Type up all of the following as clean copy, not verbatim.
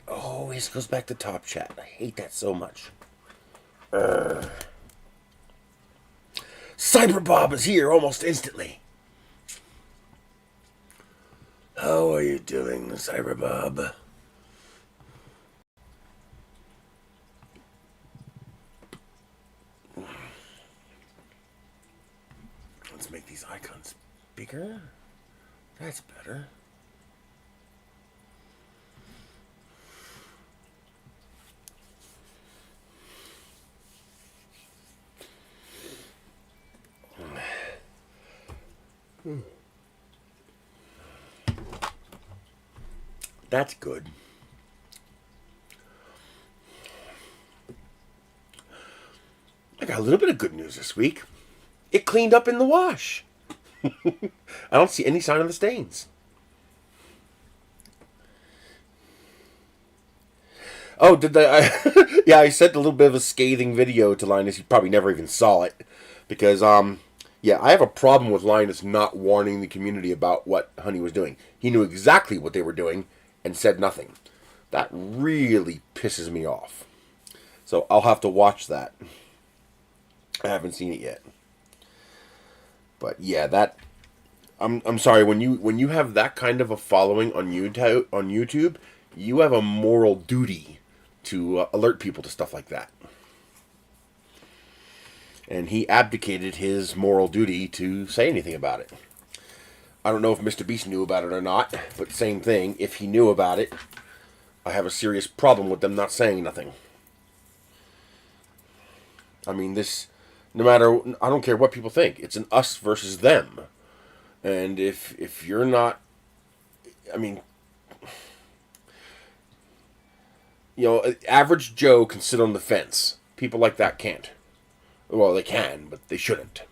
Always goes back to Top Chat. I hate that so much. Cyberbob is here almost instantly. How are you doing, Cyberbob? Let's make these icons bigger. That's better. That's good. I got a little bit of good news this week. It cleaned up in the wash. I don't see any sign of the stains. Oh, did they? Yeah, I sent a little bit of a scathing video to Linus. He probably never even saw it. Because, yeah, I have a problem with Linus not warning the community about what Honey was doing. He knew exactly what they were doing and said nothing. That really pisses me off. So I'll have to watch that. I haven't seen it yet. But yeah, that I'm sorry, when you have that kind of a following on YouTube, you have a moral duty to alert people to stuff like that. And he abdicated his moral duty to say anything about it. I don't know if Mr. Beast knew about it or not, but same thing. If he knew about it, I have a serious problem with them not saying nothing. I mean, this, no matter, I don't care what people think. It's an us versus them. And if you're not, I mean, you know, average Joe can sit on the fence. People like that can't. Well, they can, but they shouldn't.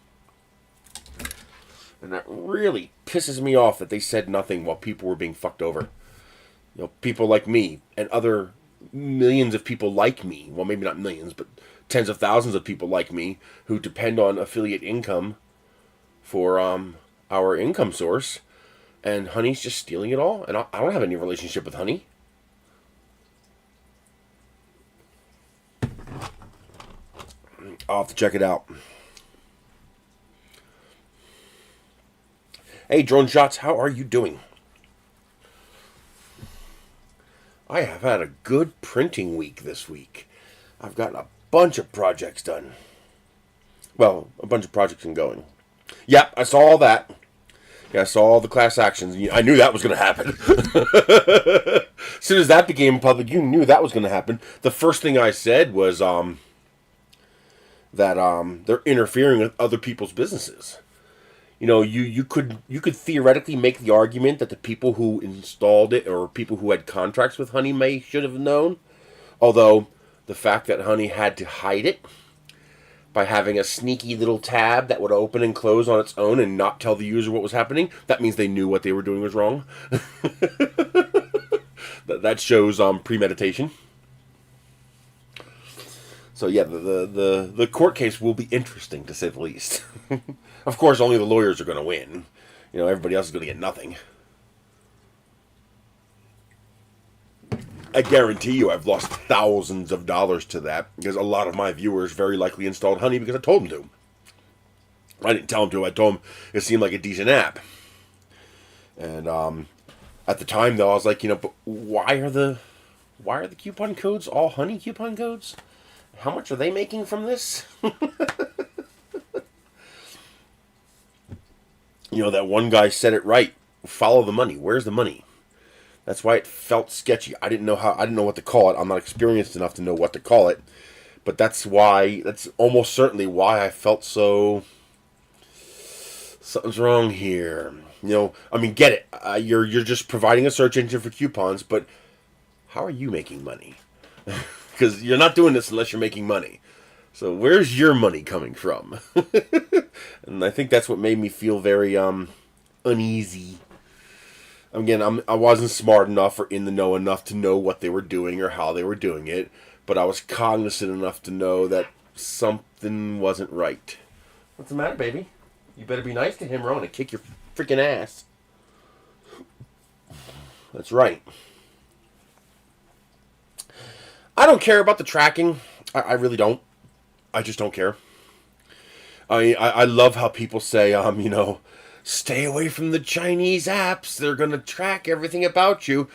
And that really pisses me off that they said nothing while people were being fucked over. You know, people like me and other millions of people like me. Well, maybe not millions, but tens of thousands of people like me who depend on affiliate income for our income source. And Honey's just stealing it all. And I don't have any relationship with Honey. I'll have to check it out. Hey, Drone Shots, how are you doing? I have had a good printing week this week. I've gotten a bunch of projects done. Well, a bunch of projects going. Yep, I saw all that. Yeah, I saw all the class actions. I knew that was going to happen. As soon as that became public, you knew that was going to happen. The first thing I said was that they're interfering with other people's businesses. You know, you could theoretically make the argument that the people who installed it or people who had contracts with Honey should have known. Although the fact that Honey had to hide it by having a sneaky little tab that would open and close on its own and not tell the user what was happening, that means they knew what they were doing was wrong. That shows premeditation. So yeah, the court case will be interesting, to say the least. Of course, only the lawyers are going to win. You know, everybody else is going to get nothing. I guarantee you I've lost thousands of dollars to that, because a lot of my viewers very likely installed Honey because I told them to. I didn't tell them to. I told them it seemed like a decent app. And at the time, though, I was like, you know, but why are the coupon codes all Honey coupon codes? How much are they making from this? You know, that one guy said it right. Follow the money. Where's the money? That's why it felt sketchy. I didn't know what to call it. I'm not experienced enough to know what to call it. But that's almost certainly why I felt so, something's wrong here. You know, I mean, get it. You're just providing a search engine for coupons, but how are you making money? Because you're not doing this unless you're making money. So where's your money coming from? And I think that's what made me feel very uneasy. Again, I wasn't smart enough or in the know enough to know what they were doing or how they were doing it, but I was cognizant enough to know that something wasn't right. What's the matter, baby? You better be nice to him or I'm going to kick your freaking ass. That's right. I don't care about the tracking. I really don't. I just don't care. I love how people say, stay away from the Chinese apps. They're going to track everything about you.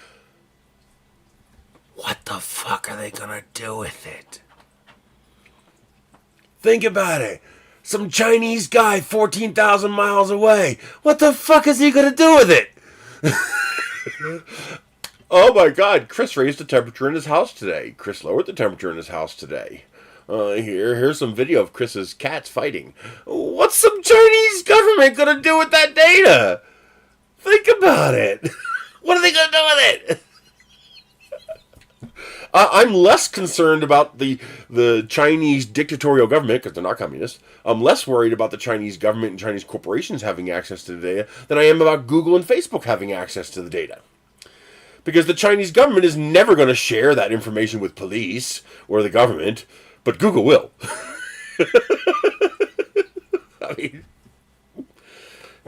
What the fuck are they going to do with it? Think about it. Some Chinese guy 14,000 miles away. What the fuck is he going to do with it? Oh my God, Chris raised the temperature in his house today. Chris lowered the temperature in his house today. Here's some video of Chris's cats fighting. What's some Chinese government going to do with that data? Think about it. What are they going to do with it? I'm less concerned about the Chinese dictatorial government, because they're not communists. I'm less worried about the Chinese government and Chinese corporations having access to the data than I am about Google and Facebook having access to the data. Because the Chinese government is never going to share that information with police or the government, but Google will. I mean,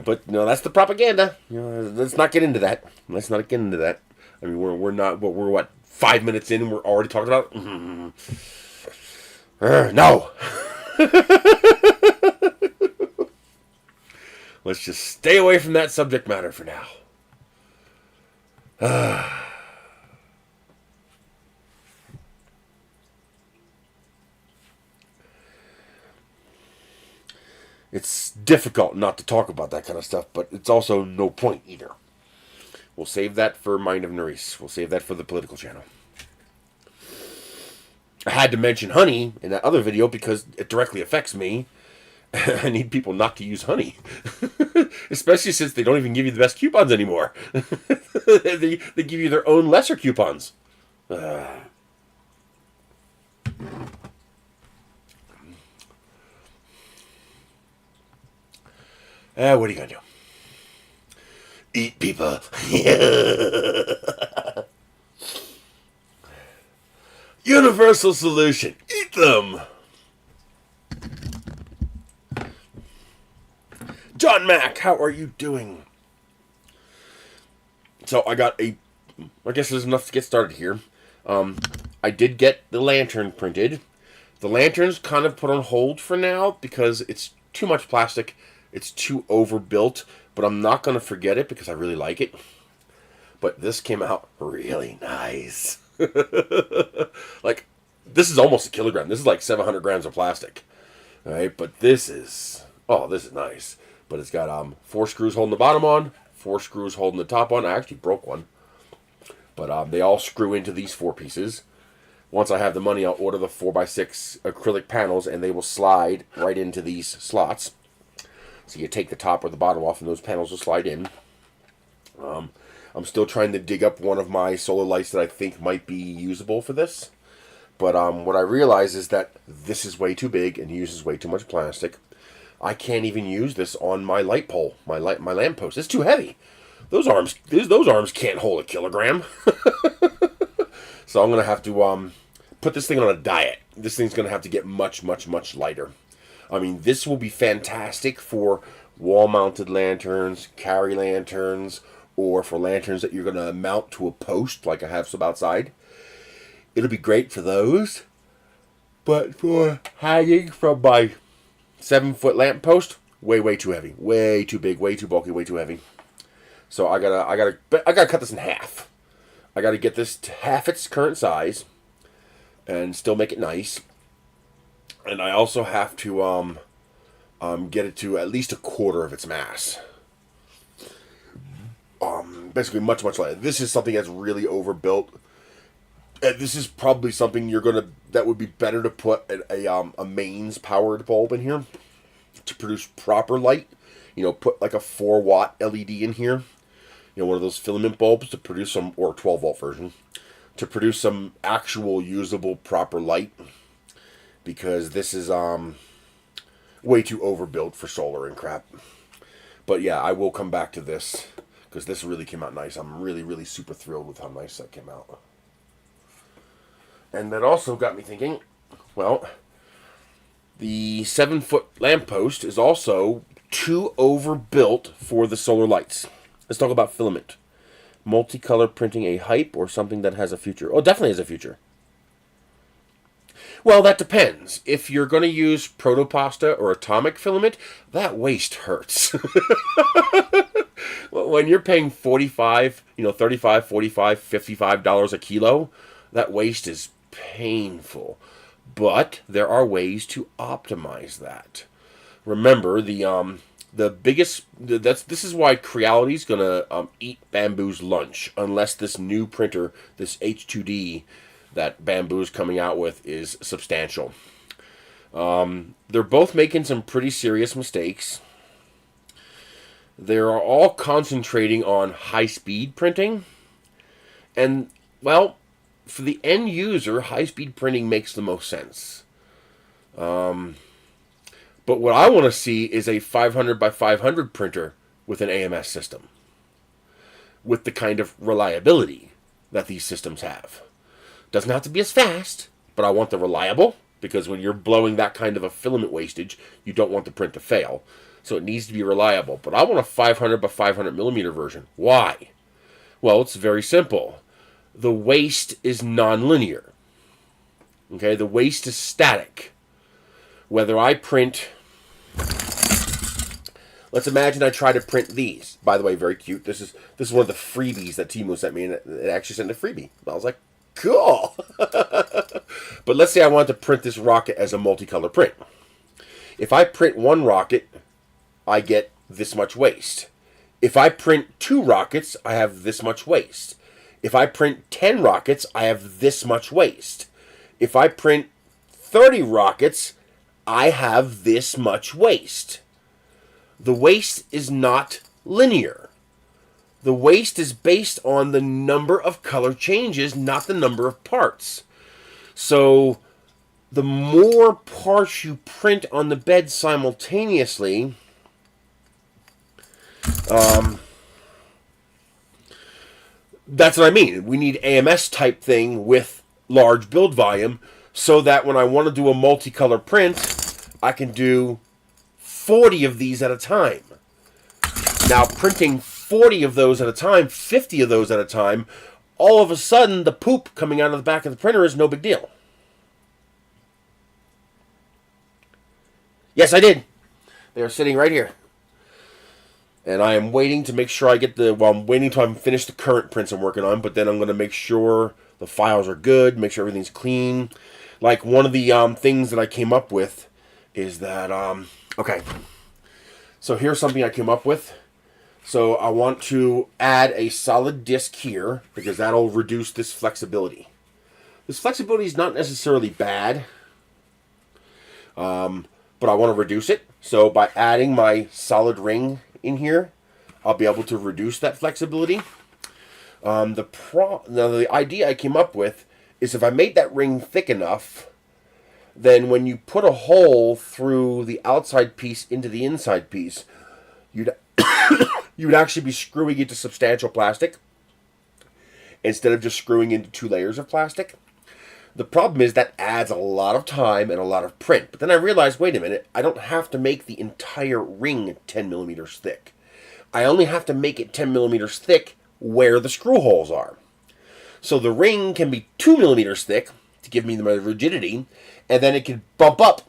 but no, that's the propaganda. Let's not get into that. I mean, we're what, 5 minutes in and we're already talking about it? No. Let's just stay away from that subject matter for now. It's difficult not to talk about that kind of stuff, but it's also no point either. We'll save that for Mind of Nerys. We'll save that for the political channel. I had to mention honey in that other video because it directly affects me. I need people not to use honey. Especially since they don't even give you the best coupons anymore. They give you their own lesser coupons. What are you going to do? Eat people. Universal solution. Eat them. John Mack, how are you doing? So I guess there's enough to get started here. I did get the lantern printed. The lantern's kind of put on hold for now because it's too much plastic. It's too overbuilt, but I'm not going to forget it because I really like it. But this came out really nice. Like, this is almost a kilogram. This is like 700 grams of plastic. All right, but this is nice. But it's got 4 screws holding the bottom on, 4 screws holding the top on. I actually broke one. But they all screw into these 4 pieces. Once I have the money, I'll order the 4x6 acrylic panels, and they will slide right into these slots. So you take the top or the bottom off, and those panels will slide in. I'm still trying to dig up one of my solar lights that I think might be usable for this. But what I realize is that this is way too big and uses way too much plastic. I can't even use this on my light pole, my lamp post. It's too heavy. Those arms can't hold a kilogram. So I'm gonna have to put this thing on a diet. This thing's gonna have to get much, much, much lighter. I mean, this will be fantastic for wall-mounted lanterns, carry lanterns, or for lanterns that you're gonna mount to a post, like I have some outside. It'll be great for those. But for hanging from my 7-foot lamp post, way too heavy, way too big, way too bulky, way too heavy. So I gotta cut this in half. I gotta get this to half its current size, and still make it nice. And I also have to get it to at least a quarter of its mass. Basically, much lighter. This is something that's really overbuilt. This is probably something that would be better to put a mains powered bulb in here to produce proper light. Put like a 4-watt LED in here. One of those filament bulbs to produce some, or 12-volt version, to produce some actual usable proper light. because this is way too overbuilt for solar and crap. But yeah, I will come back to this because this really came out nice. I'm really, really super thrilled with how nice that came out. And that also got me thinking, well, the 7-foot lamppost is also too overbuilt for the solar lights. Let's talk about filament. Multicolor printing a hype or something that has a future? Oh, definitely has a future. Well, that depends. If you're going to use protopasta or atomic filament, that waste hurts. When you're paying $45, $35, $45, $55 a kilo, that waste is painful. But there are ways to optimize that. Remember, this is why Creality is gonna eat Bamboo's lunch unless this new printer, this H2D that Bamboo is coming out with, is substantial. They're both making some pretty serious mistakes. They're all concentrating on high-speed printing, and well, for the end user, high-speed printing makes the most sense. But what I want to see is a 500 by 500 printer with an AMS system, with the kind of reliability that these systems have. Doesn't have to be as fast, but I want the reliable, because when you're blowing that kind of a filament wastage, you don't want the print to fail. So it needs to be reliable. But I want a 500 by 500 millimeter version. Why? Well, it's very simple. The waste is nonlinear. Okay, the waste is static. Whether I print, let's imagine I try to print these. By the way, very cute. This is one of the freebies that Timo sent me, and it actually sent a freebie. I was like, cool. But let's say I want to print this rocket as a multicolor print. If I print one rocket, I get this much waste. If I print 2 rockets, I have this much waste. If I print 10 rockets, I have this much waste. If I print 30 rockets, I have this much waste. The waste is not linear. The waste is based on the number of color changes, not the number of parts. So the more parts you print on the bed simultaneously, that's what I mean. We need AMS type thing with large build volume so that when I want to do a multicolor print, I can do 40 of these at a time. Now, printing 40 of those at a time, 50 of those at a time, all of a sudden the poop coming out of the back of the printer is no big deal. Yes, I did. They are sitting right here. And I am waiting to make sure I get I'm waiting till I'm finished the current prints I'm working on, but then I'm going to make sure the files are good, make sure everything's clean. Like, one of the things that I came up with is that, okay, so here's something I came up with. So I want to add a solid disc here, because that'll reduce this flexibility. This flexibility is not necessarily bad, but I want to reduce it. So by adding my solid ring in here, I'll be able to reduce that flexibility. Now the idea I came up with is if I made that ring thick enough, then when you put a hole through the outside piece into the inside piece, you'd actually be screwing into substantial plastic instead of just screwing into 2 layers of plastic. The problem is that adds a lot of time and a lot of print. But then I realized, wait a minute, I don't have to make the entire ring 10 millimeters thick. I only have to make it 10 millimeters thick where the screw holes are. So the ring can be 2 millimeters thick to give me the rigidity, and then it can bump up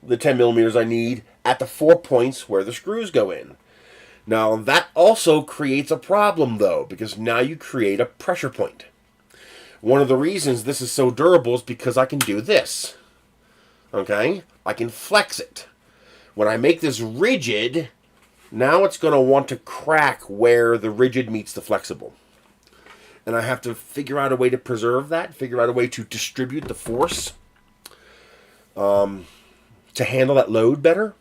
the 10 millimeters I need at the 4 points where the screws go in. Now that also creates a problem though, because now you create a pressure point. One of the reasons this is so durable is because I can do this. Okay? I can flex it. When I make this rigid, now it's going to want to crack where the rigid meets the flexible. And I have to figure out a way to preserve that, figure out a way to distribute the force to handle that load better.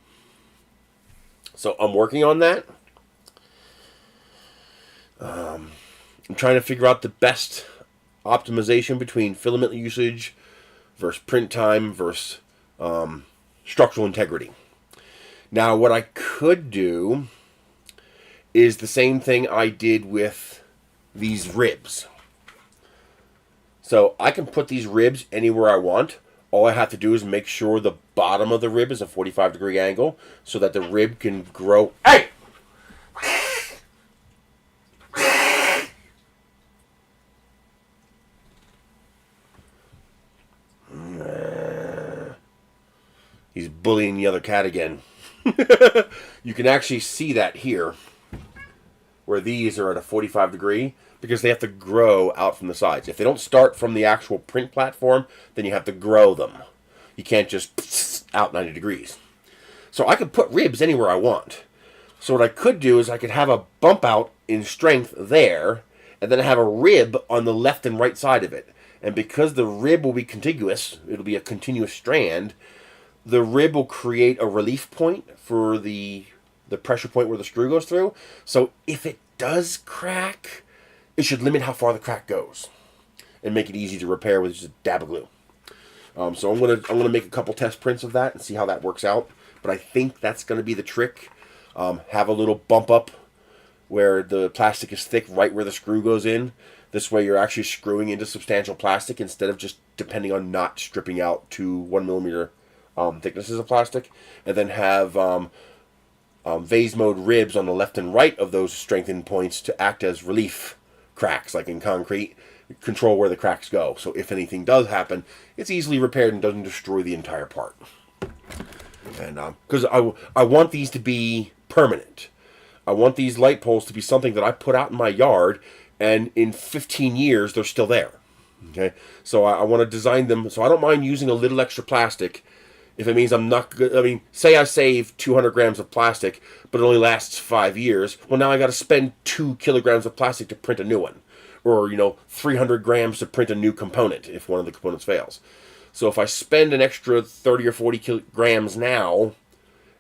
So I'm working on that. I'm trying to figure out the best optimization between filament usage, versus print time versus structural integrity. Now, what I could do is the same thing I did with these ribs. So I can put these ribs anywhere I want. All I have to do is make sure the bottom of the rib is a 45-degree angle so that the rib can grow. Hey! He's bullying the other cat again. You can actually see that here, where these are at a 45 degree, because they have to grow out from the sides. If they don't start from the actual print platform, then you have to grow them. You can't just out 90 degrees. So I could put ribs anywhere I want. So what I could do is I could have a bump out in strength there, and then have a rib on the left and right side of it. And because the rib will be contiguous, it'll be a continuous strand, the rib will create a relief point for the pressure point where the screw goes through. So if it does crack, it should limit how far the crack goes and make it easy to repair with just a dab of glue. So I'm gonna make a couple test prints of that and see how that works out. But I think that's gonna be the trick. Have a little bump up where the plastic is thick right where the screw goes in. This way you're actually screwing into substantial plastic instead of just depending on not stripping out 2 1mm thicknesses of plastic. And then have vase mode ribs on the left and right of those strengthened points to act as relief cracks, like in concrete. Control where the cracks go. So if anything does happen, it's easily repaired and doesn't destroy the entire part. And because I want these to be permanent. I want these light poles to be something that I put out in my yard, and in 15 years they're still there. Okay, so I want to design them so I don't mind using a little extra plastic if it means I'm not good. I mean, say I save 200 grams of plastic, but it only lasts 5 years. Well, now I got to spend 2 kilograms of plastic to print a new one, or 300 grams to print a new component if one of the components fails. So if I spend an extra 30 or 40 grams now,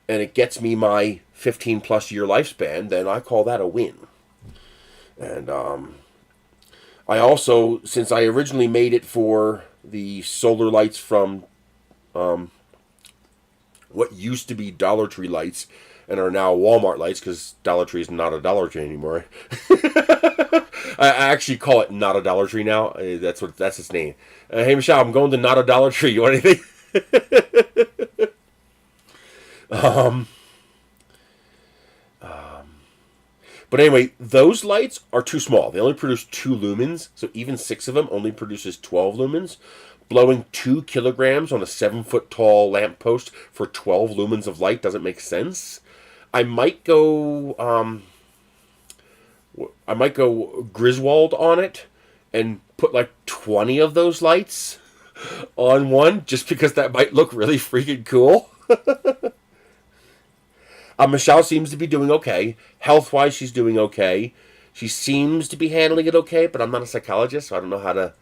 and it gets me my 15 plus year lifespan, then I call that a win. And I also, since I originally made it for the solar lights from what used to be Dollar Tree lights and are now Walmart lights, because Dollar Tree is not a Dollar Tree anymore. I actually call it not a Dollar Tree now. That's its name. Hey Michelle, I'm going to not a Dollar Tree. You want anything? But anyway, those lights are too small. They only produce 2 lumens, so even 6 of them only produces 12 lumens. Blowing 2 kilograms on a 7-foot tall lamppost for 12 lumens of light doesn't make sense. I might go Griswold on it and put like 20 of those lights on one, just because that might look really freaking cool. Michelle seems to be doing okay. Health-wise, she's doing okay. She seems to be handling it okay, but I'm not a psychologist, so I don't know how to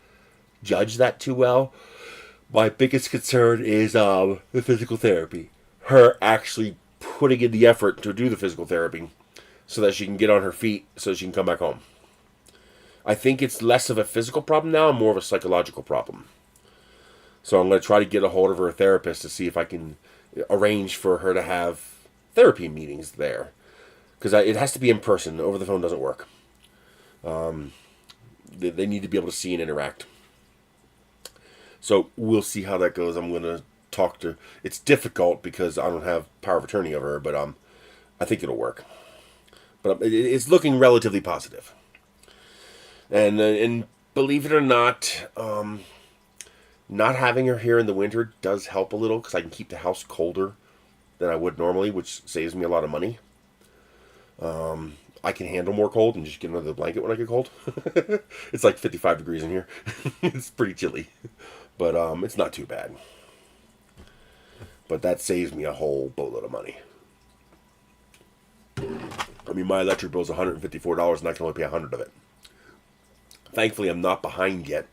judge that too well. My biggest concern is the physical therapy. Her actually putting in the effort to do the physical therapy so that she can get on her feet so she can come back home. I think it's less of a physical problem now and more of a psychological problem. So I'm going to try to get a hold of her therapist to see if I can arrange for her to have therapy meetings there. Because it has to be in person. Over the phone doesn't work. They need to be able to see and interact. So we'll see how that goes. I'm going to talk to... It's difficult because I don't have power of attorney over her, but I think it'll work. But it's looking relatively positive. And believe it or not, not having her here in the winter does help a little, because I can keep the house colder than I would normally, which saves me a lot of money. I can handle more cold and just get under the blanket when I get cold. It's like 55 degrees in here. It's pretty chilly. But it's not too bad. But that saves me a whole boatload of money. I mean, my electric bill is $154 and I can only pay $100 of it. Thankfully, I'm not behind yet.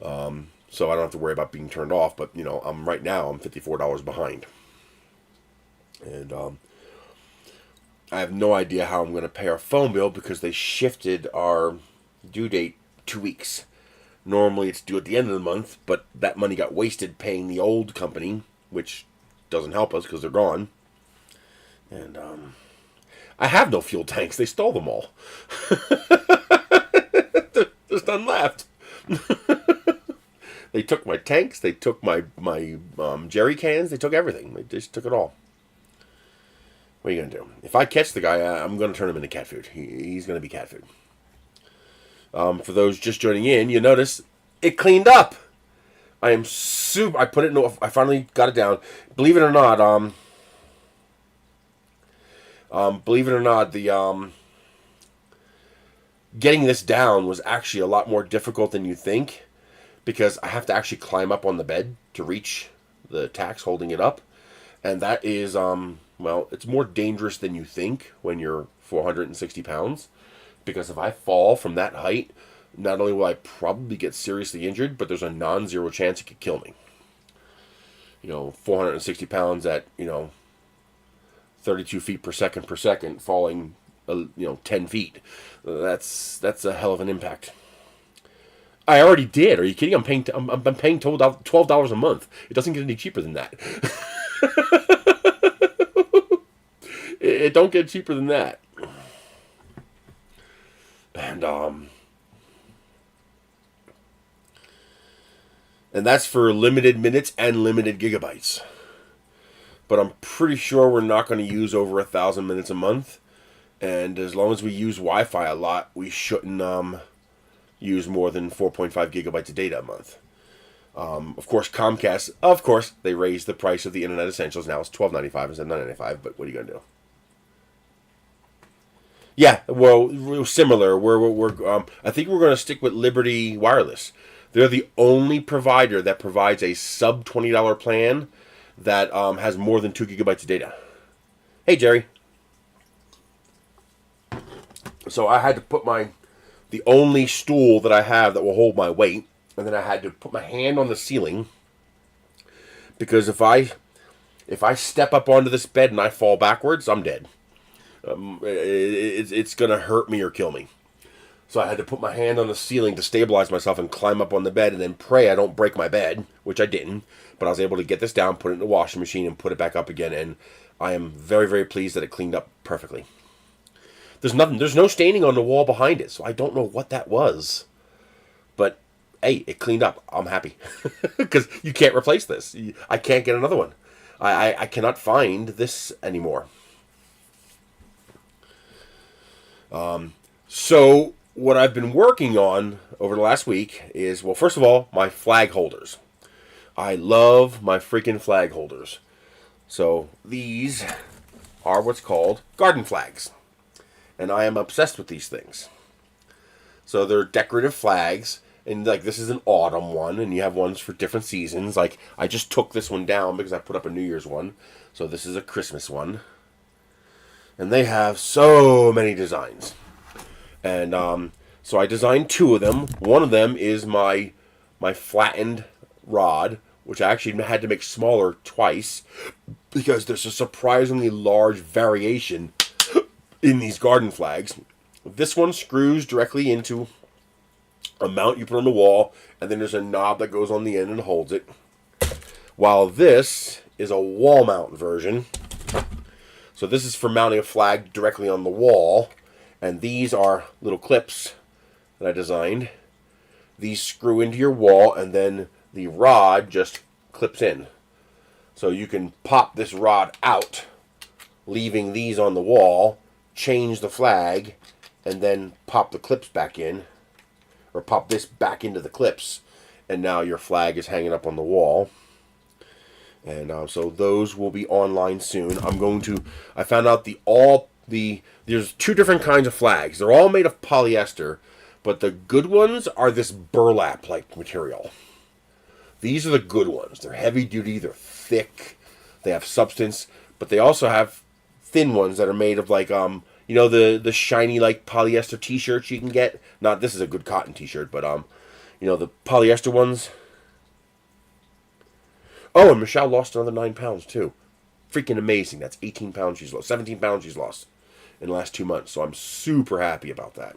So I don't have to worry about being turned off. But, right now I'm $54 behind. And I have no idea how I'm going to pay our phone bill, because they shifted our due date 2 weeks. Normally it's due at the end of the month, but that money got wasted paying the old company, which doesn't help us because they're gone. And I have no fuel tanks. They stole them all. There's none left. They took my tanks. They took my jerry cans. They took everything. They just took it all. What are you going to do? If I catch the guy, I'm going to turn him into cat food. He's going to be cat food. For those just joining in, you notice it cleaned up. I am super. I put it in. I finally got it down. Believe it or not, the getting this down was actually a lot more difficult than you think, because I have to actually climb up on the bed to reach the tacks holding it up, and that is well, it's more dangerous than you think when you're 460 pounds, because if I fall from that height, not only will I probably get seriously injured, but there's a non-zero chance it could kill me. 460 pounds at 32 feet per second falling 10 feet. That's a hell of an impact. I already did. Are you kidding? I'm paying $12 a month. It doesn't get any cheaper than that. It don't get cheaper than that. And that's for limited minutes and limited gigabytes. But I'm pretty sure we're not going to use over 1,000 minutes a month. And as long as we use Wi-Fi a lot, we shouldn't use more than 4.5 gigabytes of data a month. Of course, Comcast, they raised the price of the Internet Essentials. Now it's $12.95 instead of $9.95, but what are you going to do? Yeah, well, similar. I think we're going to stick with Liberty Wireless. They're the only provider that provides a sub $20 plan that has more than 2 gigabytes of data. Hey, Jerry. So I had to put the only stool that I have that will hold my weight, and then I had to put my hand on the ceiling, because if I step up onto this bed and I fall backwards, I'm dead. It's going to hurt me or kill me. So I had to put my hand on the ceiling to stabilize myself and climb up on the bed and then pray I don't break my bed, which I didn't. But I was able to get this down, put it in the washing machine, and put it back up again. And I am very, very pleased that it cleaned up perfectly. There's no staining on the wall behind it, so I don't know what that was. But, hey, it cleaned up. I'm happy. Because you can't replace this. I can't get another one. I cannot find this anymore. So what I've been working on over the last week is, well, first of all, my flag holders. I love my freaking flag holders. So these are what's called garden flags. And I am obsessed with these things. So they're decorative flags. And like this is an autumn one. And you have ones for different seasons. Like I just took this one down because I put up a New Year's one. So this is a Christmas one. And they have so many designs. And so I designed 2 of them. One of them is my flattened rod, which I actually had to make smaller twice because there's a surprisingly large variation in these garden flags. This one screws directly into a mount you put on the wall, and then there's a knob that goes on the end and holds it. While this is a wall mount version. So this is for mounting a flag directly on the wall. And these are little clips that I designed. These screw into your wall, and then the rod just clips in. So you can pop this rod out, leaving these on the wall, change the flag, and then pop the clips back in, or pop this back into the clips, and now your flag is hanging up on the wall. And so those will be online soon. I found out there's 2 different kinds of flags. They're all made of polyester, but the good ones are this burlap-like material. These are the good ones. They're heavy duty, they're thick, they have substance, but they also have thin ones that are made of like the shiny like polyester t-shirts you can get. Not this is a good cotton t-shirt, but the polyester ones. Oh, and Michelle lost another 9 pounds too. Freaking amazing. That's 18 pounds she's lost. 17 pounds she's lost in the last 2 months. So I'm super happy about that.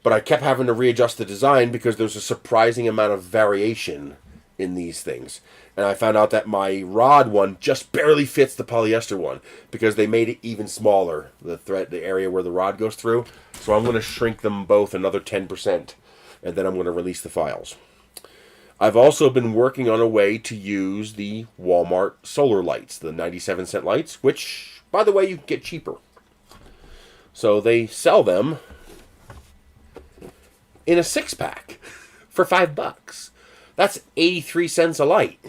But I kept having to readjust the design because there's a surprising amount of variation in these things. And I found out that my rod one just barely fits the polyester one because they made it even smaller, the area where the rod goes through. So I'm going to shrink them both another 10%, and then I'm going to release the files. I've also been working on a way to use the Walmart solar lights, the 97-cent lights, which, by the way, you can get cheaper. So they sell them in a 6-pack for $5. That's 83 cents a light.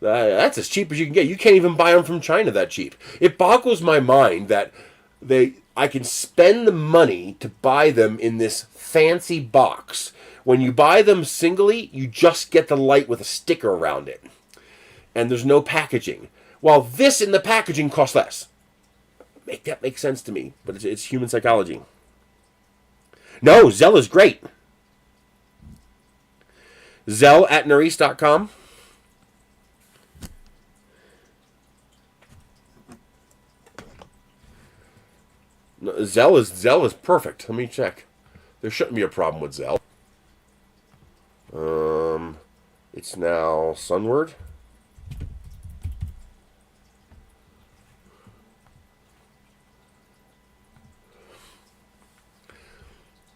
That's as cheap as you can get. You can't even buy them from China that cheap. It boggles my mind that I can spend the money to buy them in this fancy box. When you buy them singly, you just get the light with a sticker around it. And there's no packaging. While this in the packaging costs less. Make that make sense to me, but it's human psychology. No, Zelle is great. Zelle at Nerisse.com. No, Zelle is perfect. Let me check. There shouldn't be a problem with Zelle. It's now Sunward.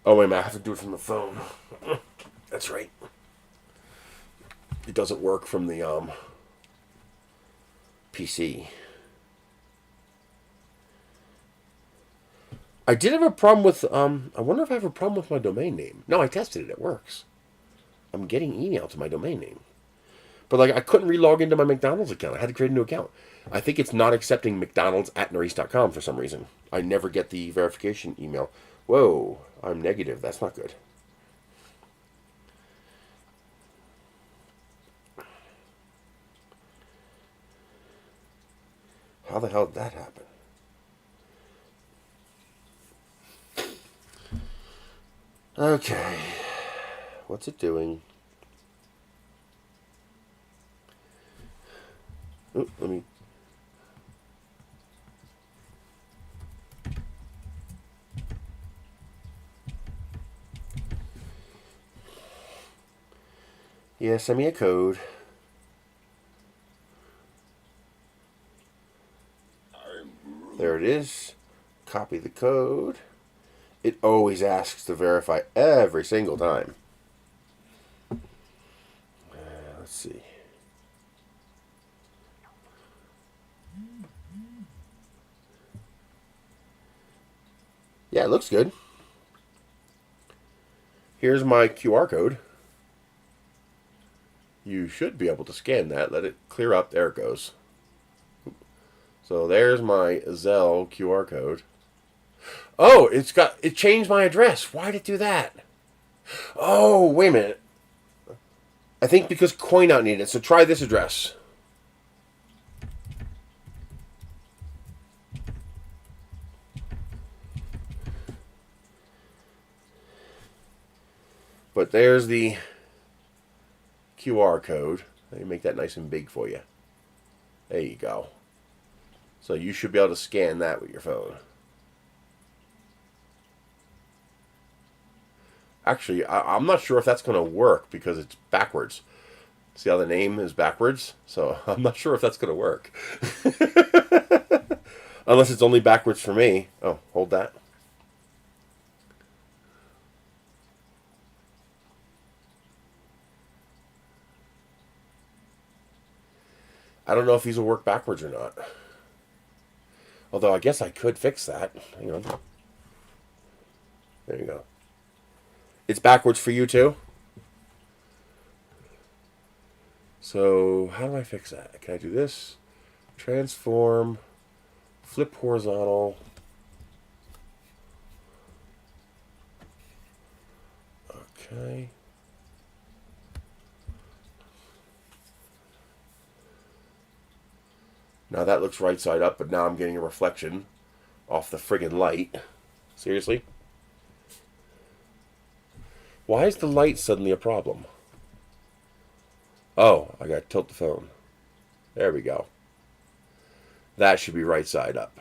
Oh wait a minute, I have to do it from the phone. That's right. It doesn't work from the PC. I did have a problem with, I wonder if I have a problem with my domain name. No, I tested it. It works. I'm getting email to my domain name. But, like, I couldn't re-log into my McDonald's account. I had to create a new account. I think it's not accepting McDonald's at Nerisse.com for some reason. I never get the verification email. Whoa, I'm negative. That's not good. How the hell did that happen? Okay. What's it doing? Oh, let me... Yeah, send me a code. There it is. Copy the code. It always asks to verify every single time. Let's see. Yeah, it looks good. Here's my QR code. You should be able to scan that. Let it clear up. There it goes. So there's my Zelle QR code. Oh, it changed my address. Why did it do that? Oh, wait a minute. I think because CoinOut needed it. So try this address. But there's the QR code. Let me make that nice and big for you. There you go. So you should be able to scan that with your phone. Actually, I'm not sure if that's going to work because it's backwards. See how the name is backwards? So I'm not sure if that's going to work. Unless it's only backwards for me. Oh, hold that. I don't know if these will work backwards or not. Although I guess I could fix that. Hang on. There you go. It's backwards for you too? So how do I fix that? Can I do this? Transform. Flip horizontal. Okay. Now that looks right side up, but now I'm getting a reflection off the friggin' light. Seriously? Why is the light suddenly a problem? Oh, I got to tilt the phone. There we go. That should be right side up.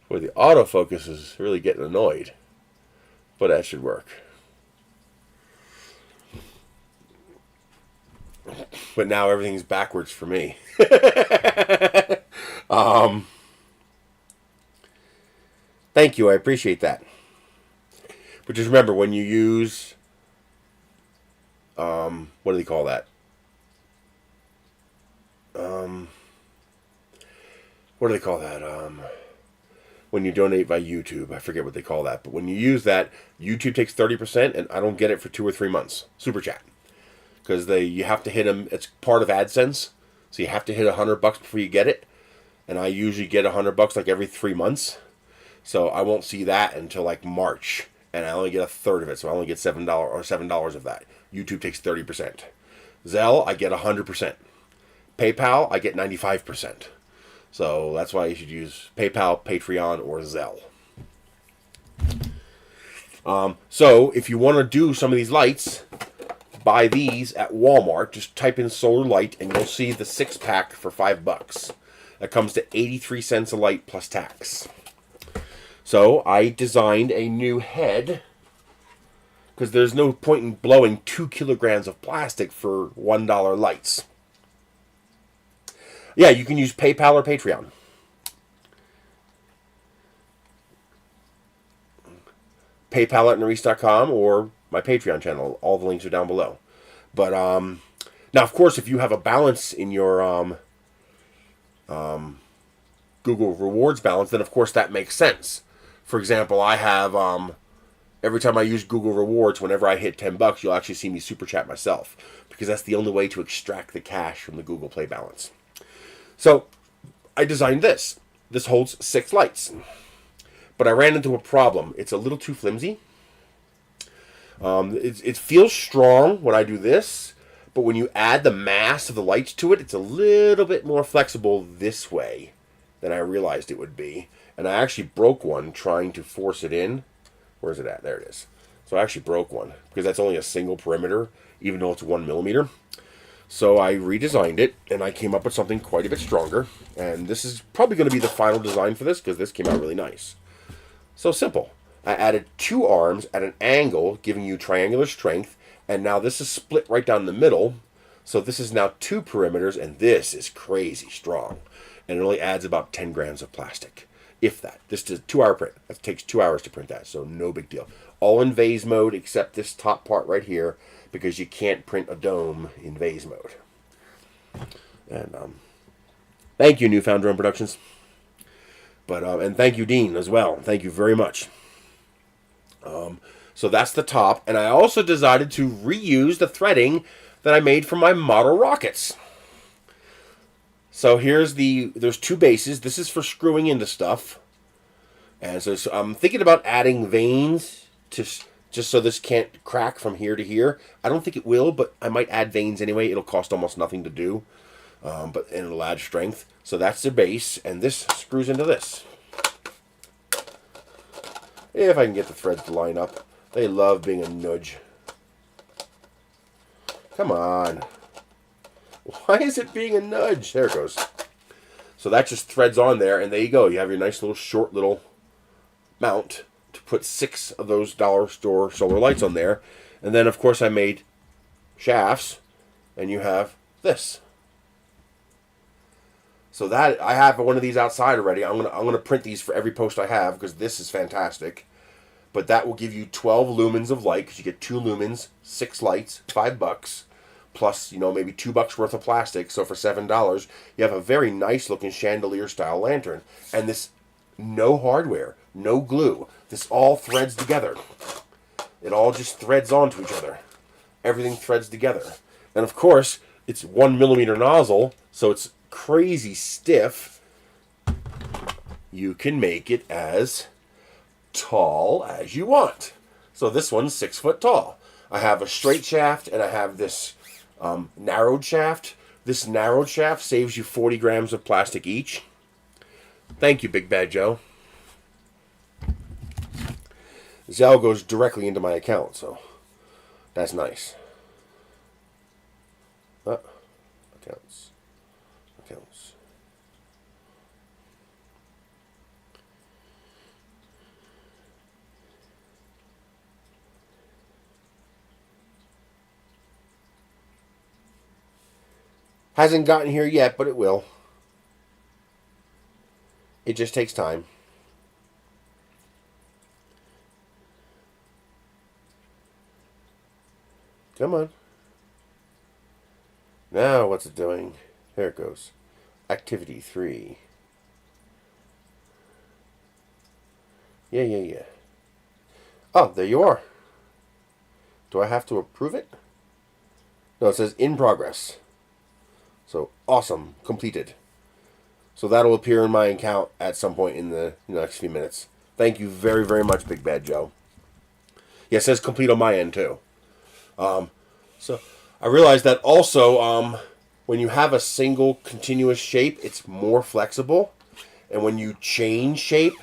Where the autofocus is really getting annoyed. But that should work. But now everything's backwards for me. Thank you, I appreciate that. But just remember, when you use, what do they call that? What do they call that? When you donate by YouTube, I forget what they call that. But when you use that, YouTube takes 30%, and I don't get it for 2 or 3 months. Super chat, because you have to hit them. It's part of AdSense, so you have to hit $100 before you get it. And I usually get $100 like every 3 months, so I won't see that until like March, and I only get a third of it, so I only get $7 of that. YouTube takes 30%. Zelle, I get 100%. PayPal, I get 95%. So that's why you should use PayPal, Patreon, or Zelle. So if you want to do some of these lights, buy these at Walmart. Just type in solar light, and you'll see the 6-pack for $5. That comes to 83 cents a light plus tax. So I designed a new head, because there's no point in blowing 2 kilograms of plastic for $1 lights. Yeah, you can use PayPal or Patreon. PayPal at Nerys.com or my Patreon channel. All the links are down below. But now, of course, if you have a balance in your Google Rewards balance, then of course that makes sense. For example, I have every time I use Google Rewards, whenever I hit $10, you'll actually see me super chat myself, because that's the only way to extract the cash from the Google Play balance. So I designed this. This holds 6 lights. But I ran into a problem. It's a little too flimsy. It feels strong when I do this, but when you add the mass of the lights to it, it's a little bit more flexible this way than I realized it would be. And I actually broke one trying to force it in. Where's it at? There it is. So I actually broke one, because that's only a single perimeter, even though it's 1 millimeter. So I redesigned it, and I came up with something quite a bit stronger. And this is probably going to be the final design for this, because this came out really nice. So simple. I added 2 arms at an angle, giving you triangular strength. And now this is split right down the middle. So this is now 2 perimeters, and this is crazy strong. And it only adds about 10 grams of plastic, if that. This is a 2-hour print. That takes 2 hours to print that, so no big deal. All in vase mode, except this top part right here, because you can't print a dome in vase mode. And thank you, Newfound Drone Productions. But and thank you, Dean, as well. Thank you very much. So that's the top, and I also decided to reuse the threading that I made from my model rockets. So there's 2 bases. This is for screwing into stuff, and so I'm thinking about adding vanes to just so this can't crack from here to here. I don't think it will, but I might add vanes anyway. It'll cost almost nothing to do, and it'll add strength. So that's the base, and this screws into this. If I can get the threads to line up. They love being a nudge. Come on. Why is it being a nudge? There it goes. So that just threads on there, and there you go. You have your nice little short little mount to put 6 of those dollar store solar lights on there. And then, of course, I made shafts, and you have this. So that I have one of these outside already. I'm gonna print these for every post I have, because this is fantastic. But that will give you 12 lumens of light, because you get 2 lumens, 6 lights, $5, plus maybe $2 worth of plastic. So for $7, you have a very nice looking chandelier style lantern. And this, no hardware, no glue. This all threads together. It all just threads onto each other. Everything threads together. And of course, it's 1 millimeter nozzle, so it's crazy stiff. You can make it as tall as you want. So this one's 6 foot tall. I have a straight shaft, and I have this narrowed shaft. This narrowed shaft saves you 40 grams of plastic each. Thank you, Big Bad Joe. Zelle goes directly into my account, so that's nice. Accounts. Hasn't gotten here yet, but it will. It just takes time. Come on. Now what's it doing? There it goes. Activity 3. Yeah. Oh, there you are. Do I have to approve it? No, it says in progress. So, awesome. Completed. So that'll appear in my account at some point in the next few minutes. Thank you very, very much, Big Bad Joe. Yeah, it says complete on my end, too. So I realized that also when you have a single continuous shape, it's more flexible. And when you change shape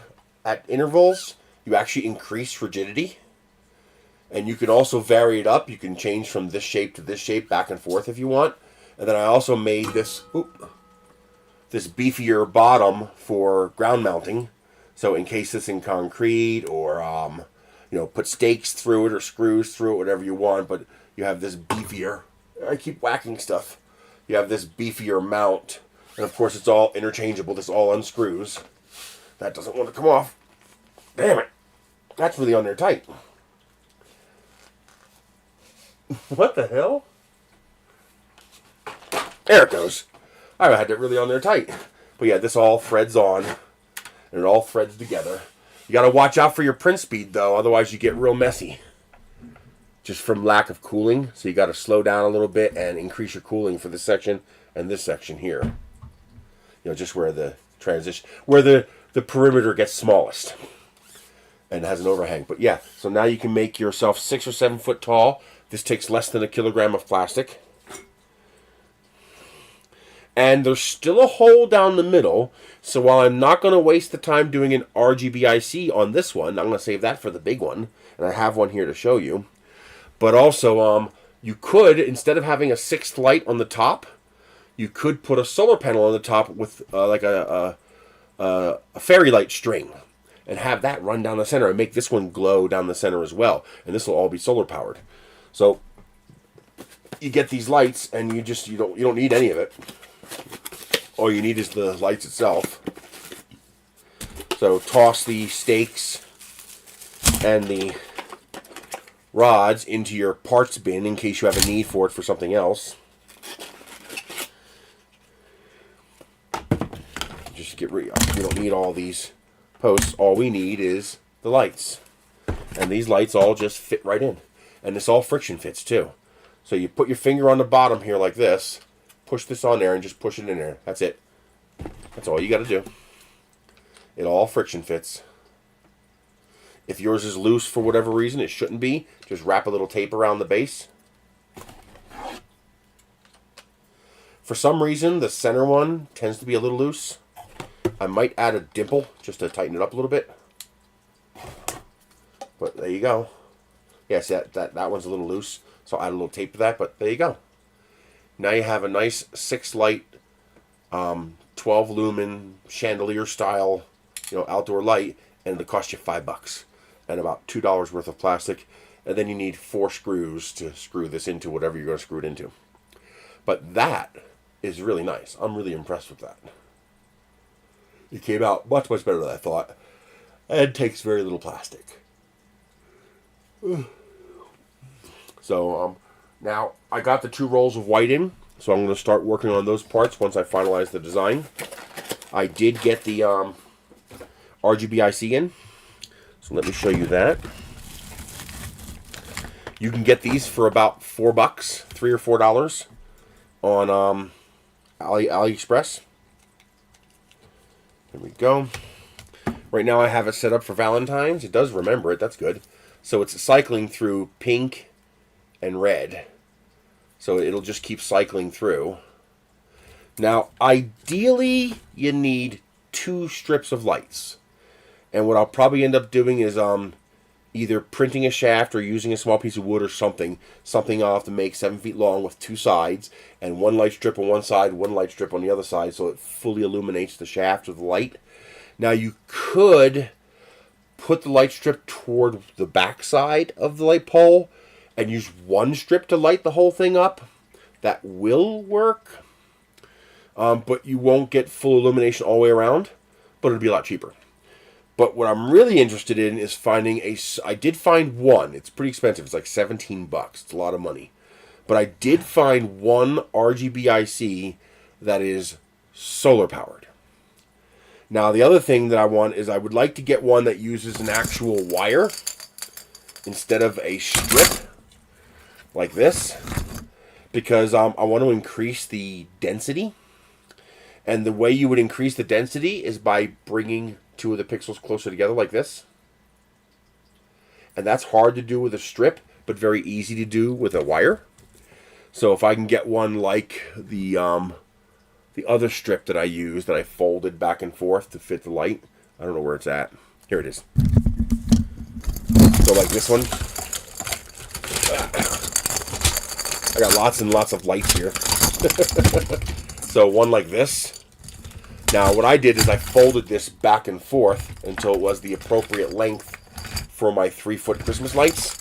at intervals, you actually increase rigidity. And you can also vary it up. You can change from this shape to this shape back and forth if you want. And then I also made this beefier bottom for ground mounting. So in case it's in concrete or put stakes through it or screws through it, whatever you want. But you have this beefier. I keep whacking stuff. You have this beefier mount. And of course it's all interchangeable. This all unscrews. That doesn't want to come off. Damn it. That's really on there tight. What the hell? There it goes. I had it really on there tight. But yeah, this all threads on. And it all threads together. You got to watch out for your print speed, though. Otherwise, you get real messy. Just from lack of cooling. So you got to slow down a little bit and increase your cooling for this section and this section here. Just where the transition, where the perimeter gets smallest. And has an overhang. But yeah, so now you can make yourself 6 or 7 foot tall. This takes less than 1 kilogram of plastic. And there's still a hole down the middle. So while I'm not going to waste the time doing an RGBIC on this one, I'm going to save that for the big one. And I have one here to show you. But also, you could, instead of having a 6th light on the top, you could put a solar panel on the top with like a fairy light string. And have that run down the center and make this one glow down the center as well. And this will all be solar powered. So you get these lights and you don't need any of it. All you need is the lights itself. So toss the stakes and the rods into your parts bin in case you have a need for it for something else. Just get rid of, you don't need all these posts. All we need is the lights. And these lights all just fit right in. And this all friction fits too. So you put your finger on the bottom here like this, push this on there and just push it in there. That's it. That's all you got to do. It all friction fits. If yours is loose for whatever reason, it shouldn't be. Just wrap a little tape around the base. For some reason, the center one tends to be a little loose. I might add a dimple just to tighten it up a little bit. But there you go. Yes, that one's a little loose, so I'll add a little tape to that, but there you go. Now you have a nice 6 light, 12 lumen chandelier style, outdoor light, and it'll cost you $5 and about $2 worth of plastic. And then you need 4 screws to screw this into whatever you're going to screw it into. But that is really nice. I'm really impressed with that. It came out much, much better than I thought. And takes very little plastic. So, now I got the 2 rolls of white in. So I'm going to start working on those parts once I finalize the design. I did get the RGBIC in. So let me show you that. You can get these for about $4, $3 or $4 on AliExpress. There we go. Right now I have it set up for Valentine's. It does remember it. That's good. So it's cycling through pink and red. So it'll just keep cycling through. Now, ideally, you need 2 strips of lights. And what I'll probably end up doing is either printing a shaft or using a small piece of wood or something. Something I'll have to make 7 feet long with 2 sides. And 1 light strip on one side, 1 light strip on the other side, so it fully illuminates the shaft with the light. Now, you could put the light strip toward the back side of the light pole and use 1 strip to light the whole thing up. That will work. but you won't get full illumination all the way around, but it'll be a lot cheaper. But what I'm really interested in is finding I did find one. It's pretty expensive. It's like $17. It's a lot of money. But I did find one RGB IC that is solar powered. Now, the other thing that I want is I would like to get one that uses an actual wire instead of a strip like this, because I want to increase the density. And the way you would increase the density is by bringing two of the pixels closer together like this. And that's hard to do with a strip, but very easy to do with a wire. So if I can get one like the other strip that I used, that I folded back and forth to fit the light. I don't know where it's at. Here it is. So like this one. I got lots and lots of lights here. So one like this. Now what I did is I folded this back and forth until it was the appropriate length for my 3-foot Christmas lights.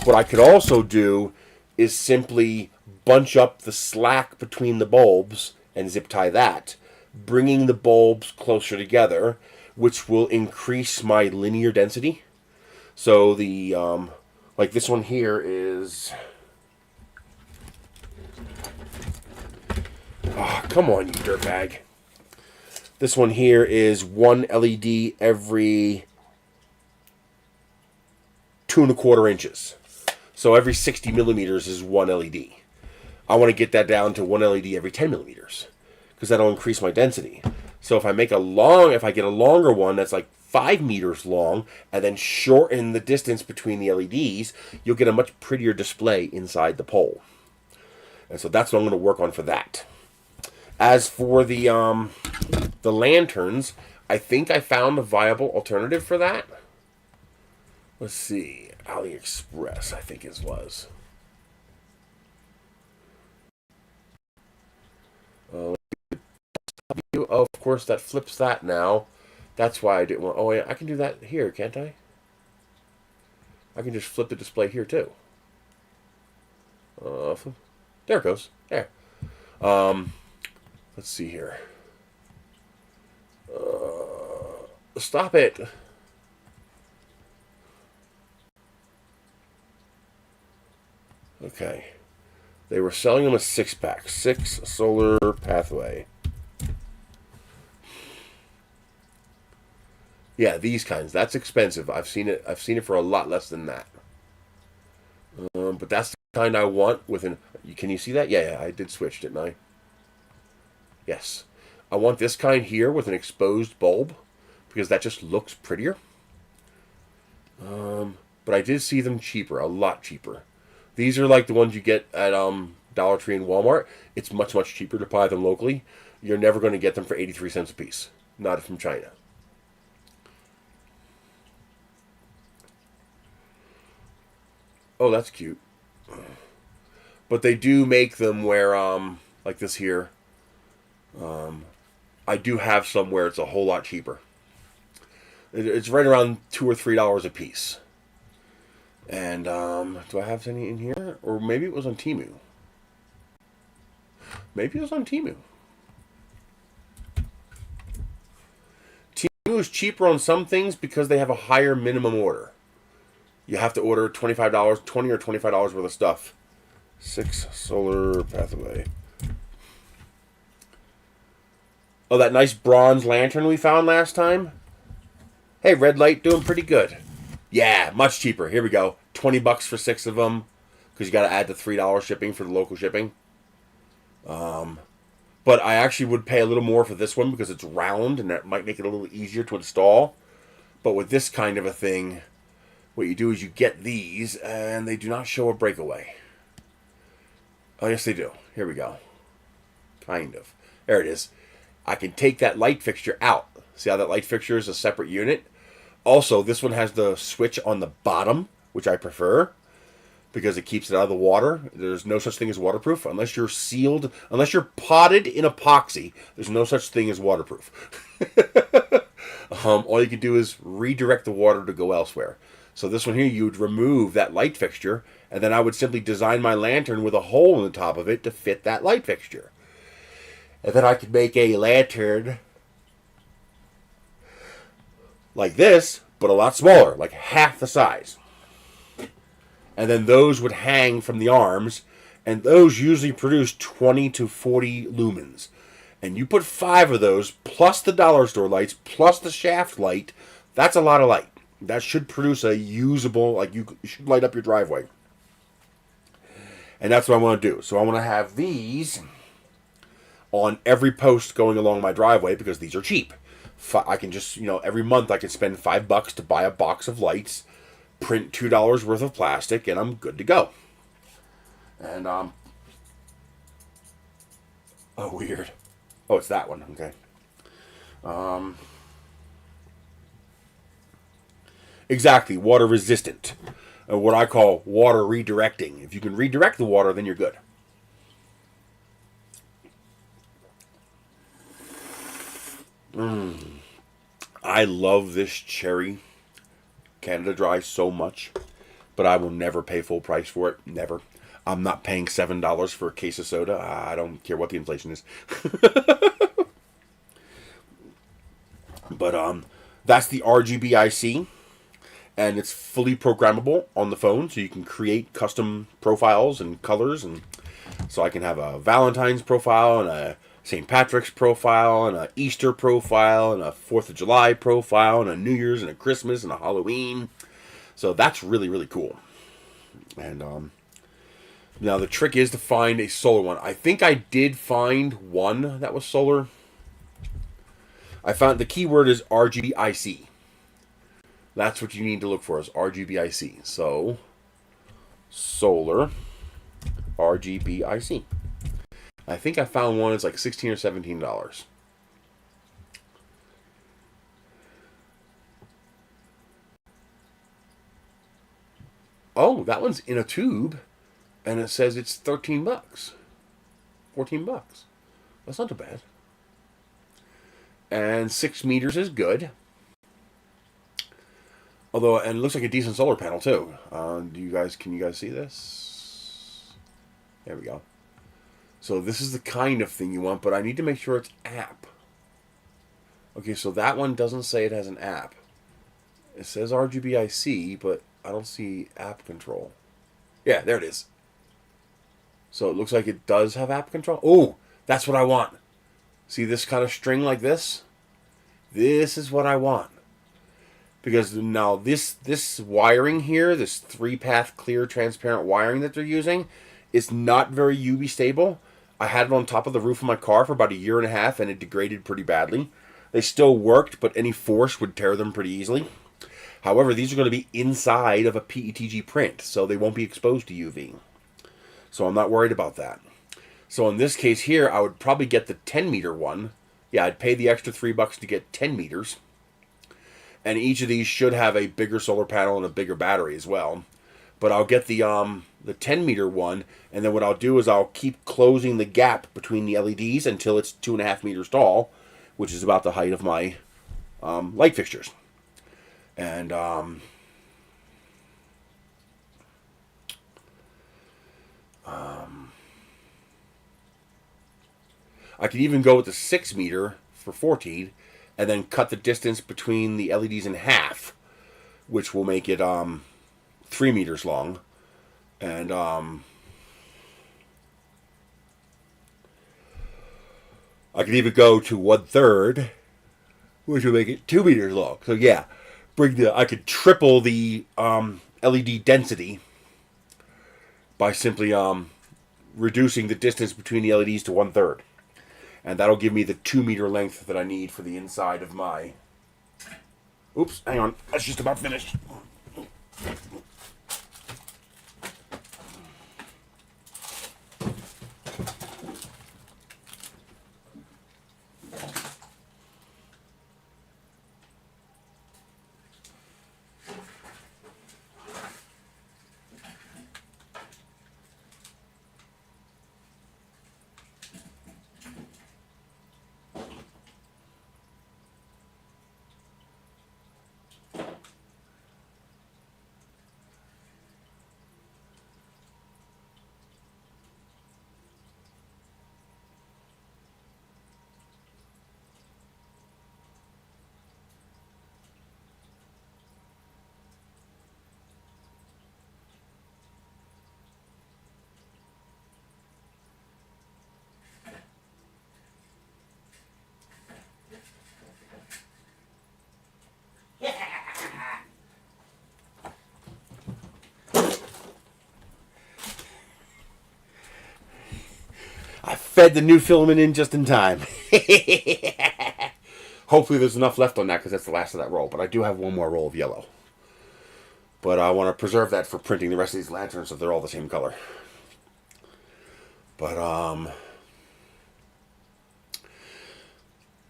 What I could also do is simply bunch up the slack between the bulbs and zip tie that, bringing the bulbs closer together, which will increase my linear density. So the like this one here is, oh, come on, you dirtbag. This one here is 1 LED every 2¼ inches. So every 60 millimeters is 1 LED. I want to get that down to 1 LED every 10 millimeters, because that'll increase my density. So if I get a longer one that's like 5 meters long and then shorten the distance between the LEDs, you'll get a much prettier display inside the pole. And so that's what I'm going to work on for that. As for the lanterns, I think I found a viable alternative for that. Let's see, AliExpress, I think it was. Of course, that flips that now. That's why I didn't want. Oh, yeah, I can do that here, can't I? I can just flip the display here too. There it goes. There. Let's see here. Stop it. Okay. They were selling them a 6-pack. 6 solar pathway. Yeah, these kinds. That's expensive. I've seen it. I've seen it for a lot less than that. But that's the kind I want. Can you see that? Yeah, I did switch, didn't I? Yes. I want this kind here with an exposed bulb, because that just looks prettier. But I did see them cheaper, a lot cheaper. These are like the ones you get at Dollar Tree and Walmart. It's much, much cheaper to buy them locally. You're never going to get them for 83 cents a piece. Not from China. Oh, that's cute. But they do make them where, like this here, I do have some where it's a whole lot cheaper. It's right around $2 or $3 a piece. And do I have any in here? Or maybe it was on Temu. Maybe it was on Temu. Temu is cheaper on some things because they have a higher minimum order. You have to order $20 or $25 worth of stuff. 6 solar pathway. Oh, that nice bronze lantern we found last time? Hey, red light, doing pretty good. Yeah, much cheaper. Here we go. $20 for 6 of them, because you got to add the $3 shipping for the local shipping. But I actually would pay a little more for this one because it's round, and that might make it a little easier to install. But with this kind of a thing, what you do is you get these, and they do not show a breakaway. Oh, yes, they do. Here we go. Kind of. There it is. I can take that light fixture out. See how that light fixture is a separate unit? Also, this one has the switch on the bottom, which I prefer, because it keeps it out of the water. There's no such thing as waterproof. Unless you're sealed, unless you're potted in epoxy, there's no such thing as waterproof. All you can do is redirect the water to go elsewhere. So this one here, you would remove that light fixture, and then I would simply design my lantern with a hole in the top of it to fit that light fixture. And then I could make a lantern like this, but a lot smaller, like half the size. And then those would hang from the arms, and those usually produce 20 to 40 lumens. And you put 5 of those, plus the dollar store lights, plus the shaft light, that's a lot of light. That should produce a usable, like you should light up your driveway. And that's what I want to do. So I want to have these on every post going along my driveway because these are cheap. I can just, every month I can spend $5 to buy a box of lights, print $2 worth of plastic, and I'm good to go. And, oh, weird. Oh, it's that one. Okay. Exactly. Water resistant. What I call water redirecting. If you can redirect the water, then you're good. I love this cherry Canada Dry so much, but I will never pay full price for it. Never. I'm not paying $7 for a case of soda. I don't care what the inflation is. But that's the RGBIC, and it's fully programmable on the phone, so you can create custom profiles and colors. And so I can have a Valentine's profile and a St. Patrick's profile and a Easter profile and a 4th of July profile and a New Year's and a Christmas and a Halloween. So that's really, really cool. And now the trick is to find a solar one. I think I did find one that was solar. I found the keyword is RGBIC. That's what you need to look for, is RGBIC. So solar RGBIC. I think I found one that's like $16 or $17. Oh, that one's in a tube, and it says it's $13, $14. That's not too bad. And 6 meters is good. Although, and it looks like a decent solar panel too. Can you guys see this? There we go. So this is the kind of thing you want, but I need to make sure it's app. Okay, so that one doesn't say it has an app. It says RGBIC, but I don't see app control. Yeah, there it is. So it looks like it does have app control. Oh, that's what I want. See this kind of string like this? This is what I want. Because now this wiring here, this 3-path clear transparent wiring that they're using, is not very UV stable. I had it on top of the roof of my car for about a year and a half, and it degraded pretty badly. They still worked, but any force would tear them pretty easily. However, these are going to be inside of a PETG print, so they won't be exposed to UV. So I'm not worried about that. So in this case here, I would probably get the 10-meter one. Yeah, I'd pay the extra $3 to get 10 meters. And each of these should have a bigger solar panel and a bigger battery as well. But I'll get the 10-meter one, and then what I'll do is I'll keep closing the gap between the LEDs until it's 2.5 meters tall, which is about the height of my light fixtures. And I could even go with the 6 meter for 14, and then cut the distance between the LEDs in half, which will make it 3 meters long. And I could even go to 1/3, which will make it 2 meters long. So yeah, I could triple the LED density by simply reducing the distance between the LEDs to 1/3. And that'll give me the 2 meter length that I need for the inside of my... Oops, hang on. That's just about finished. fed the new filament in just in time. Hopefully there's enough left on that because that's the last of that roll. But I do have one more roll of yellow. But I want to preserve that for printing the rest of these lanterns so they're all the same color. But,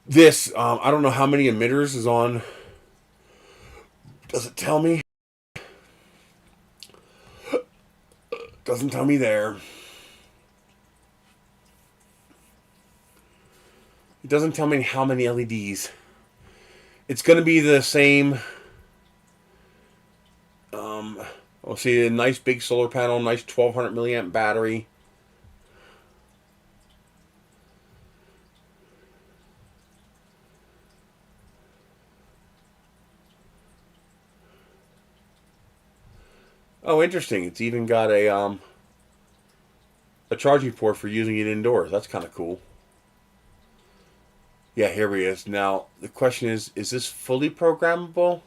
this, I don't know how many emitters is on. Does it tell me? Doesn't tell me there. It doesn't tell me how many LEDs. It's going to be the same. We'll see a nice big solar panel, nice 1200 milliamp battery. Oh, interesting. It's even got a charging port for using it indoors. That's kind of cool. Yeah, here he is. Now, the question is this fully programmable?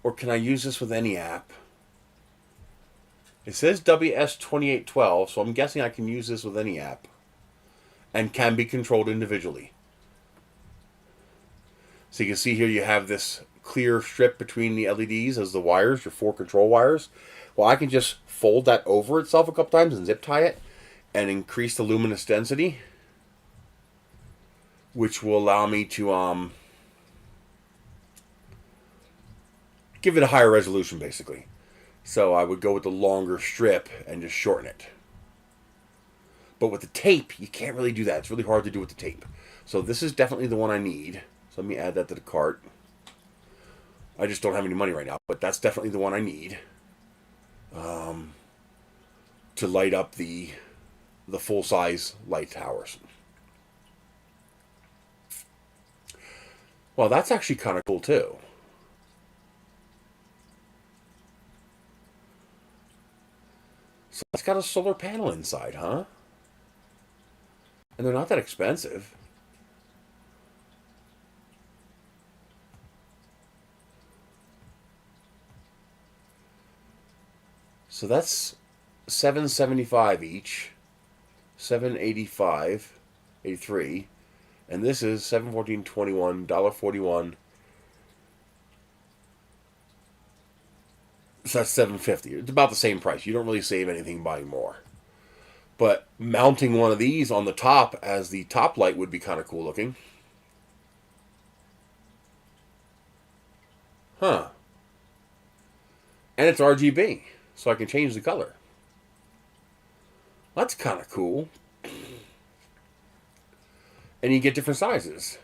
Or can I use this with any app? It says WS2812, so I'm guessing I can use this with any app. And can be controlled individually. So you can see here you have this clear strip between the LEDs as the wires, your 4 control wires. Well, I can just fold that over itself a couple times and zip tie it and increase the luminous density, which will allow me to give it a higher resolution, basically. So I would go with the longer strip and just shorten it. But with the tape, you can't really do that. It's really hard to do with the tape. So this is definitely the one I need. So let me add that to the cart. I just don't have any money right now, but that's definitely the one I need to light up the full-size light towers. Well, that's actually kind of cool too. So it's got a solar panel inside, huh? And they're not that expensive. So that's $775 each, $785, $83, and this is $714.21, $1.41. So that's $750. It's about the same price. You don't really save anything buying more. But mounting one of these on the top as the top light would be kind of cool looking. Huh. And it's RGB, so I can change the color. That's kind of cool. And you get different sizes.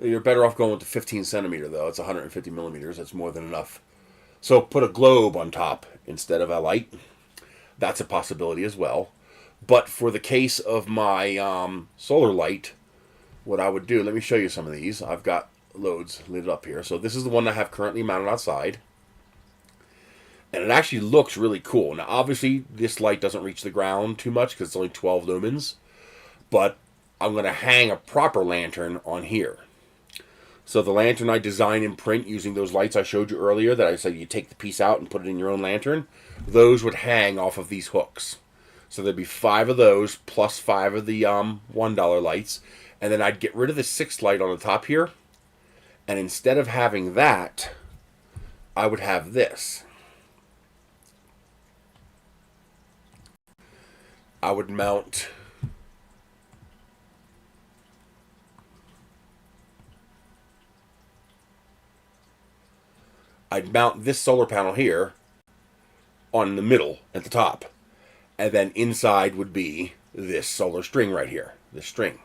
You're better off going with the 15 centimeter, though. It's 150 millimeters. That's more than enough. So put a globe on top instead of a light. That's a possibility as well. But for the case of my solar light, what I would do, let me show you some of these. I've got loads lit up here. So this is the one I have currently mounted outside. And it actually looks really cool. Now, obviously, this light doesn't reach the ground too much because it's only 12 lumens. But I'm going to hang a proper lantern on here. So the lantern I design and print using those lights I showed you earlier that I said you take the piece out and put it in your own lantern, those would hang off of these hooks. So there'd be 5 of those plus 5 of the $1 lights. And then I'd get rid of the 6th light on the top here. And instead of having that, I would have this. I would mount this solar panel here on the middle at the top. And then inside would be this solar string right here, this string.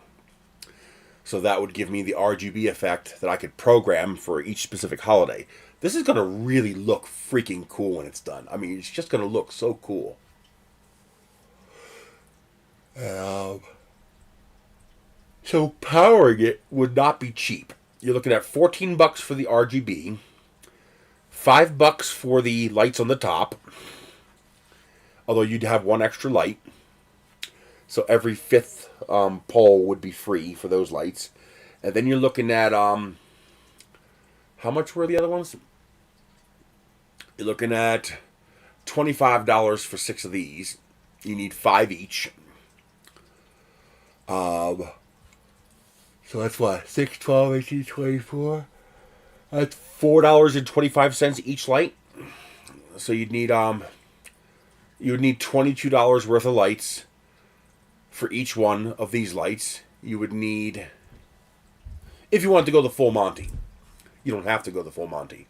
So that would give me the RGB effect that I could program for each specific holiday. This is going to really look freaking cool when it's done. I mean, it's just going to look so cool. So powering it would not be cheap. You're looking at $14 for the RGB, $5 for the lights on the top, although you'd have one extra light. So every 5th pole would be free for those lights. And then you're looking at, how much were the other ones? You're looking at $25 for 6 of these. You need 5 each. So that's what, 6, 12, 18, 24. That's $4.25 each light. So you would need $22 worth of lights for each one of these lights. You would need, if you want to go the full Monty. You don't have to go the full Monty.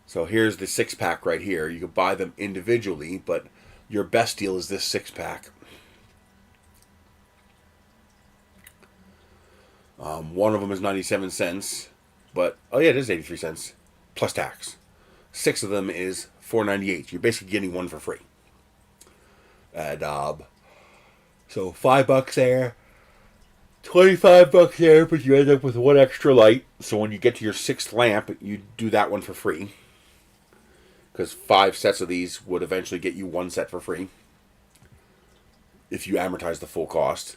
So here's the 6-pack right here. You could buy them individually, but your best deal is this 6-pack. One of them is 97 cents, but, oh yeah, it is 83 cents, plus tax. 6 of them is $4.98. You're basically getting one for free. And, so $5 there, $25 there, but you end up with one extra light. So when you get to your 6th lamp, you do that one for free. Because 5 sets of these would eventually get you 1 set for free if you amortize the full cost.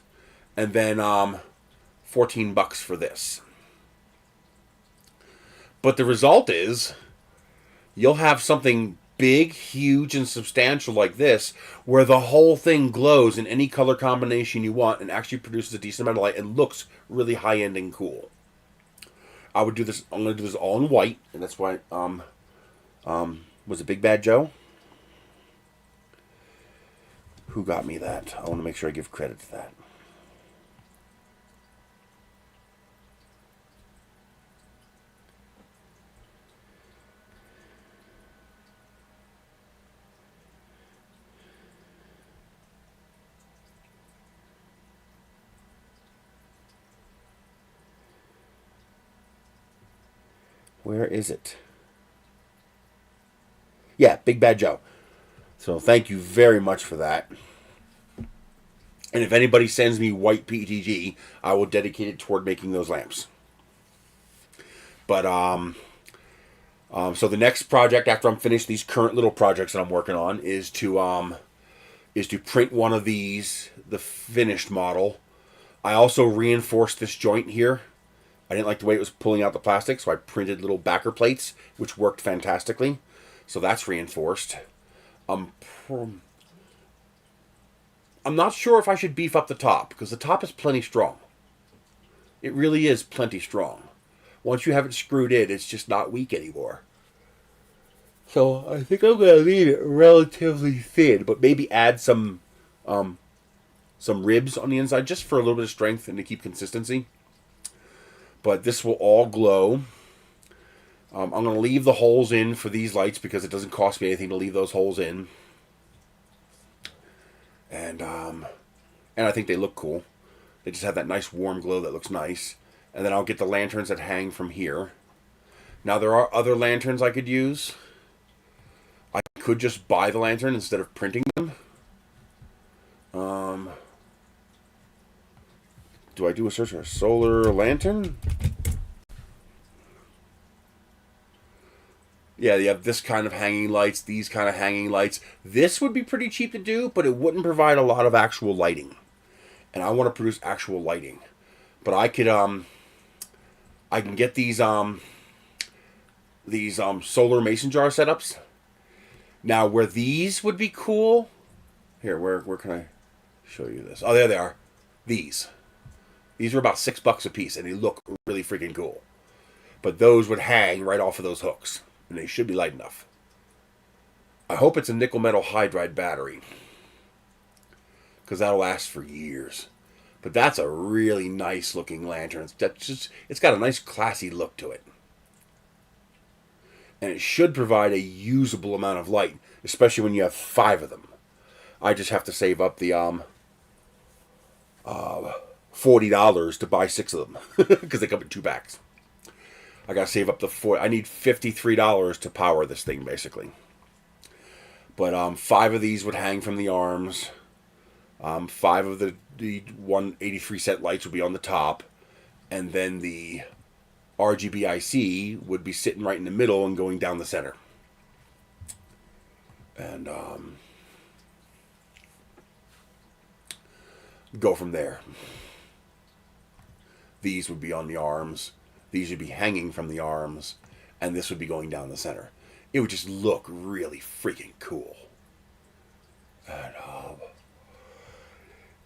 And then $14 for this. But the result is you'll have something big, huge, and substantial like this where the whole thing glows in any color combination you want and actually produces a decent amount of light and looks really high-end and cool. I would do this. I'm going to do this all in white, and that's why was it Big Bad Joe? Who got me that? I want to make sure I give credit to that. Where is it? Yeah, Big Bad Joe. So thank you very much for that. And if anybody sends me white PETG, I will dedicate it toward making those lamps. But so the next project after I'm finished these current little projects that I'm working on is to print one of these, the finished model. I also reinforced this joint here. I didn't like the way it was pulling out the plastic, so I printed little backer plates, which worked fantastically. So that's reinforced. I'm not sure if I should beef up the top, because the top is plenty strong. It really is plenty strong. Once you have it screwed in, it's just not weak anymore. So I think I'm going to leave it relatively thin, but maybe add some ribs on the inside just for a little bit of strength and to keep consistency. But this will all glow. I'm going to leave the holes in for these lights because it doesn't cost me anything to leave those holes in. And I think they look cool. They just have that nice warm glow that looks nice. And then I'll get the lanterns that hang from here. Now there are other lanterns I could use. I could just buy the lantern instead of printing them. Do I do a search for a solar lantern? Yeah, you have this kind of hanging lights, these kind of hanging lights. This would be pretty cheap to do, but it wouldn't provide a lot of actual lighting. And I want to produce actual lighting. But I could, I can get these solar mason jar setups. Now, where these would be cool... Here, where can I show you this? Oh, there they are. These. These are about $6 a piece, and they look really freaking cool. But those would hang right off of those hooks. And they should be light enough. I hope it's a nickel metal hydride battery, because that'll last for years. But that's a really nice looking lantern. It's got a nice classy look to it. And it should provide a usable amount of light, especially when you have 5 of them. I just have to save up the $40 to buy 6 of them, because they come in 2 packs. I gotta save up the I need $53 to power this thing, basically. But 5 of these would hang from the arms. 5 of the 183-cent lights would be on the top, and then the RGB IC would be sitting right in the middle and going down the center. And go from there. These would be on the arms. these would be hanging from the arms, and this would be going down the center. It would just look really freaking cool. And,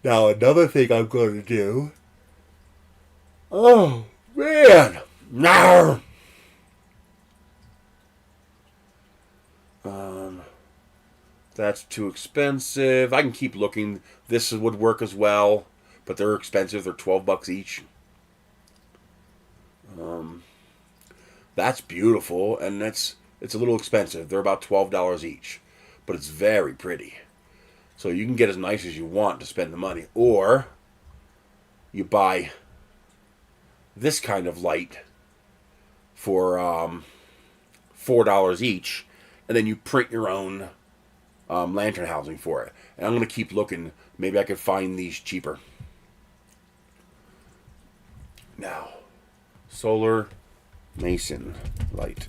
now another thing I'm going to do. Oh man, no. That's too expensive. I can keep looking. This would work as well, but they're expensive. They're $12 each. That's beautiful, and it's a little expensive. They're about $12 each, but it's very pretty. So you can get as nice as you want to spend the money, or you buy this kind of light for $4 each, and then you print your own lantern housing for it. And I'm going to keep looking. Maybe I could find these cheaper. Now, solar mason light.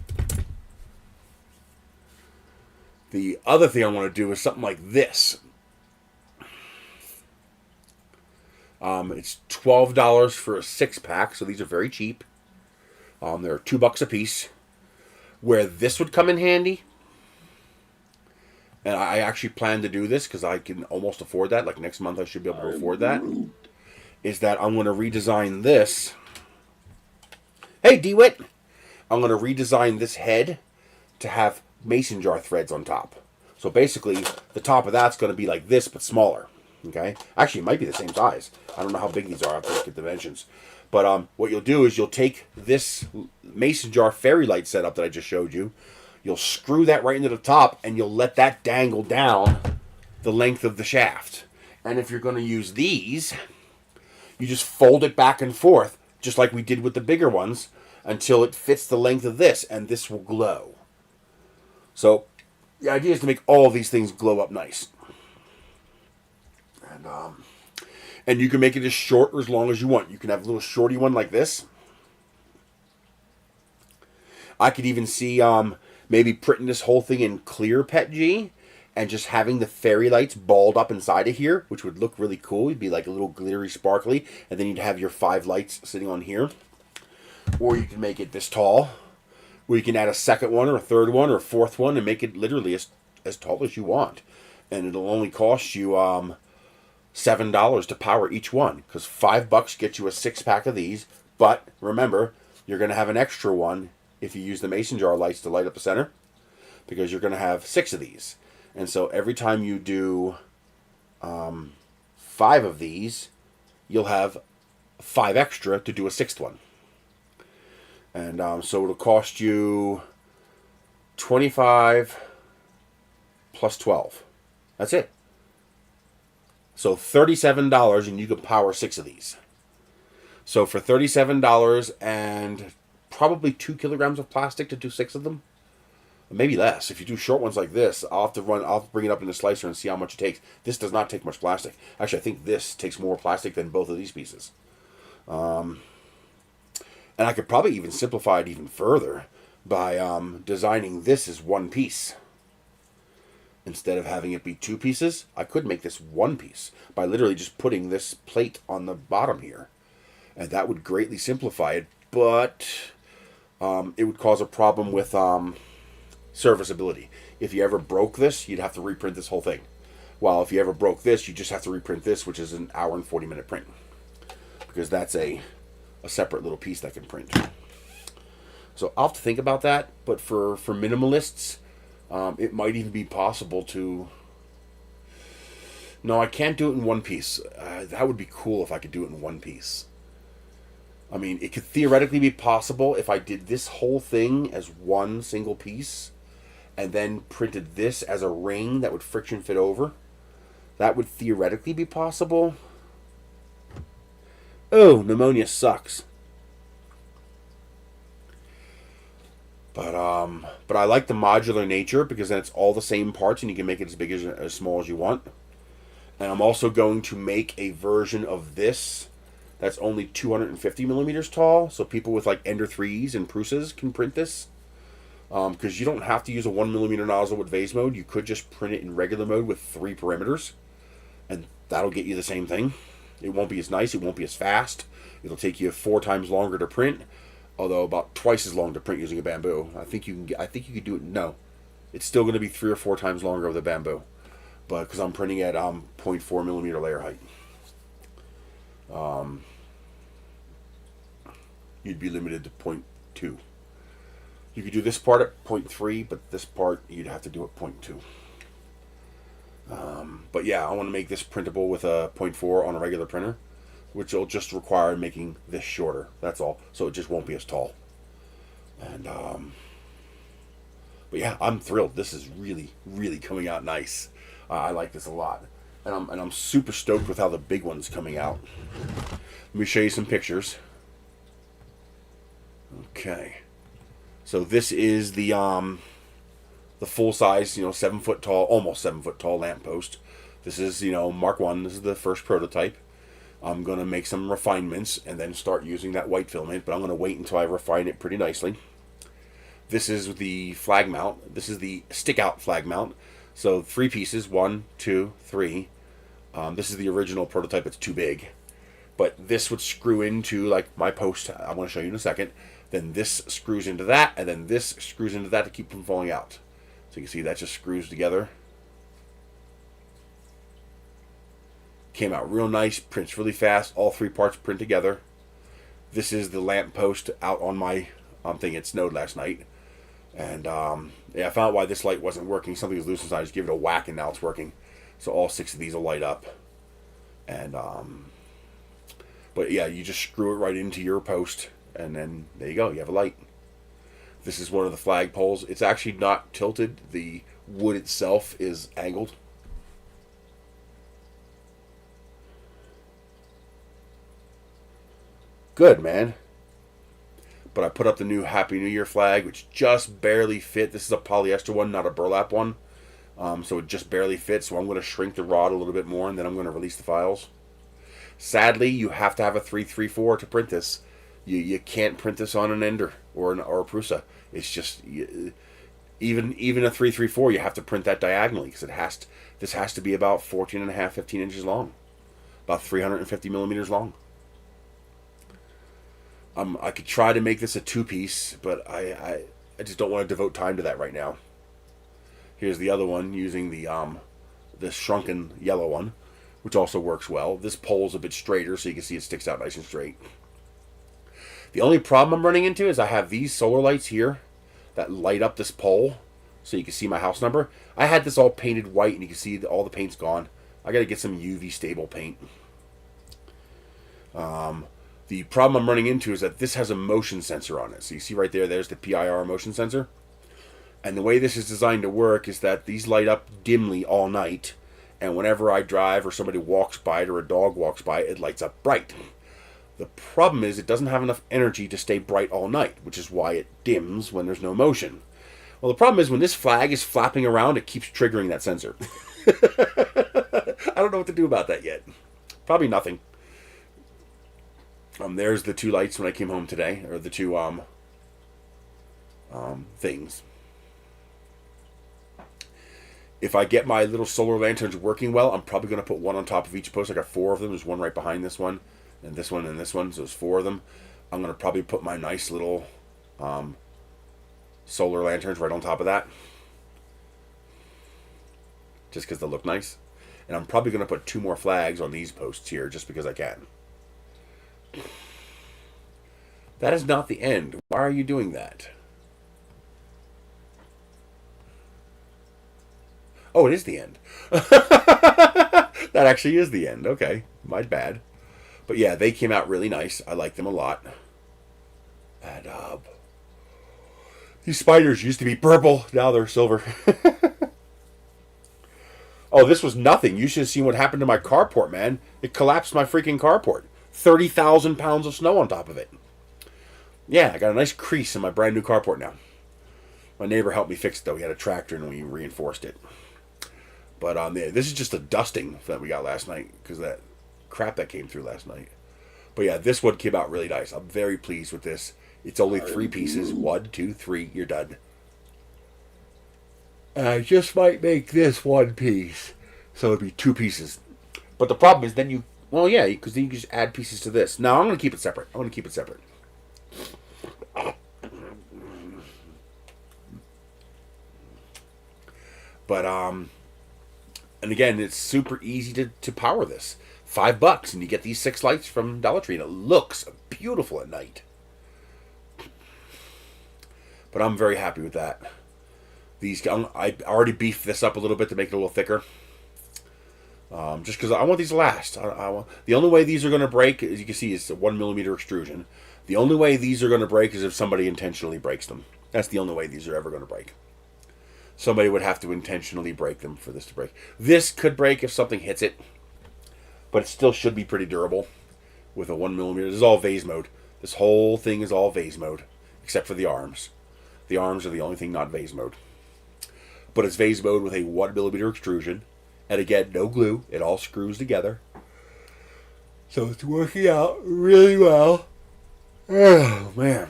The other thing I want to do is something like this. It's $12 for a 6-pack, so these are very cheap. They're $2 a piece. Where this would come in handy, and I actually plan to do this because I can almost afford that. Like next month I should be able to afford that. Is that I'm going to redesign this. Hey, DeWitt! I'm going to redesign this head to have mason jar threads on top. So basically, the top of that's going to be like this, but smaller. Okay? Actually, it might be the same size. I don't know how big these are. I have to look at dimensions. But what you'll do is you'll take this mason jar fairy light setup that I just showed you. You'll screw that right into the top, and you'll let that dangle down the length of the shaft. And if you're going to use these, you just fold it back and forth, just like we did with the bigger ones, until it fits the length of this, and this will glow. So the idea is to make all of these things glow up nice. And you can make it as short or as long as you want. You can have a little shorty one like this. I could even see maybe printing this whole thing in clear PETG and just having the fairy lights balled up inside of here, which would look really cool. It'd be like a little glittery, sparkly, and then you'd have your 5 lights sitting on here. Or you can make it this tall, where you can add a second one or a third one or a fourth one and make it literally as tall as you want. And it'll only cost you $7 to power each one, because $5 gets you a 6-pack of these. But remember, you're going to have an extra one if you use the mason jar lights to light up the center, because you're going to have 6 of these. And so every time you do 5 of these, you'll have 5 extra to do a 6th one. And so it'll cost you $25 plus 12. That's it. So $37, and you can power 6 of these. So for $37 and probably 2 kilograms of plastic to do 6 of them, maybe less. If you do short ones like this, I'll have to bring it up in the slicer and see how much it takes. This does not take much plastic. Actually, I think this takes more plastic than both of these pieces. And I could probably even simplify it even further by designing this as one piece. Instead of having it be 2 pieces, I could make this 1 piece by literally just putting this plate on the bottom here. And that would greatly simplify it, but it would cause a problem with serviceability. If you ever broke this, you'd have to reprint this whole thing. While if you ever broke this, you just have to reprint this, which is an hour and 40-minute print. Because that's a separate little piece that can print. So I'll have to think about that, but for minimalists, it might even be possible to... No, I can't do it in 1 piece. That would be cool if I could do it in 1 piece. I mean, it could theoretically be possible if I did this whole thing as 1 single piece and then printed this as a ring that would friction fit over. That would theoretically be possible. Oh, pneumonia sucks. But I like the modular nature, because then it's all the same parts and you can make it as big as small as you want. And I'm also going to make a version of this that's only 250 millimeters tall, so people with like Ender 3s and Prusas can print this. Because you don't have to use a 1mm nozzle with vase mode. You could just print it in regular mode with 3 perimeters, and that'll get you the same thing. It won't be as nice, it won't be as fast. It'll take you 4 times longer to print. although about twice as long to print using a bamboo. I think you can get, I think you could do it. No, it's still going to be 3 or 4 times longer with a bamboo, but because I'm printing at 0.4 millimeter layer height, you'd be limited to 0.2. You could do this part at 0.3, but this part you'd have to do at 0.2. But yeah, I want to make this printable with a 0.4 on a regular printer, which will just require making this shorter. That's all. So it just won't be as tall. And but yeah, I'm thrilled. This is really, really coming out nice. I like this a lot, and I'm super stoked with how the big one's coming out. Let me show you some pictures. Okay, so this is the full size, 7 foot tall, almost 7 foot tall lamppost. This is, Mark 1. This is the first prototype. I'm going to make some refinements and then start using that white filament, but I'm going to wait until I refine it pretty nicely. This is the flag mount. This is the stick out flag mount. So 3 pieces, 1, 2, 3. This is the original prototype. It's too big. But this would screw into like my post. I want to show you in a second. Then this screws into that, and then this screws into that to keep from falling out. So you can see that just screws together. Came out real nice, prints really fast. All 3 parts print together. This is the lamp post out on my thing. It snowed last night. And yeah, I found out why this light wasn't working. Something was loose inside. I just give it a whack and now it's working. So all 6 of these will light up. And but yeah, you just screw it right into your post, and then there you go. You have a light. This is one of the flag poles. It's actually not tilted. The wood itself is angled. Good, man. But I put up the new Happy New Year flag, which just barely fit. This is a polyester one, not a burlap one. So it just barely fits. So I'm going to shrink the rod a little bit more, and then I'm going to release the files. Sadly, you have to have a 334 to print this. You can't print this on an Ender or a Prusa. It's just even a 334. You have to print that diagonally because this has to be about 14 and a half, 15 inches long, about 350 millimeters long. I could try to make this a 2-piece, but I just don't want to devote time to that right now. Here's the other one using the shrunken yellow one, which also works well. This pole's a bit straighter, so you can see it sticks out nice and straight. The only problem I'm running into is I have these solar lights here that light up this pole, so you can see my house number. I had this all painted white, and you can see all the paint's gone. I got to get some UV stable paint. The problem I'm running into is that this has a motion sensor on it. So you see right there, there's the PIR motion sensor. And the way this is designed to work is that these light up dimly all night. And whenever I drive or somebody walks by it or a dog walks by it, it lights up bright. The problem is it doesn't have enough energy to stay bright all night, which is why it dims when there's no motion. Well, the problem is when this flag is flapping around, it keeps triggering that sensor. I don't know what to do about that yet. Probably nothing. There's the 2 lights when I came home today, or the 2 things. If I get my little solar lanterns working well, I'm probably going to put one on top of each post. I got 4 of them. There's one right behind this one, and this one, and this one. So there's 4 of them. I'm going to probably put my nice little solar lanterns right on top of that, just because they look nice. And I'm probably going to put 2 more flags on these posts here, just because I can. That is not the end. Why are you doing that? Oh, it is the end. That actually is the end. Okay, my bad. But yeah, they came out really nice. I like them a lot. And these spiders used to be purple. Now they're silver. Oh, this was nothing. You should have seen what happened to my carport, man. It collapsed my freaking carport. 30,000 pounds of snow on top of it. Yeah, I got a nice crease in my brand new carport now. My neighbor helped me fix it, though. He had a tractor and we reinforced it. But yeah, this is just a dusting that we got last night because that crap that came through last night. But yeah, this one came out really nice. I'm very pleased with this. It's only 3 pieces. 1, 2, 3. You're done. I just might make this 1 piece. So it'd be 2 pieces. But the problem is then you... Well, yeah, because then you can just add pieces to this. No, I'm going to keep it separate. I'm going to keep it separate. But and again, it's super easy to power this. $5, and you get these 6 lights from Dollar Tree, and it looks beautiful at night. But I'm very happy with that. I already beefed this up a little bit to make it a little thicker. Just because I want these to last. The only way these are going to break, as you can see, is a 1mm extrusion. The only way these are going to break is if somebody intentionally breaks them. That's the only way these are ever going to break. Somebody would have to intentionally break them for this to break. This could break if something hits it, but it still should be pretty durable with a 1mm. This is all vase mode. This whole thing is all vase mode, except for the arms. The arms are the only thing not vase mode. But it's vase mode with a 1mm extrusion. And again, no glue. It all screws together. So it's working out really well. Oh, man.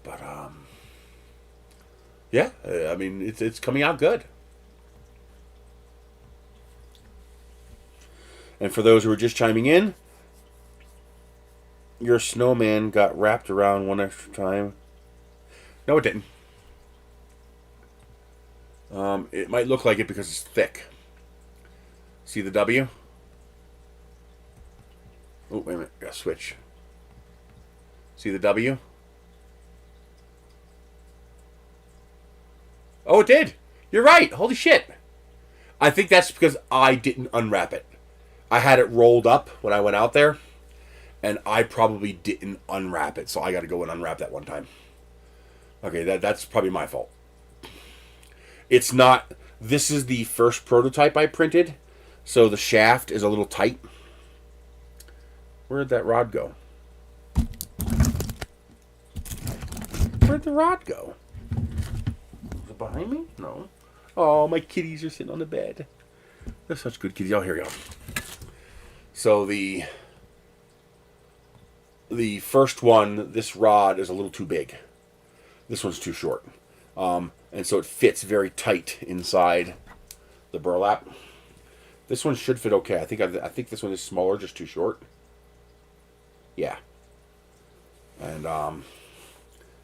But, yeah, I mean, it's coming out good. And for those who are just chiming in, your snowman got wrapped around one extra time. No, it didn't. It might look like it because it's thick. See the W? Oh, wait a minute. Gotta switch. See the W? Oh, it did. You're right. Holy shit. I think that's because I didn't unwrap it. I had it rolled up when I went out there, and I probably didn't unwrap it, so I got to go and unwrap that one time. Okay, that's probably my fault. It's not... This is the first prototype I printed, so the shaft is a little tight. Where'd that rod go? Where'd the rod go? Is it behind me? No. Oh, my kitties are sitting on the bed. They're such good kitties. Oh, here we go. So the first one, this rod is a little too big. This one's too short. And so it fits very tight inside the burlap. This one should fit okay. I think this one is smaller, just too short. Yeah. And,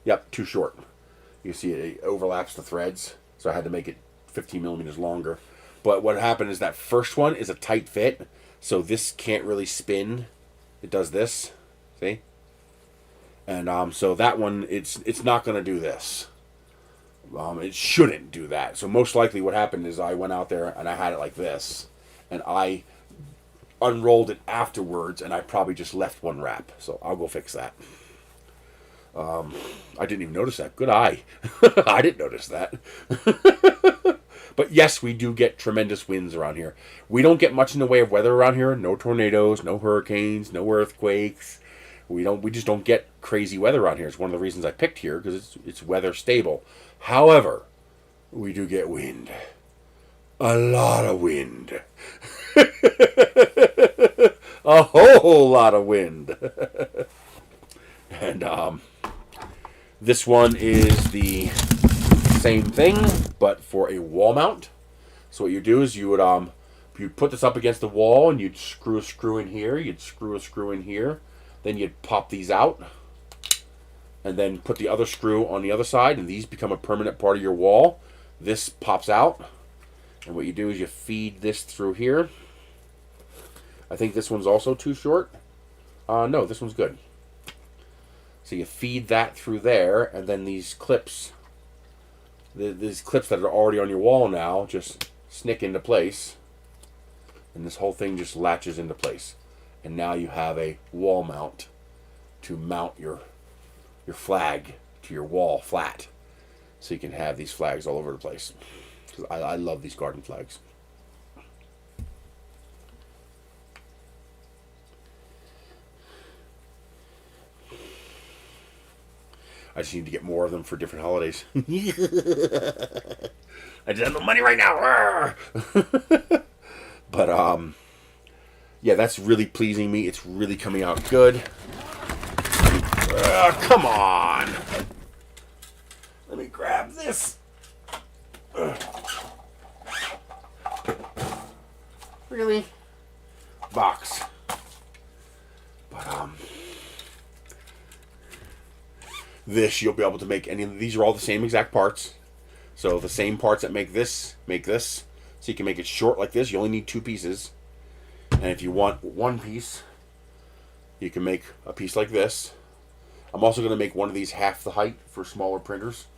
yep, too short. You see it overlaps the threads, so I had to make it 15mm longer. But what happened is that first one is a tight fit, so this can't really spin. It does this, see? And so that one, it's not going to do this. It shouldn't do that. So most likely what happened is I went out there and I had it like this, and I unrolled it afterwards, and I probably just left one wrap. So I'll go fix that. I didn't even notice that. Good eye. I didn't notice that. But yes, we do get tremendous winds around here. We don't get much in the way of weather around here. No tornadoes, no hurricanes, no earthquakes. We just don't get crazy weather around here. It's one of the reasons I picked here, because it's weather stable. However, we do get wind. A lot of wind. A whole lot of wind. And this one is the same thing, but for a wall mount. So what you do is you would you'd put this up against the wall, and you'd screw a screw in here. You'd screw a screw in here. Then you'd pop these out, and then put the other screw on the other side, and these become a permanent part of your wall. This pops out, and what you do is you feed this through here. I think this one's also too short. No, this one's good. So you feed that through there, and then these clips, these clips that are already on your wall now, just snick into place, and this whole thing just latches into place. And now you have a wall mount to mount your flag to your wall flat. So you can have these flags all over the place. Because I love these garden flags. I just need to get more of them for different holidays. I just have no money right now. But, yeah, that's really pleasing me. It's really coming out good. Come on. Let me grab this. Really? Box. But, this, you'll be able to make any of these. Are all the same exact parts. So the same parts that make this, make this. So you can make it short like this. You only need 2 pieces. And if you want 1 piece, you can make a piece like this. I'm also going to make one of these half the height for smaller printers.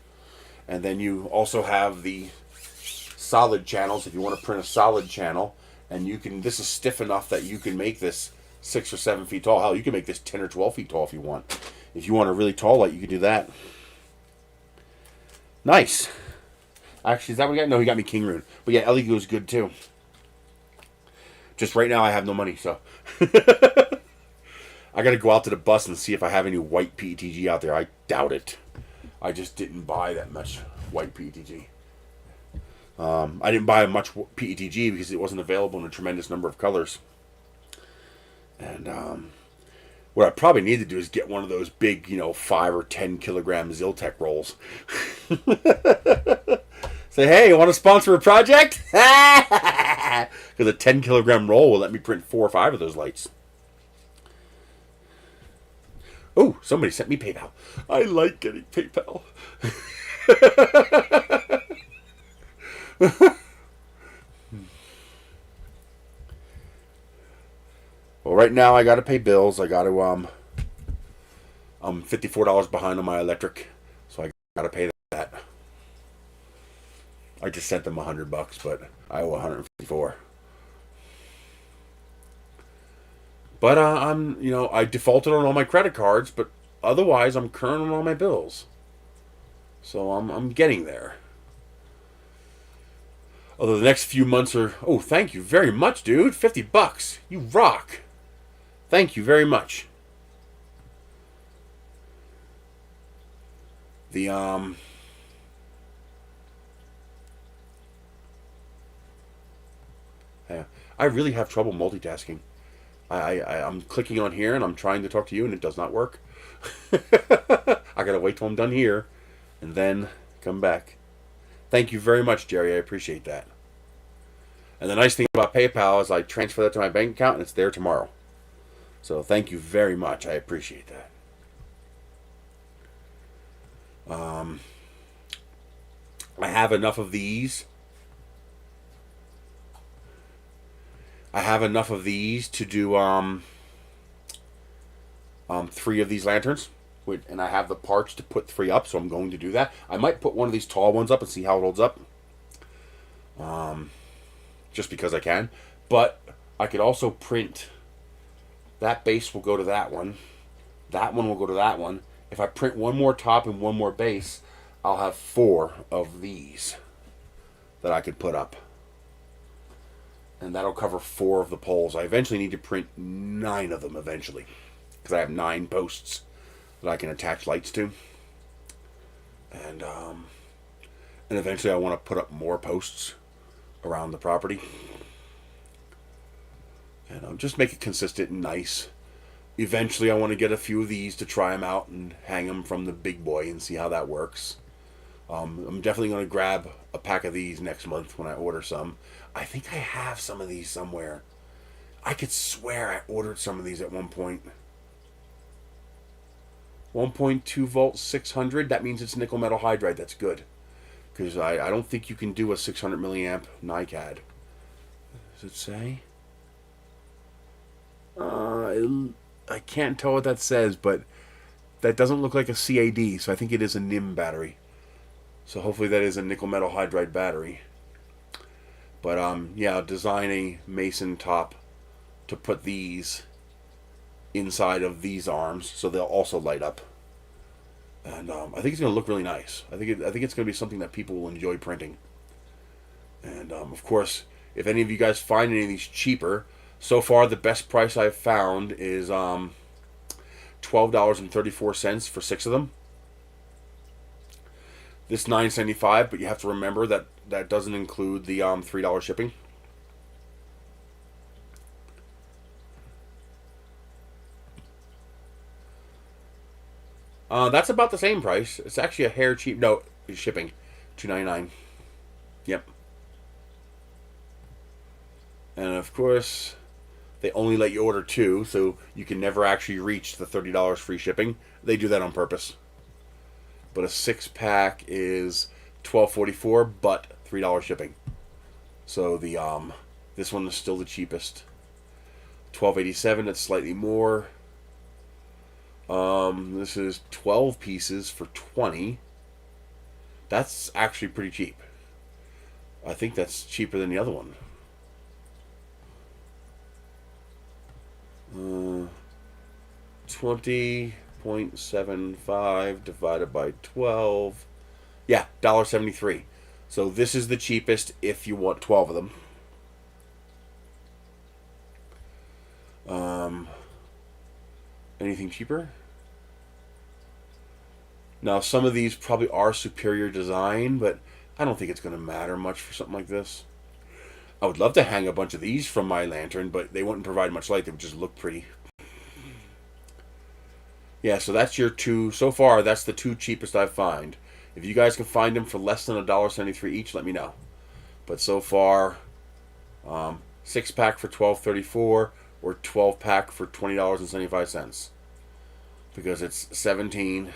And then you also have the solid channels if you want to print a solid channel. And you can, this is stiff enough that you can make this 6 or 7 feet tall. Hell, you can make this 10 or 12 feet tall if you want. If you want a really tall light, you can do that. Nice. Actually, is that what he got? No, he got me King Rune. But yeah, Ellie Goo is good too. Just right now, I have no money, so. I gotta go out to the bus and see if I have any white PETG out there. I doubt it. I just didn't buy that much white PETG. I didn't buy much PETG because it wasn't available in a tremendous number of colors. And what I probably need to do is get one of those big, 5 or 10 kilogram Ziltech rolls. Say, hey, you want to sponsor a project? Because a 10 kilogram roll will let me print 4 or 5 of those lights. Oh, somebody sent me PayPal. I like getting PayPal. Well, right now I got to pay bills. I got to I'm $54 behind on my electric, so I got to pay that. I just sent them $100, but I owe $154. But I defaulted on all my credit cards, but otherwise I'm current on all my bills. So I'm getting there. Although the next few months are, oh, thank you very much, dude. $50. You rock. Thank you very much. Yeah, I really have trouble multitasking. I'm clicking on here and I'm trying to talk to you and it does not work. I gotta wait till I'm done here and then come back. Thank you very much, Jerry. I appreciate that. And the nice thing about PayPal is I transfer that to my bank account and it's there tomorrow. So thank you very much. I appreciate that. I have enough of these. I have enough of these to do 3 of these lanterns. And I have the parts to put 3 up, so I'm going to do that. I might put one of these tall ones up and see how it holds up. Just because I can. But I could also print... That base will go to that one. That one will go to that one. If I print one more top and one more base, I'll have 4 of these that I could put up. And that'll cover 4 of the poles. I eventually need to print 9 of them eventually. Because I have 9 posts that I can attach lights to. And eventually I want to put up more posts around the property. And just make it consistent and nice. Eventually I want to get a few of these to try them out and hang them from the big boy and see how that works. I'm definitely going to grab a pack of these next month when I order some. I think I have some of these somewhere. I could swear I ordered some of these at one point. 1.2 volt 600, that means it's nickel metal hydride. That's good. Because I don't think you can do a 600 milliamp NiCad. Does it say? I can't tell what that says, but that doesn't look like a CAD, so I think it is a NIM battery. So hopefully that is a nickel metal hydride battery. But yeah, I'll design a mason top to put these inside of these arms, so they'll also light up. And I think it's going to look really nice. I think it's going to be something that people will enjoy printing. And of course, if any of you guys find any of these cheaper, so far the best price I've found is $12.34 for 6 of them. This $9.75, but you have to remember that that doesn't include the $3 shipping. That's about the same price. It's actually a hair cheap. No, shipping, $2.99. Yep. And of course, they only let you order 2, so you can never actually reach the $30 free shipping. They do that on purpose. But a 6-pack is $12.44, but $3 shipping. So the this one is still the cheapest. $12.87. It's slightly more. This is 12 pieces for $20. That's actually pretty cheap. I think that's cheaper than the other one. 20.75 divided by 12. Yeah, $1.73. So this is the cheapest if you want 12 of them. Anything cheaper? Now, some of these probably are superior design, but I don't think it's going to matter much for something like this. I would love to hang a bunch of these from my lantern, but they wouldn't provide much light. They would just look pretty. Yeah, so that's your two. So far, that's the two cheapest I've found. If you guys can find them for less than $1.73 each, let me know. But so far, 6-pack for $12.34 or 12-pack for $20.75. Because it's 17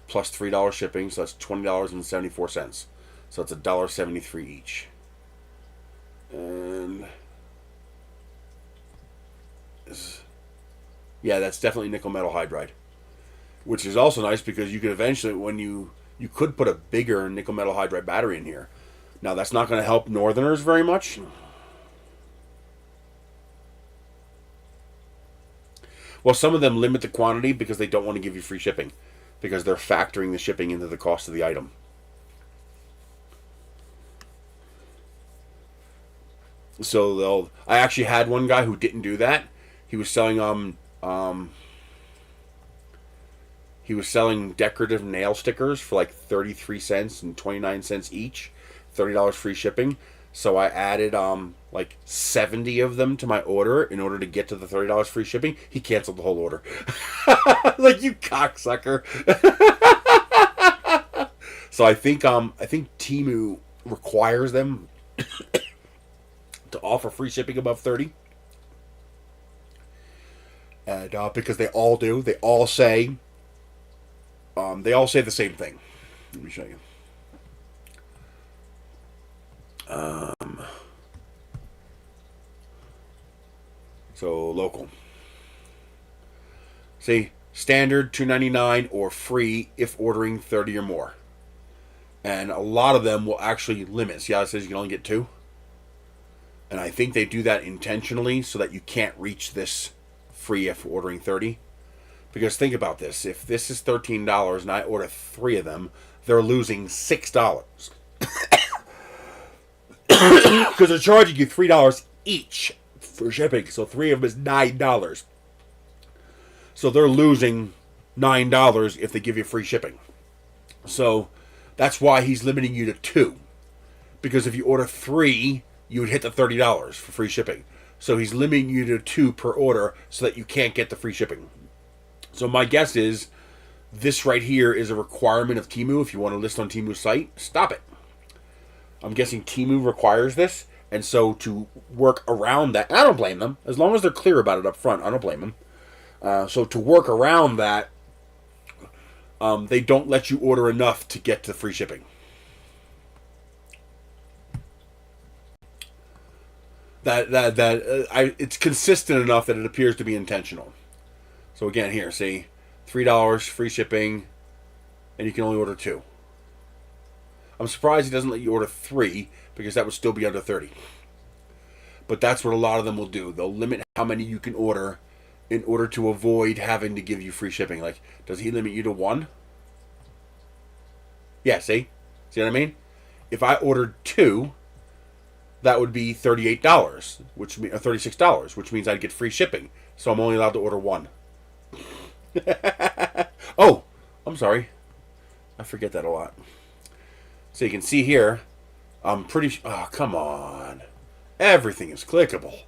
plus $3 shipping, so that's $20.74. So it's $1.73 each. And yeah, that's definitely nickel metal hydride, which is also nice because you could eventually, when you could put a bigger nickel metal hydride battery in here. Now that's not going to help northerners very much. Well, some of them limit the quantity because they don't want to give you free shipping, because they're factoring the shipping into the cost of the item. So I actually had one guy who didn't do that. He was selling decorative nail stickers for like 33 cents and 29 cents each, $30 free shipping. So I added like 70 of them to my order in order to get to the $30 free shipping. He canceled the whole order. Like, you cocksucker. So I think Temu requires them to offer free shipping above 30. And because they all do, they all say the same thing. Let me show you. So local. See, standard $2.99 or free if ordering 30 or more. And a lot of them will actually limit. See how it says you can only get 2? And I think they do that intentionally so that you can't reach this free if ordering 30. Because think about this. If this is $13 and I order 3 of them, they're losing $6. Because they're charging you $3 each for shipping. So 3 of them is $9. So they're losing $9 if they give you free shipping. So that's why he's limiting you to 2. Because if you order 3, you would hit the $30 for free shipping. So he's limiting you to 2 per order so that you can't get the free shipping. So my guess is this right here is a requirement of Temu. If you want to list on Temu's site, stop it. I'm guessing Temu requires this. And so to work around that, I don't blame them. As long as they're clear about it up front, I don't blame them. So to work around that, they don't let you order enough to get to free shipping. It's consistent enough that it appears to be intentional. So again, here, see, $3 free shipping, and you can only order 2. I'm surprised he doesn't let you order 3 because that would still be under 30. But that's what a lot of them will do. They'll limit how many you can order in order to avoid having to give you free shipping. Like, does he limit you to 1? Yeah, see what I mean? If I ordered 2, that would be $38, which means $36, which means I'd get free shipping. So I'm only allowed to order 1. Oh, I'm sorry. I forget that a lot. So you can see here, I'm pretty. Oh, come on! Everything is clickable.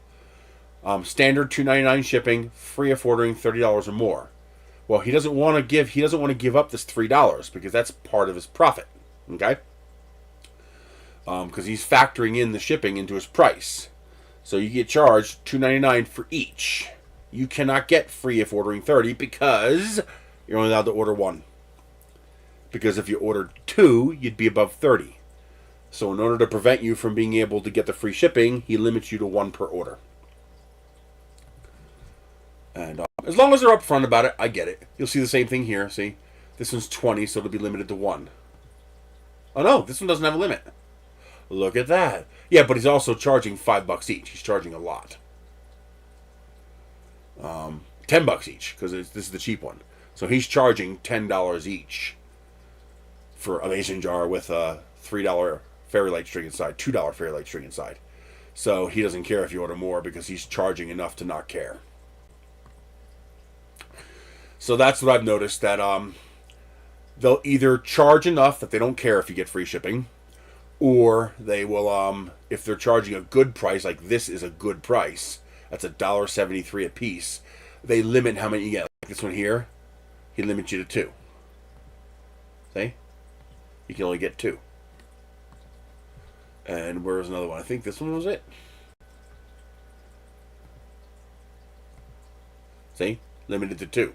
Standard $2.99 shipping, free if ordering $30 or more. Well, he doesn't want to give up this $3 because that's part of his profit. Okay. Because he's factoring in the shipping into his price. So you get charged $2.99 for each. You cannot get free if ordering 30 because you're only allowed to order 1. because if you ordered 2, you'd be above 30. So in order to prevent you from being able to get the free shipping, he limits you to 1 per order. And as long as they're upfront about it, I get it. You'll see the same thing here. See, this one's 20, so it'll be limited to 1. Oh no, this one doesn't have a limit. Look at that. Yeah, but he's also charging $5 each. He's charging a lot. $10 each, because this is the cheap one. So he's charging $10 each for a mason jar with a $3 fairy light string inside, $2 fairy light string inside. So he doesn't care if you order more because he's charging enough to not care. So that's what I've noticed, that they'll either charge enough that they don't care if you get free shipping, or they will, if they're charging a good price, like this is a good price, that's $1.73 a piece, they limit how many you get. Like this one here, he limits you to 2. See? You can only get 2. And where's another one? I think this one was it. See? Limited to 2.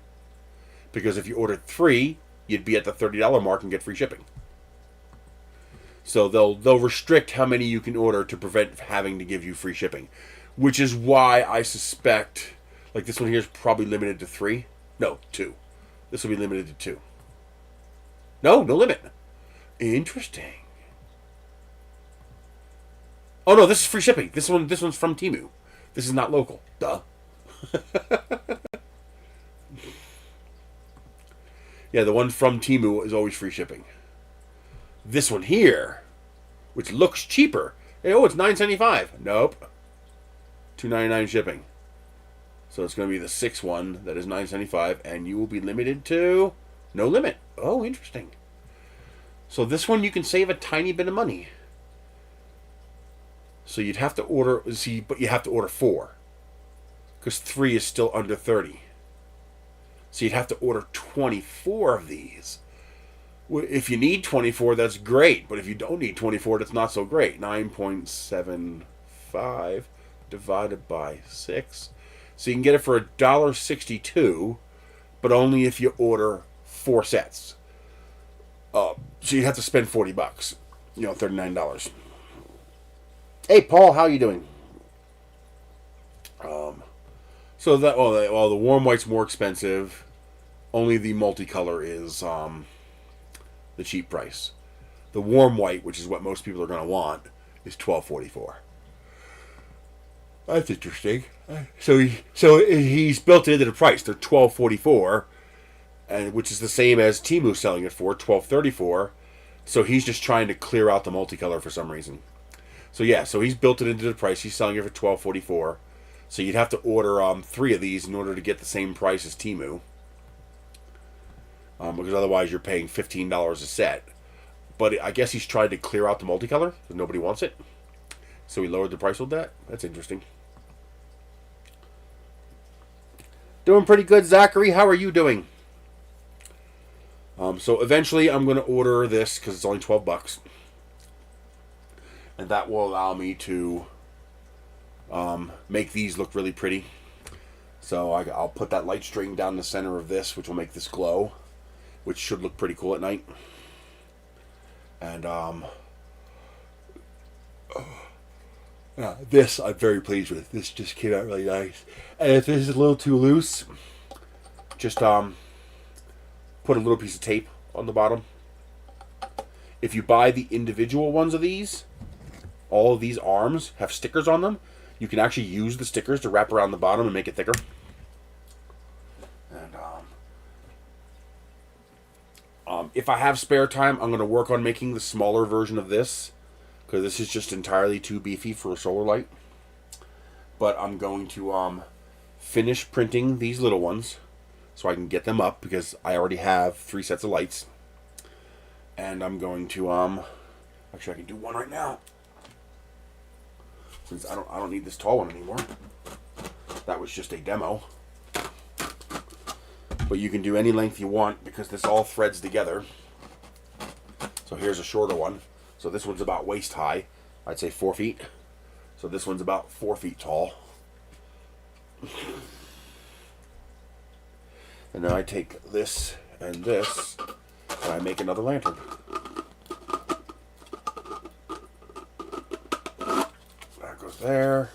Because if you ordered 3, you'd be at the $30 mark and get free shipping. So they'll restrict how many you can order to prevent having to give you free shipping. Which is why I suspect, like this one here is probably limited to 3. No, 2. This will be limited to 2. No limit. Interesting. Oh no, this is free shipping. This one's from Temu. This is not local. Duh. Yeah, the one from Temu is always free shipping. This one here, which looks cheaper. Oh, it's $9.75. Nope. $2.99 shipping. So it's going to be the 6 one that is $9.75, and you will be limited to no limit. Oh, interesting. So this one you can save a tiny bit of money. So you'd have to order, but you have to order 4. Because 3 is still under 30. So you'd have to order 24 of these. If you need 24, that's great. But if you don't need 24, that's not so great. 9.75 divided by 6. So you can get it for $1.62, but only if you order 4 sets. So you'd have to spend $40. $39. Hey, Paul, how you doing? So that the warm white's more expensive. Only the multicolor is the cheap price. The warm white, which is what most people are going to want, is $12.44. That's interesting. So he's built it into the price. They're $12.44, and which is the same as Temu selling it for $12.34. So he's just trying to clear out the multicolor for some reason. So yeah, so he's built it into the price. He's selling it for $12.44. So you'd have to order 3 of these in order to get the same price as Temu. Because otherwise you're paying $15 a set. But I guess he's tried to clear out the multicolor because nobody wants it. So he lowered the price with that. That's interesting. Doing pretty good, Zachary. How are you doing? So eventually I'm going to order this because it's only $12. And that will allow me to make these look really pretty. So I'll put that light string down the center of this, which will make this glow, which should look pretty cool at night. And this I'm very pleased with. This just came out really nice. And if this is a little too loose, just put a little piece of tape on the bottom. If you buy the individual ones of these, all of these arms have stickers on them. You can actually use the stickers to wrap around the bottom and make it thicker. And if I have spare time, I'm going to work on making the smaller version of this, because this is just entirely too beefy for a solar light. But I'm going to finish printing these little ones so I can get them up, because I already have 3 sets of lights. And I'm going to actually I can do one right now, since I don't need this tall one anymore. That was just a demo. But you can do any length you want because this all threads together. So here's a shorter one. So this one's about waist high. I'd say 4 feet. So this one's about 4 feet tall. And then I take this and this And I make another lantern. That goes there.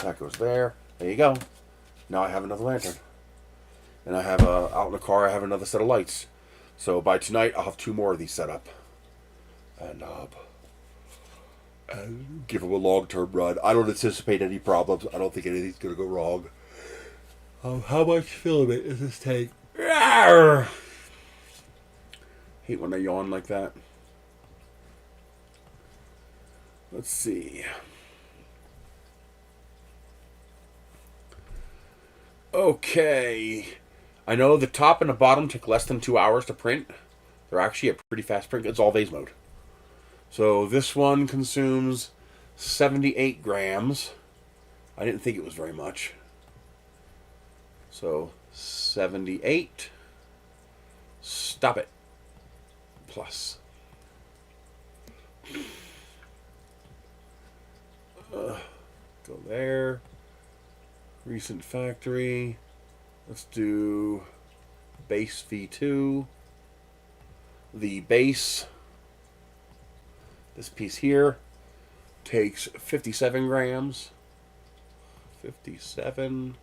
That goes there. There you go. Now I have another lantern. And I have out in the car, I have another set of lights. So by tonight, I'll have 2 more of these set up. And give them a long-term run. I don't anticipate any problems. I don't think anything's going to go wrong. How much filament does this take? Arrgh! Hate when I yawn like that. Let's see. Okay. I know the top and the bottom take less than 2 hours to print. They're actually a pretty fast print. It's all vase mode. So this one consumes 78 grams. I didn't think it was very much. So 78. Stop it. Plus. Go there. Recent factory. Let's do base V2. The base, this piece here, takes 57 grams. 57.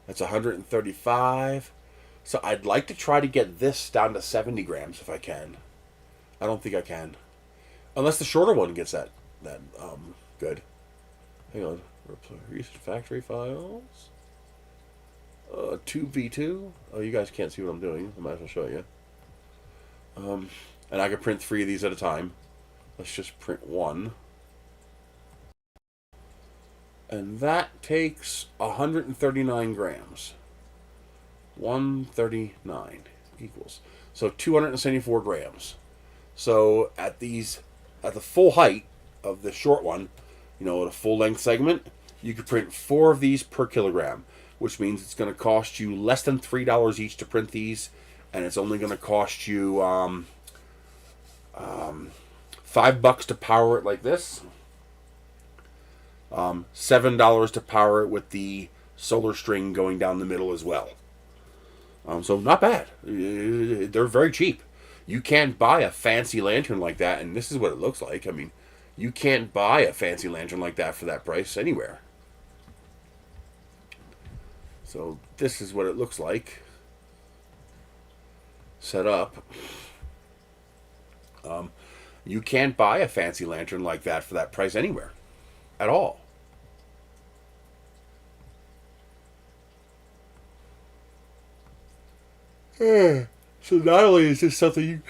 That's 135. So I'd like to try to get this down to 70 grams if I can. I don't think I can. Unless the shorter one gets that good. Hang on. Recent factory files. 2v2. Oh, you guys can't see what I'm doing. I might as well show you. And I can print 3 of these at a time. Let's just print 1. And that takes 139 grams. 139 equals. So 274 grams. So at the full height of the short one, you know, at a full length segment, you could print 4 of these per kilogram, which means it's going to cost you less than $3 each to print these, and it's only going to cost you $5 to power it like this, $7 to power it with the solar string going down the middle as well. So not bad. They're very cheap. You can't buy a fancy lantern like that, and this is what it looks like. I mean, you can't buy a fancy lantern like that for that price anywhere. So this is what it looks like. Set up. You can't buy a fancy lantern like that for that price anywhere. At all. So not only is this something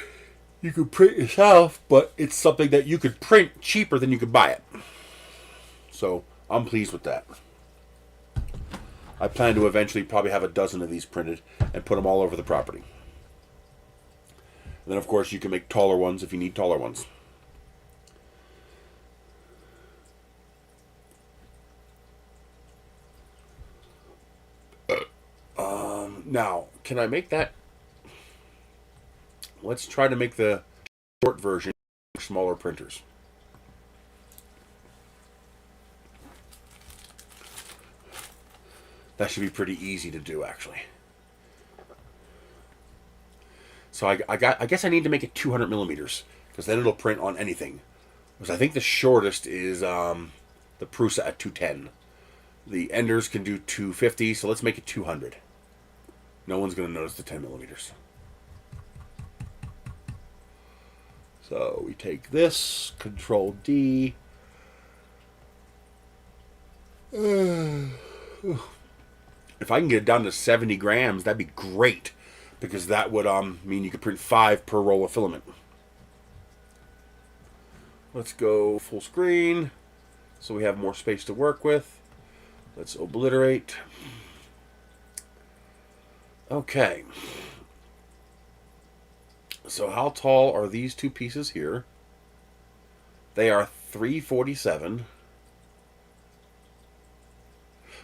you could print yourself, but it's something that you could print cheaper than you could buy it. So I'm pleased with that. I plan to eventually probably have a dozen of these printed and put them all over the property. And then, of course, you can make taller ones if you need taller ones. Now, can I make that? Let's try to make the short version for smaller printers. That should be pretty easy to do, actually. So I guess I need to make it 200 millimeters, because then it'll print on anything. Because I think the shortest is the Prusa at 210. The Enders can do 250, so let's make it 200. No one's going to notice the 10 millimeters. So we take this, Control D. If I can get it down to 70 grams, that'd be great, because that would mean you could print 5 per roll of filament. Let's go full screen so we have more space to work with. Let's obliterate. Okay. So how tall are these 2 pieces here? They are 347.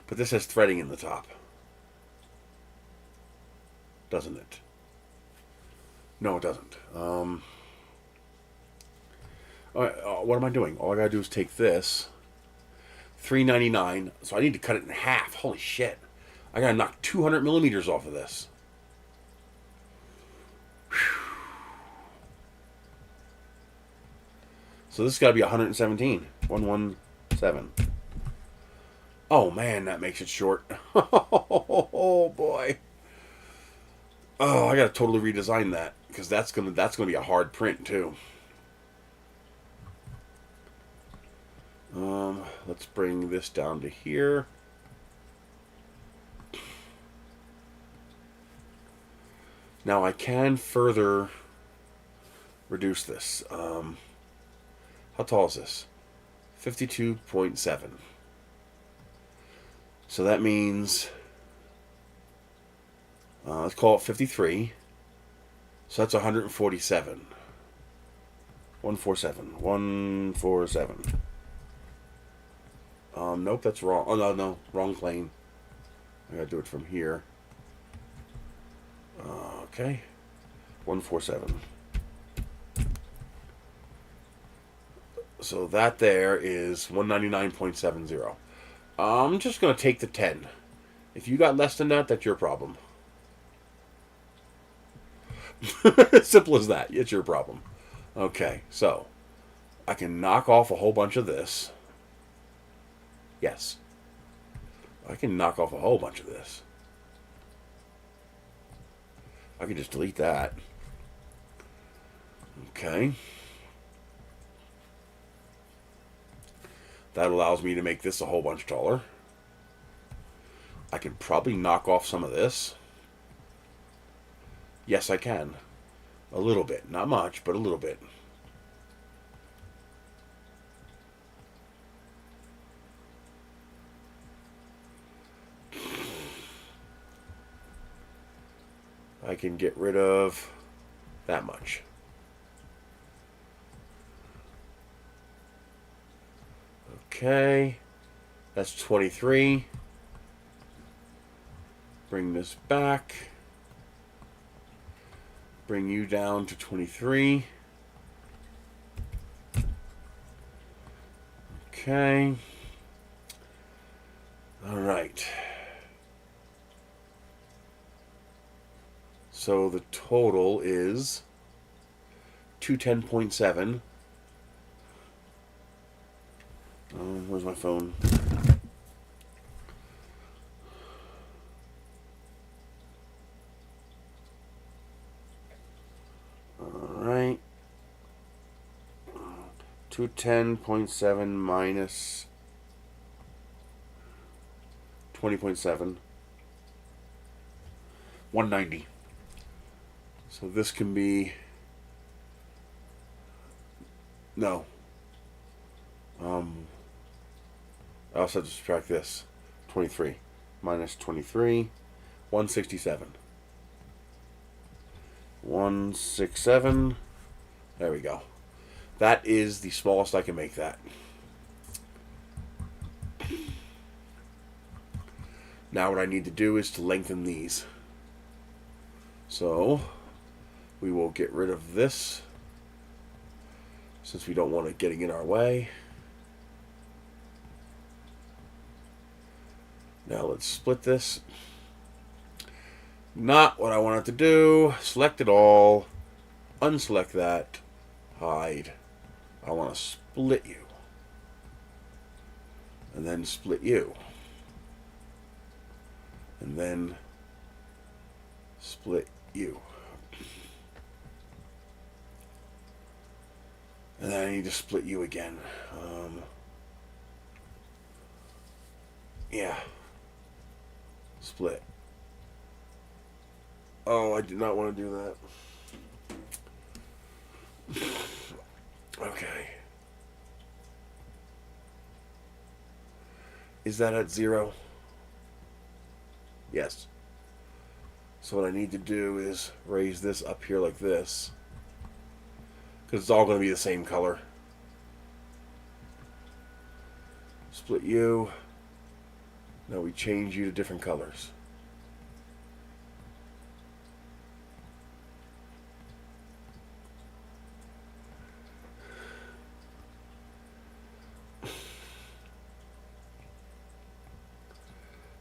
But this has threading in the top. Doesn't it? No, it doesn't. What am I doing? All I gotta do is take this. $3.99. So I need to cut it in half. Holy shit. I gotta knock 200 millimeters off of this. So this has got to be 117. 117. Oh man, that makes it short. Oh boy. Oh, I gotta totally redesign that because that's gonna be a hard print too. Let's bring this down to here. Now I can further reduce this. How tall is this? 52.7. So that means, let's call it 53. So that's 147. 147. 147. Nope, that's wrong. Oh, no, wrong plane. I gotta do it from here. Okay. 147. So that there is 199.70. I'm just going to take the 10. If you got less than that, that's your problem. Simple as that. It's your problem. Okay, so I can knock off a whole bunch of this. Yes. I can knock off a whole bunch of this. I can just delete that. Okay. That allows me to make this a whole bunch taller. I can probably knock off some of this. Yes, I can. A little bit. Not much, but a little bit. I can get rid of that much. Okay. That's 23. Bring this back. Bring you down to 23. Okay. All right. So the total is 210.7. Where's my phone? Alright. 210.7 minus 20.7. 190. So this can be... No. I also have to subtract this. 23 minus 23. 167. 167. There we go. That is the smallest I can make that. Now what I need to do is to lengthen these. So we will get rid of this since we don't want it getting in our way. Now let's split this. Not what I want it to do. Select it all. Unselect that. Hide. I want to split you. And then split you. And then split you. And then I need to split you again. Yeah. Split. Oh, I did not want to do that. Okay. Is that at 0? Yes. So what I need to do is raise this up here like this, because it's all going to be the same color. Split you. Now we change you to different colors.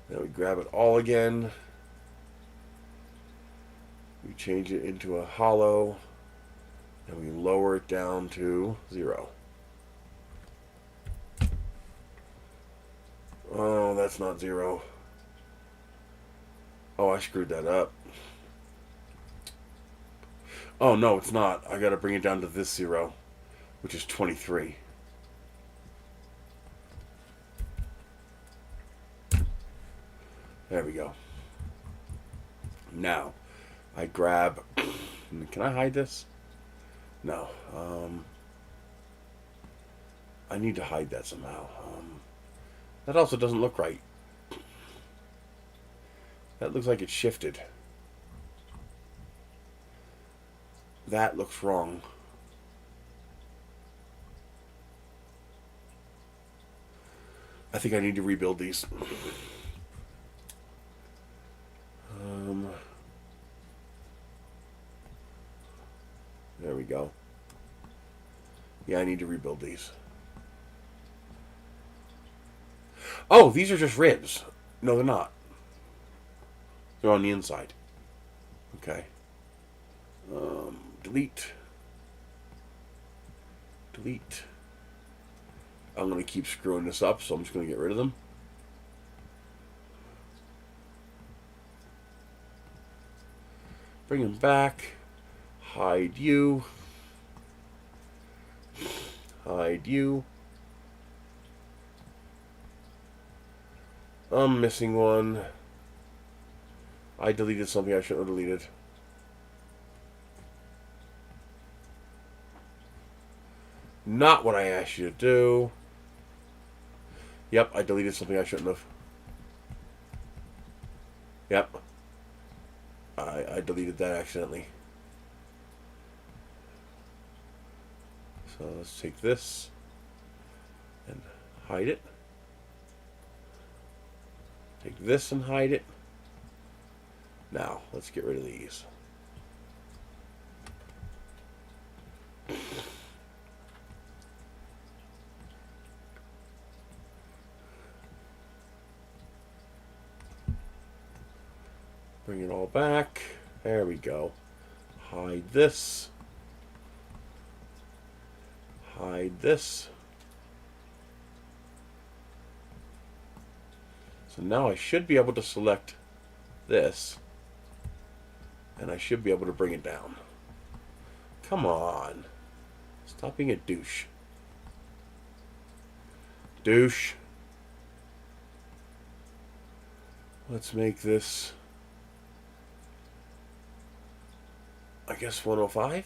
Now we grab it all again. We change it into a hollow, and we lower it down to 0. that's not 0. Oh, I screwed that up. Oh, no, it's not. I got to bring it down to this 0, which is 23. There we go. Now, I grab... Can I hide this? No. I need to hide that somehow. That also doesn't look right. That looks like it's shifted. That looks wrong. I think I need to rebuild these. There we go. Yeah, I need to rebuild these. Oh, these are just ribs. No, they're not. They're on the inside. Okay. Delete. Delete. I'm going to keep screwing this up, so I'm just going to get rid of them. Bring them back. Hide you. Hide you. I'm missing one. I deleted something I shouldn't have deleted. Not what I asked you to do. Yep, I deleted something I shouldn't have. Yep. I deleted that accidentally. So let's take this and hide it. Take this and hide it. Now, let's get rid of these. Bring it all back. There we go. Hide this. Hide this. So now I should be able to select this. And I should be able to bring it down. Come on. Stop being a douche. Douche. Let's make this, I guess, 105.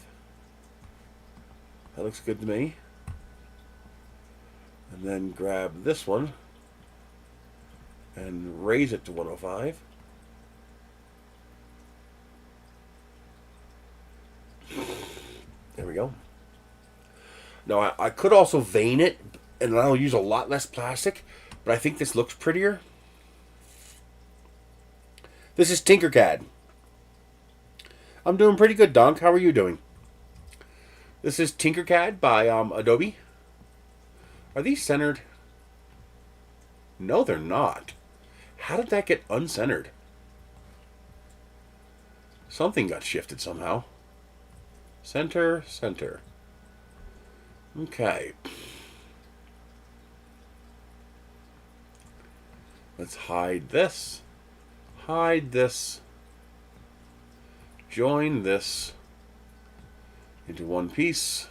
That looks good to me. And then grab this one and raise it to 105. There we go. Now, I could also vein it, and I'll use a lot less plastic, but I think this looks prettier. This is Tinkercad. I'm doing pretty good, Donk. How are you doing? This is Tinkercad by Adobe. Are these centered? No, they're not. How did that get uncentered? Something got shifted somehow. Center, center. Okay. Let's hide this. Hide this. Join this into one piece.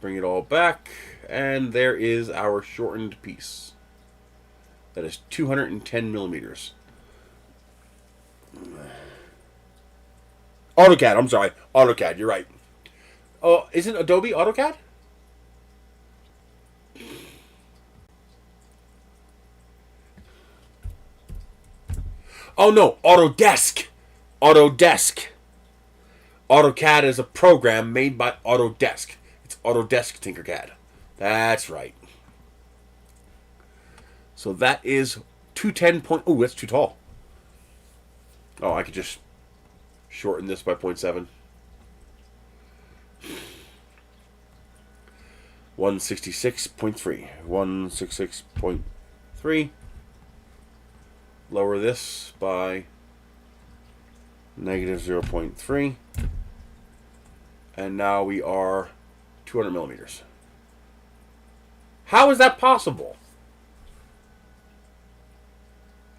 Bring it all back. And there is our shortened piece. That is 210 millimeters. AutoCAD, I'm sorry. AutoCAD, you're right. Oh, isn't Adobe AutoCAD? Oh no, Autodesk. Autodesk. AutoCAD is a program made by Autodesk. It's Autodesk Tinkercad. That's right. So that is 210. Oh, that's too tall. Oh, I could just shorten this by 0.7. 166.3. 166.3. Lower this by negative 0.3. And now we are 200 millimeters. How is that possible?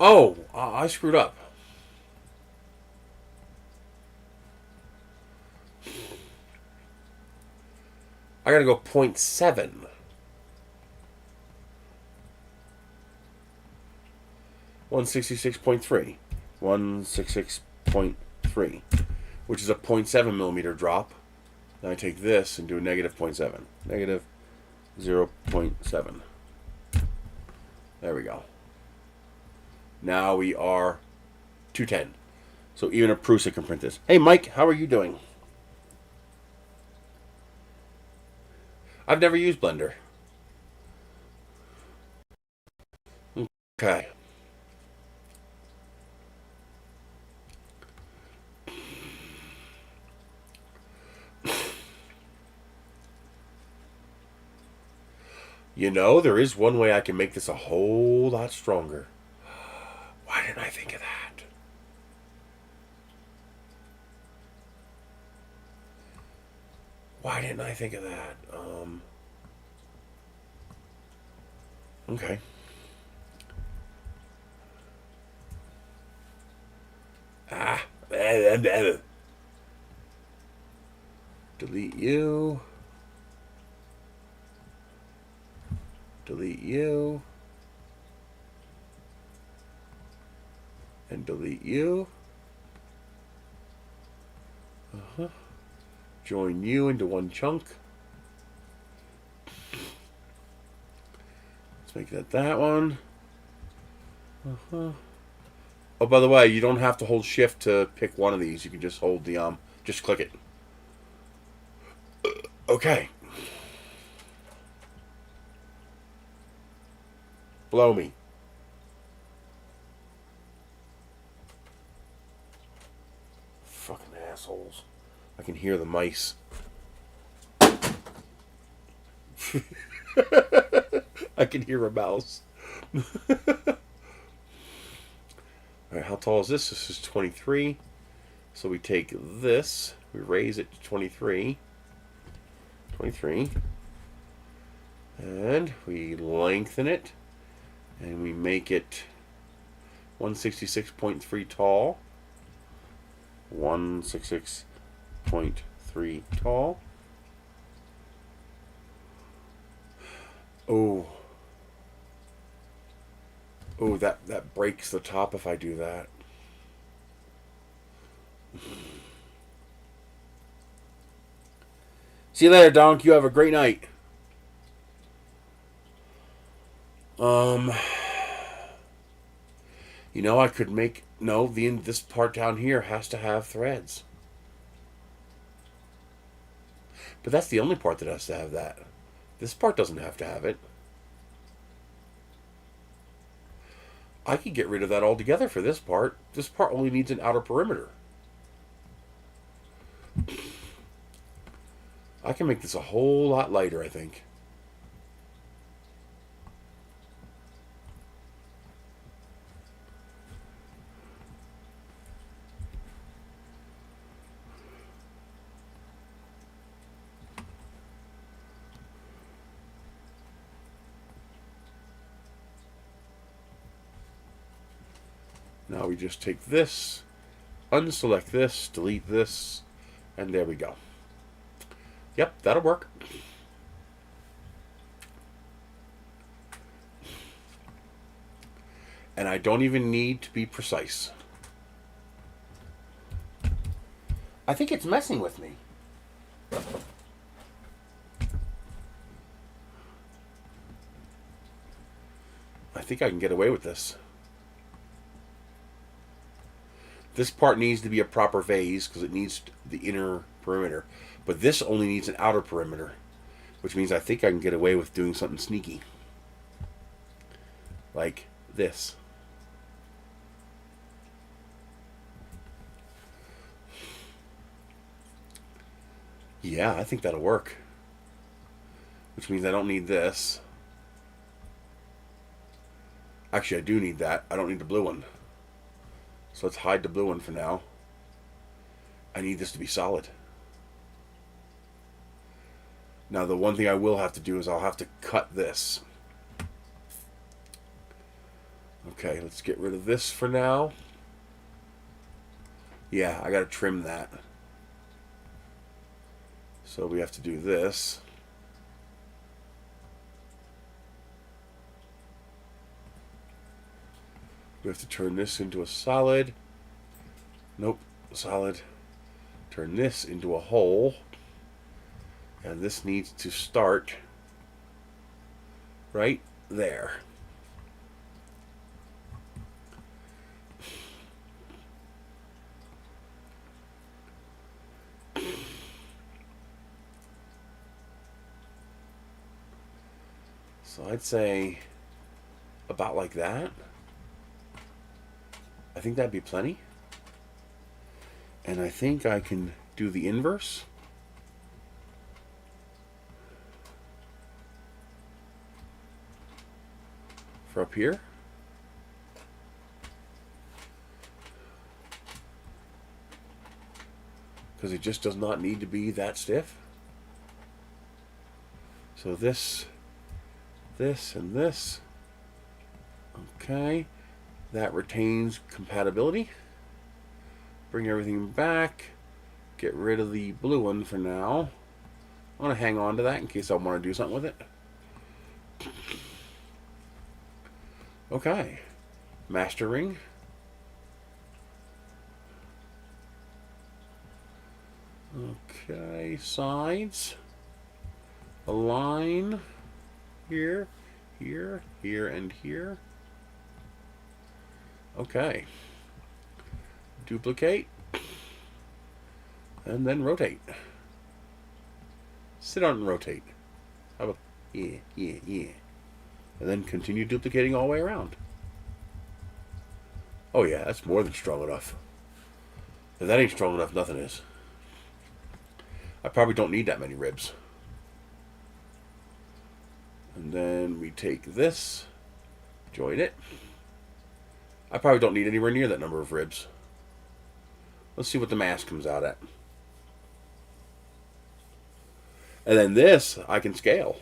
Oh, I screwed up. I gotta go 0.7. 166.3. 166.3. Which is a 0.7 millimeter drop. Then I take this and do a negative 0.7. Negative 0.7. There we go. Now we are 210. So even a Prusa can print this. Hey Mike, how are you doing? I've never used Blender. Okay. You know, there is one way I can make this a whole lot stronger. Why didn't I think of that? Why didn't I think of that? Okay. Ah. Delete you. Delete you. And delete you. Join you into one chunk. Let's make that one. Oh, by the way, you don't have to hold shift to pick one of these. You can just hold the just click it. Okay. Blow me. Fucking assholes. I can hear the mice. I can hear a mouse. Alright, how tall is this? This is 23. So we take this, we raise it to 23. 23. And we lengthen it. And we make it 166.3 tall. 166.3 tall. Oh. Oh, that breaks the top if I do that. See you later, Donk. You have a great night. You know, I could make... No, this part down here has to have threads. But that's the only part that has to have that. This part doesn't have to have it. I could get rid of that altogether for this part. This part only needs an outer perimeter. I can make this a whole lot lighter, I think. Now we just take this, unselect this, delete this, and there we go. Yep, that'll work. And I don't even need to be precise. I think it's messing with me. I think I can get away with this. This part needs to be a proper vase because it needs the inner perimeter. But this only needs an outer perimeter, which means I think I can get away with doing something sneaky. Like this. Yeah, I think that'll work. Which means I don't need this. Actually, I do need that. I don't need the blue one. So let's hide the blue one for now. I need this to be solid. Now the one thing I will have to do is I'll have to cut this. Okay, let's get rid of this for now. Yeah, I gotta trim that. So we have to do this. We have to turn this into a solid. Nope, solid. Turn this into a hole. And this needs to start right there. So I'd say about like that. I think that'd be plenty. And I think I can do the inverse. For up here. Because it just does not need to be that stiff. So this, and this. Okay. That retains compatibility. Bring everything back. Get rid of the blue one for now. I'm going to hang on to that in case I want to do something with it. Okay. Master ring. Okay. Sides. Align. Here, here, here, and here. Okay. Duplicate. And then rotate. Sit on and rotate. How about, yeah. And then continue duplicating all the way around. Oh yeah, that's more than strong enough. If that ain't strong enough, nothing is. I probably don't need that many ribs. And then we take this, join it. I probably don't need anywhere near that number of ribs. Let's see what the mass comes out at. And then this, I can scale.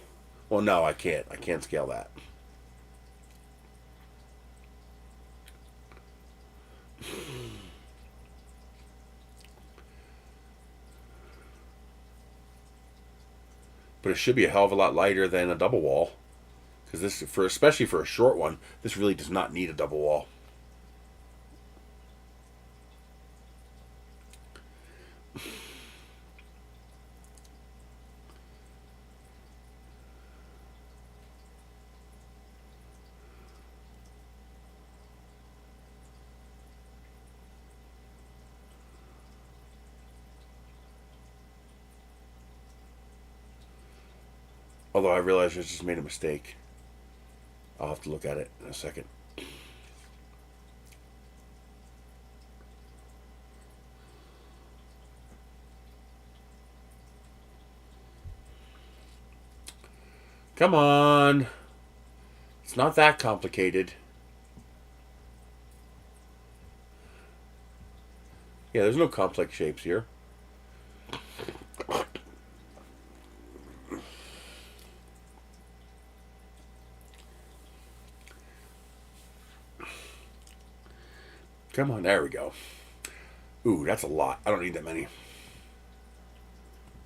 Well, no, I can't. I can't scale that. But it should be a hell of a lot lighter than a double wall. Because this, especially for a short one, this really does not need a double wall. Although I realize I just made a mistake. I'll have to look at it in a second. Come on. It's not that complicated. Yeah, there's no complex shapes here. Come on, there we go. Ooh, that's a lot. I don't need that many.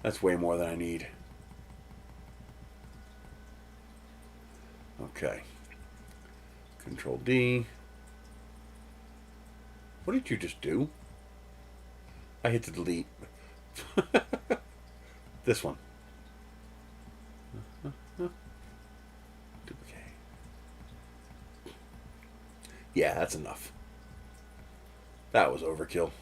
That's way more than I need. Okay. Control D. What did you just do? I hit the delete. This one. Duplicate. Yeah, that's enough. That was overkill.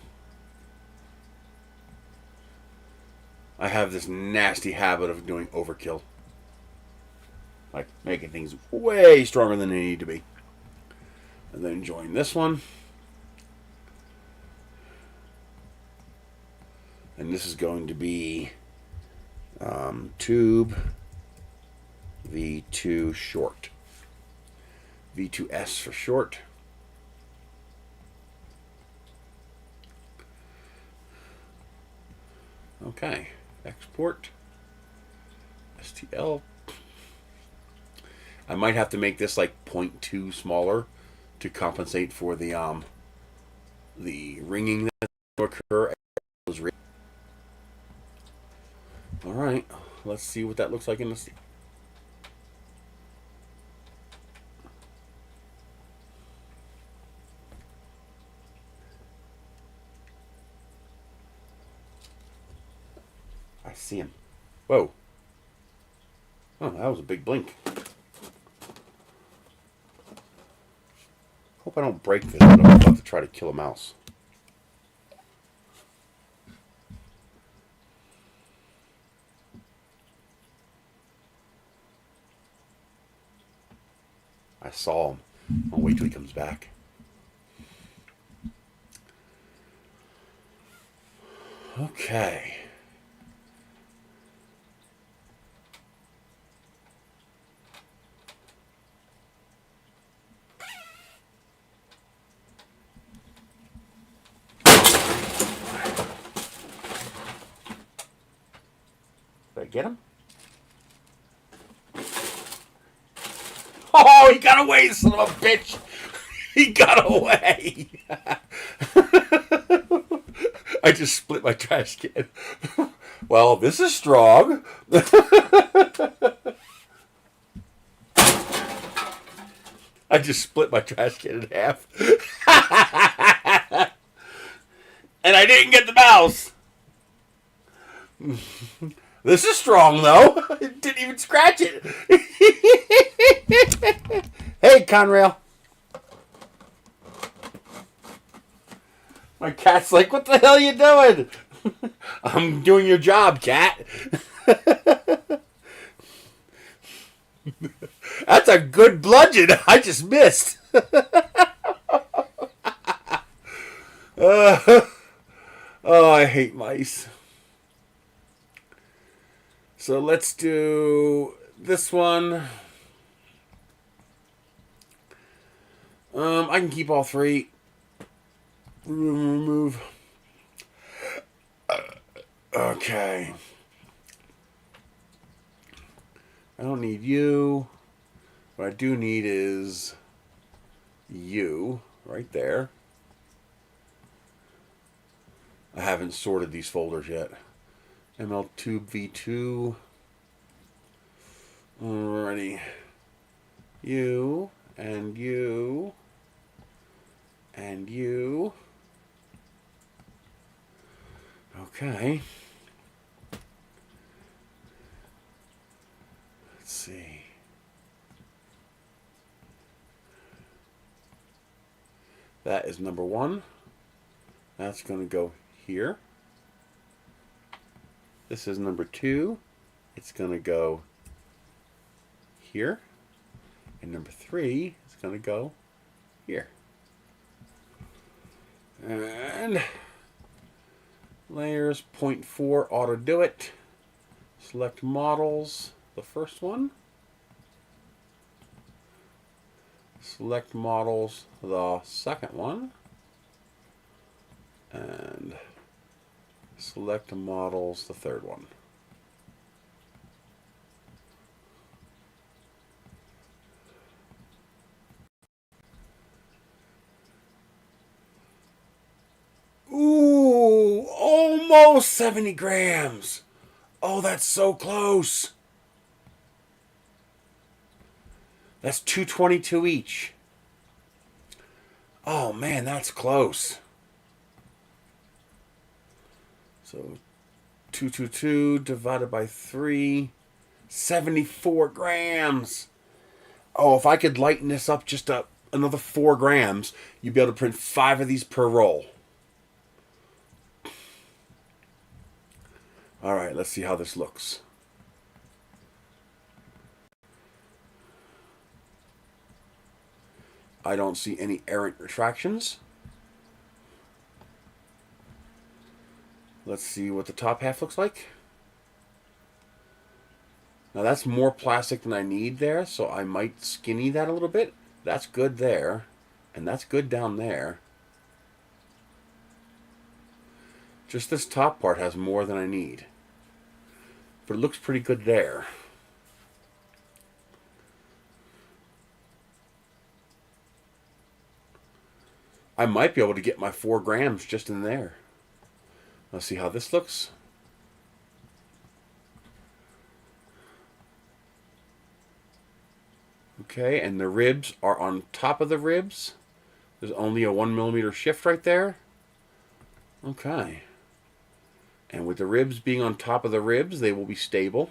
I have this nasty habit of doing overkill. Like making things way stronger than they need to be. And then join this one. And this is going to be tube V2 short. V2S for short. Okay, export, STL. I might have to make this like 0.2 smaller to compensate for the ringing that will occur. All right, let's see what that looks like in the. I see him. Whoa. Oh, that was a big blink. Hope I don't break this. I'm about to try to kill a mouse. I saw him. I'll wait till he comes back. Okay. Did I get him? Oh, he got away, son of a bitch! He got away! I just split my trash can. Well, this is strong. I just split my trash can in half. And I didn't get the mouse. This is strong, though. It didn't even scratch it. Hey, Conrail. My cat's like, what the hell are you doing? I'm doing your job, cat. That's a good bludgeon. I just missed. Oh, I hate mice. So let's do this one. I can keep all three. Remove. Okay. I don't need you. What I do need is you right there. I haven't sorted these folders yet. ML Tube V2. Alrighty. You and you and you. Okay. Let's see. That is number one. That's going to go here. This is number two. It's going to go here. And number three is going to go here. And layers 0.4 ought to do it. Select models, the first one. Select models, the second one. And select models, the third one. Ooh, almost 70 grams. Oh, that's so close. That's 222 each. Oh, man, that's close. So 222 divided by 3, 74 grams. Oh, if I could lighten this up just another 4 grams, you'd be able to print 5 of these per roll. All right, let's see how this looks. I don't see any errant retractions. Let's see what the top half looks like. Now that's more plastic than I need there, so I might skinny that a little bit. That's good there, and that's good down there. Just this top part has more than I need. But it looks pretty good there. I might be able to get my 4 grams just in there. Let's see how this looks. Okay, and the ribs are on top of the ribs. There's only a 1mm shift right there. Okay. And with the ribs being on top of the ribs, they will be stable.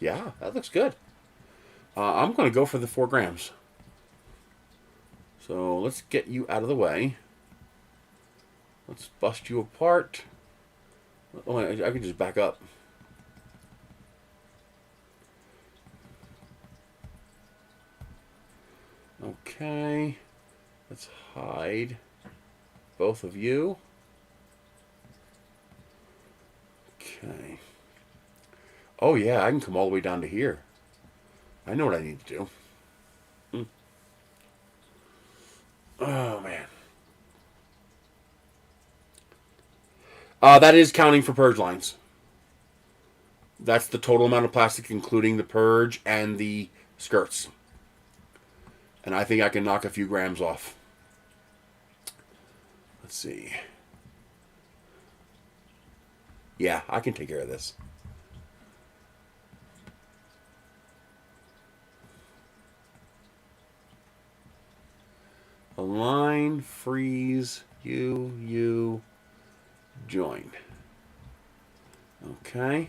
Yeah, that looks good. I'm going to go for the 4 grams. So let's get you out of the way. Let's bust you apart. Oh, I can just back up. Okay. Let's hide both of you. Okay. Oh yeah, I can come all the way down to here. I know what I need to do. Oh man. That is counting for purge lines. That's the total amount of plastic, including the purge and the skirts. And I think I can knock a few grams off. Let's see. Yeah, I can take care of this. Align, freeze, you, join. Okay.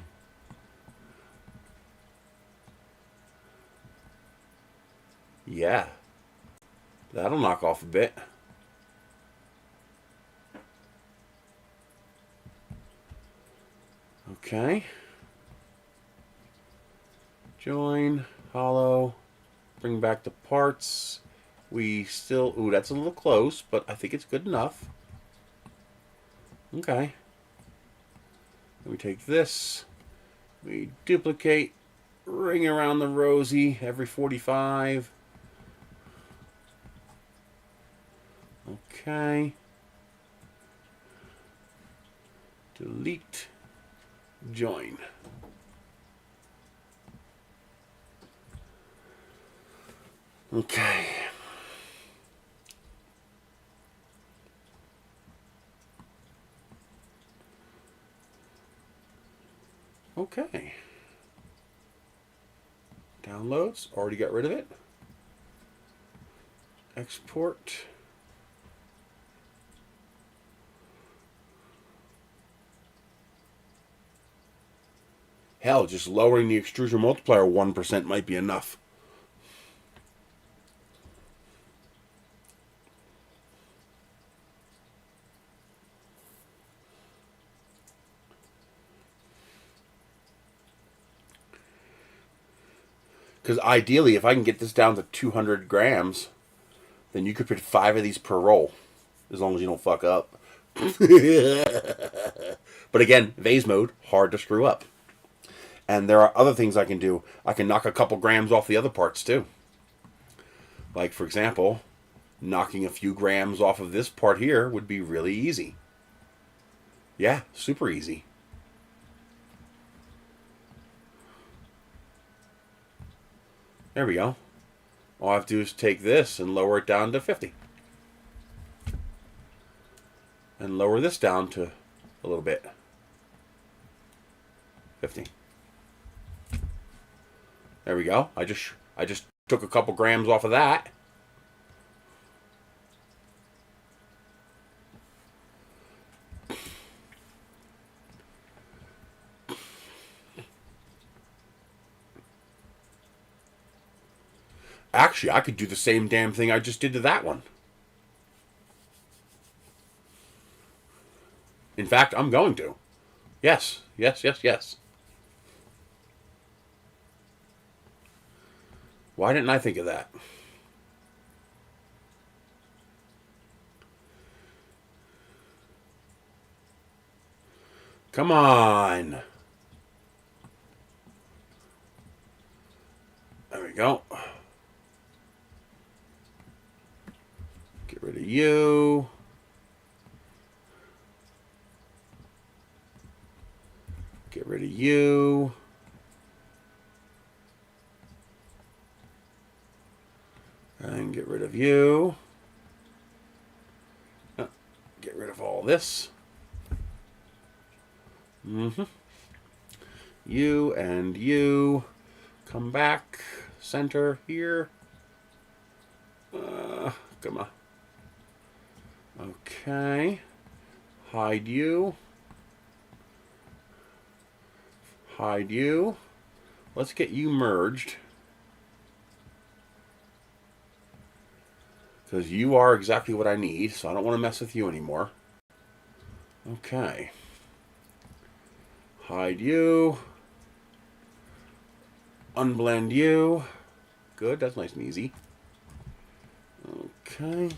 Yeah. That'll knock off a bit. Okay. Join, hollow, bring back the parts. We still, ooh, that's a little close, but I think it's good enough. Okay. We take this, we duplicate, ring around the rosy every 45. Okay. Delete, join. Okay. Okay. Downloads, already got rid of it. Export. Hell, just lowering the extrusion multiplier 1% might be enough. Because ideally, if I can get this down to 200 grams, then you could put 5 of these per roll, as long as you don't fuck up. But again, vase mode, hard to screw up. And there are other things I can do. I can knock a couple grams off the other parts too. Like, for example, knocking a few grams off of this part here would be really easy. Yeah, super easy. There we go. All I have to do is take this and lower it down to 50. And lower this down to a little bit. 50. There we go. I just took a couple grams off of that. Actually, I could do the same damn thing I just did to that one. In fact, I'm going to. Yes, yes, yes, yes. Why didn't I think of that? Come on. There we go. Get rid of you. Get rid of you. And get rid of you. this. You and you. Come back. Center here. Come on. Okay. Hide you. Hide you. Let's get you merged. Because you are exactly what I need, so I don't want to mess with you anymore. Okay. Hide you. Unblend you. Good, that's nice and easy. Okay.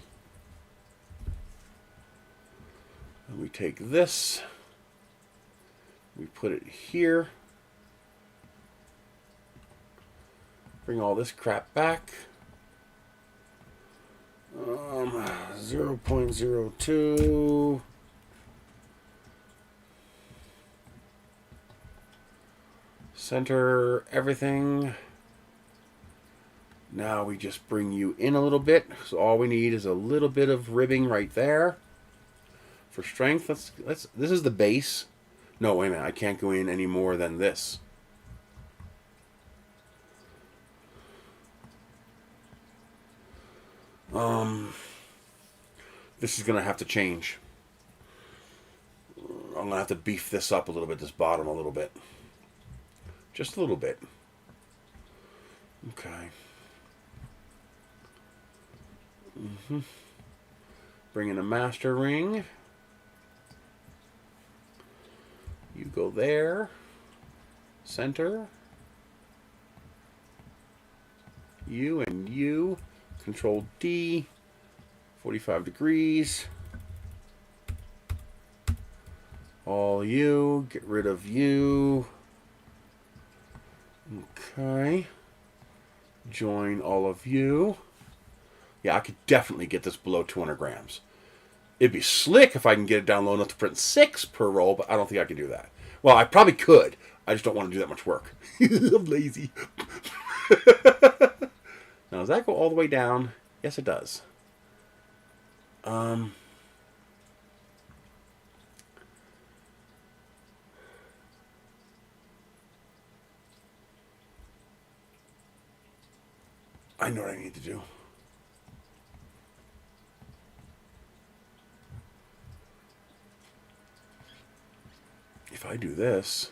And we take this. We put it here. Bring all this crap back. 0.02. Center everything. Now we just bring you in a little bit. So all we need is a little bit of ribbing right there. For strength, let's this is the base. No, wait a minute, I can't go in any more than this. This is gonna have to change. I'm gonna have to beef this up a little bit, this bottom a little bit. Just a little bit. Okay. Bring in a master ring. You go there. Center. You and you. Control D. 45 degrees. All you. Get rid of you. Okay. Join all of you. Yeah, I could definitely get this below 200 grams. It'd be slick if I can get it down low enough to print 6 per roll, but I don't think I can do that. Well, I probably could. I just don't want to do that much work. I'm lazy. Now, does that go all the way down? Yes, it does. I know what I need to do. If I do this,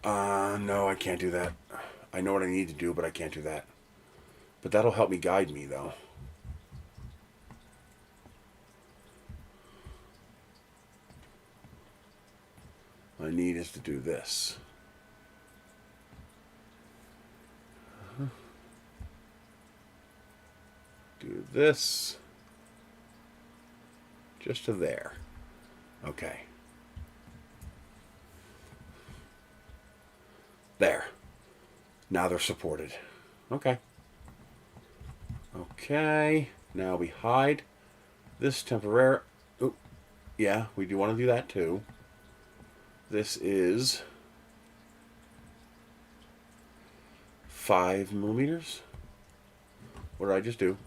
no, I can't do that. I know what I need to do, but I can't do that. But that'll help me guide me, though. What I need is to do this. Do this. Just to there. Okay. There. Now they're supported. Okay. Okay. Now we hide this temporary. Oh, yeah, we do want to do that too. This is 5 millimeters. What did I just do?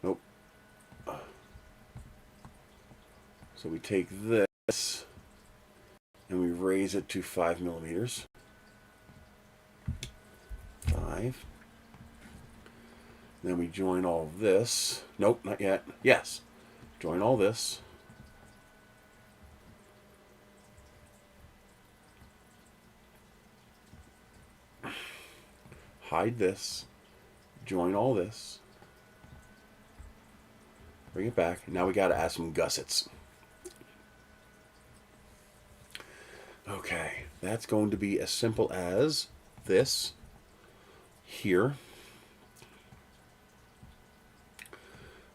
Nope. So we take this and we raise it to 5 millimeters. 5. Then we join all this. Nope, not yet. Yes. Join all this. Hide this. Join all this. Bring it back. Now we got to add some gussets. Okay, that's going to be as simple as this here.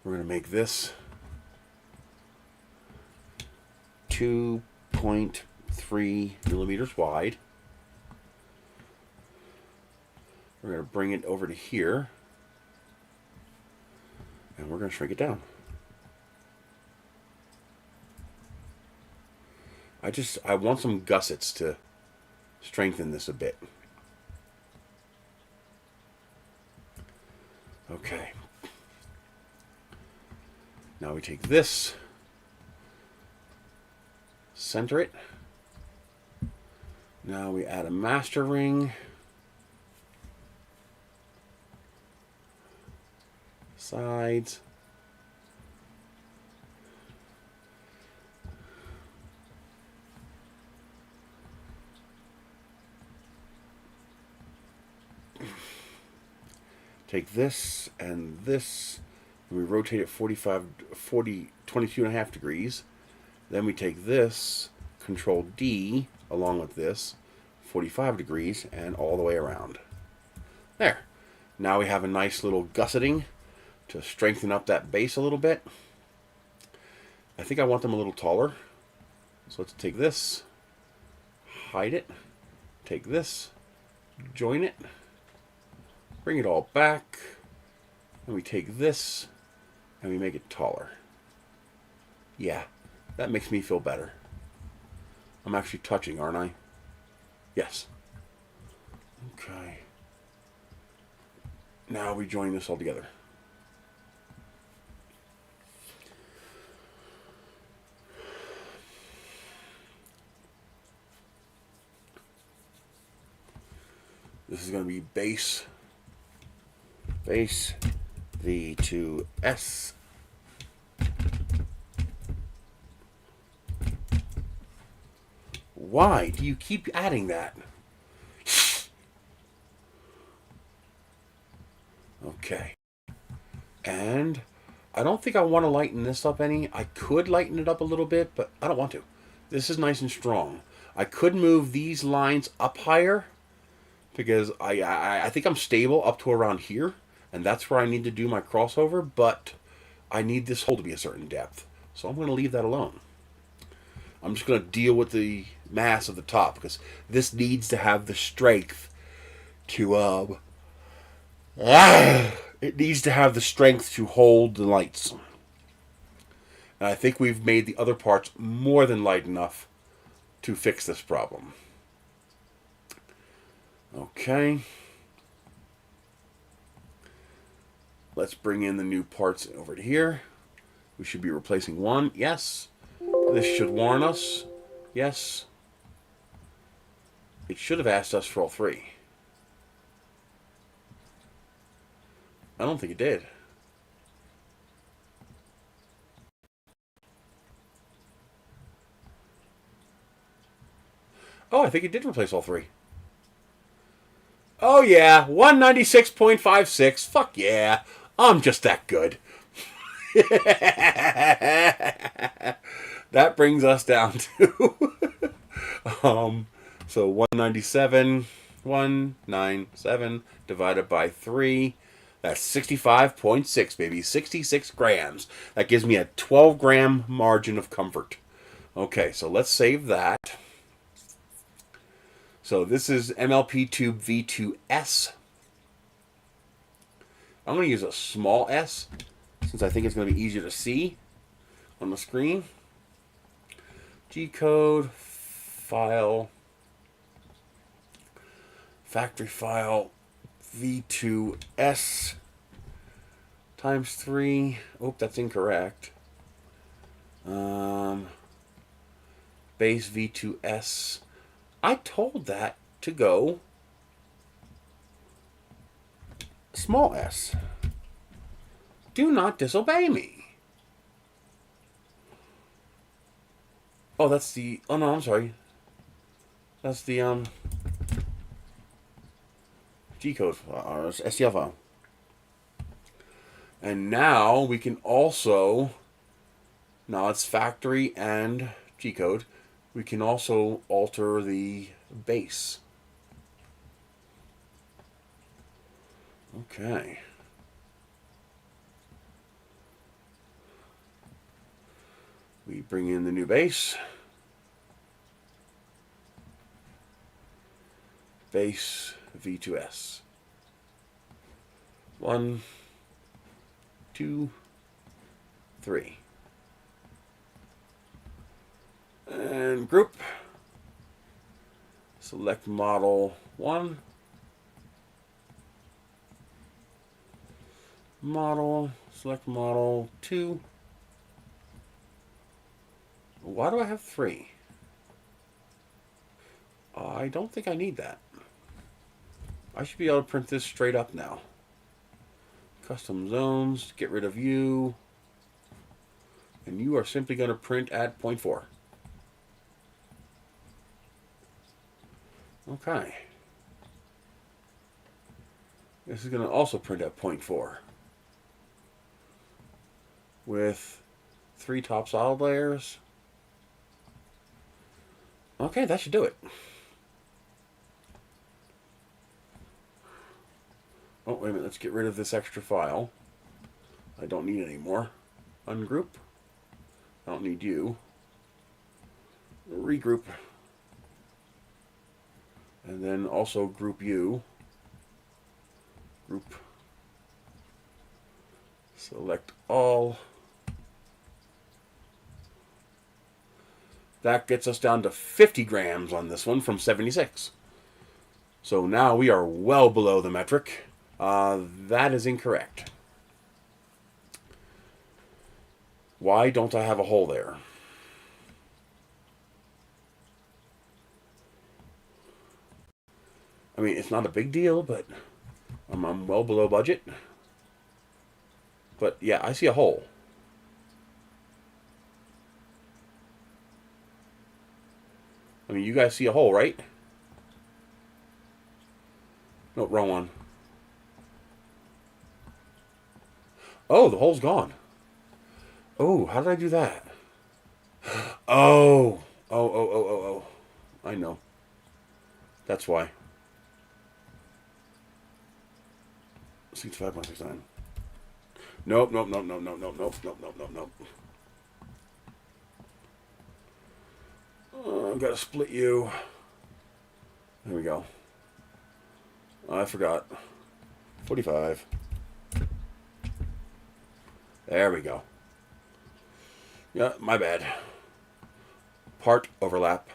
We're going to make this 2.3 millimeters wide. We're going to bring it over to here, and we're going to shrink it down. I want some gussets to strengthen this a bit. Okay. Now we take this, center it. Now we add a master ring. Sides. Take this and this, and we rotate it 22.5 degrees. Then we take this, Control D, along with this, 45 degrees, and all the way around. There. Now we have a nice little gusseting to strengthen up that base a little bit. I think I want them a little taller. So let's take this, hide it, take this, join it, bring it all back, and we take this and we make it taller. Yeah, that makes me feel better. I'm actually touching, aren't I? Yes. Okay. Now we join this all together. This is going to be base V2S. Why do you keep adding that? Okay. And I don't think I want to lighten this up any. I could lighten it up a little bit, but I don't want to. This is nice and strong. I could move these lines up higher because I think I'm stable up to around here, and that's where I need to do my crossover, but I need this hole to be a certain depth. So I'm going to leave that alone. I'm just going to deal with the mass of the top because this needs to have the strength to it needs to have the strength to hold the lights. And I think we've made the other parts more than light enough to fix this problem. Okay. Let's bring in the new parts over to here. We should be replacing one. Yes. This should warn us. Yes. It should have asked us for all three. I don't think it did. Oh, I think it did replace all three. Oh yeah, 196.56. Fuck yeah. I'm just that good. That brings us down to so 197 divided by 3. That's 65.6, baby. 66 grams. That gives me a 12-gram margin of comfort. Okay, so let's save that. So this is MLP tube V2S. I'm going to use a small s since I think it's going to be easier to see on the screen. G-code, file, factory file, V2S times 3. Oh, that's incorrect. Base V2S. I told that to go small s. Do not disobey me. Oh, that's the... Oh, no, I'm sorry. That's the, G-code, or STL file. And now we can also... Now it's factory and G-code. We can also alter the base. Okay. We bring in the new base. Base V2S. 1, 2, 3. And group. Select model 1. Model. Select model 2. Why do I have 3? I don't think I need that. I should be able to print this straight up now. Custom zones, get rid of you. And you are simply going to print at 0.4. Okay. This is going to also print at 0.4. With 3 top solid layers. Okay, that should do it. Oh, wait a minute. Let's get rid of this extra file. I don't need any more. Ungroup. I don't need you. Regroup. And then also group you. Group. Select all. That gets us down to 50 grams on this one from 76. So now we are well below the metric. That is incorrect. Why don't I have a hole there? I mean, it's not a big deal, but I'm well below budget. But yeah, I see a hole. I mean, you guys see a hole, right? No, wrong one. Oh, the hole's gone. Oh, how did I do that? Oh. Oh. I know. That's why. 65169. Nope. I've got to split you. There we go. I forgot. 45. There we go. Yeah, my bad. Part overlap.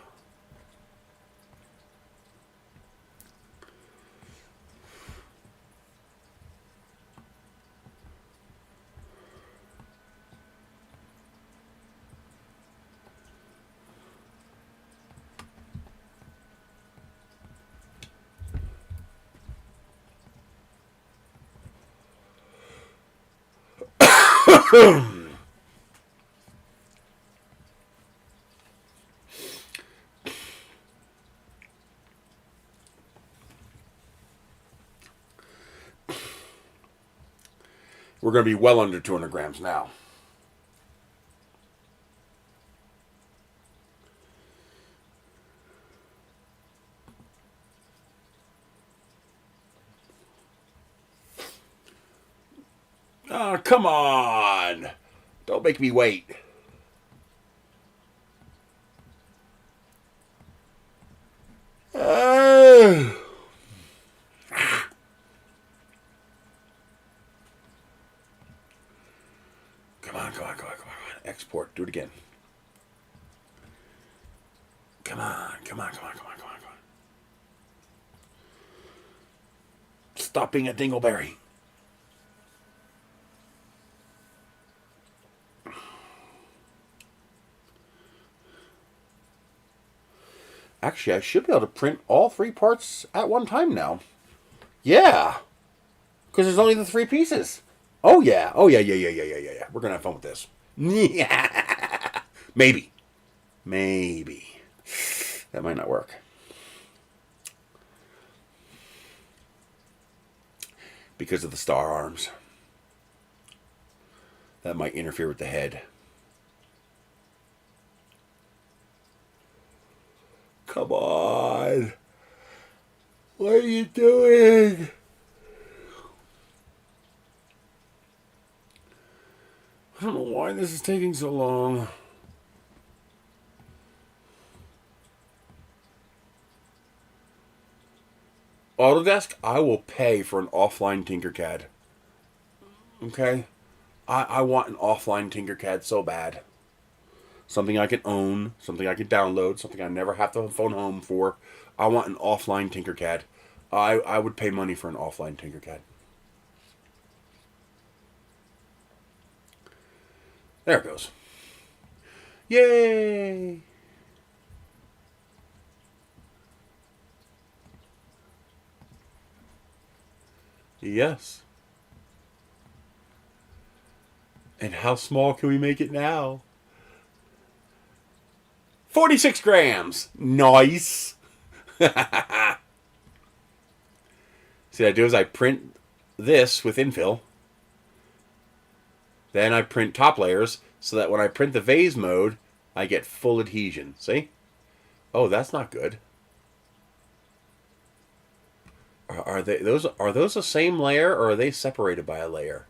We're going to be well under 200 grams now. Oh, come on. Don't make me wait. Come on. Export. Do it again. Come on. Stop being a dingleberry. Actually, I should be able to print all 3 parts at one time now. Yeah. Because there's only the 3 pieces. Oh, yeah. We're going to have fun with this. Yeah. Maybe. That might not work. Because of the star arms. That might interfere with the head. Come on. What are you doing? I don't know why this is taking so long. Autodesk, I will pay for an offline Tinkercad. Okay? I want an offline Tinkercad so bad. something I can own, something I can download, something I never have to phone home for. I want an offline Tinkercad. I would pay money for an offline Tinkercad. There it goes. Yay! Yes. And how small can we make it now? 46 grams. Nice. See, what I do is I print this with infill. Then I print top layers so that when I print the vase mode, I get full adhesion. See? Oh, that's not good. Are those the same layer, or are they separated by a layer?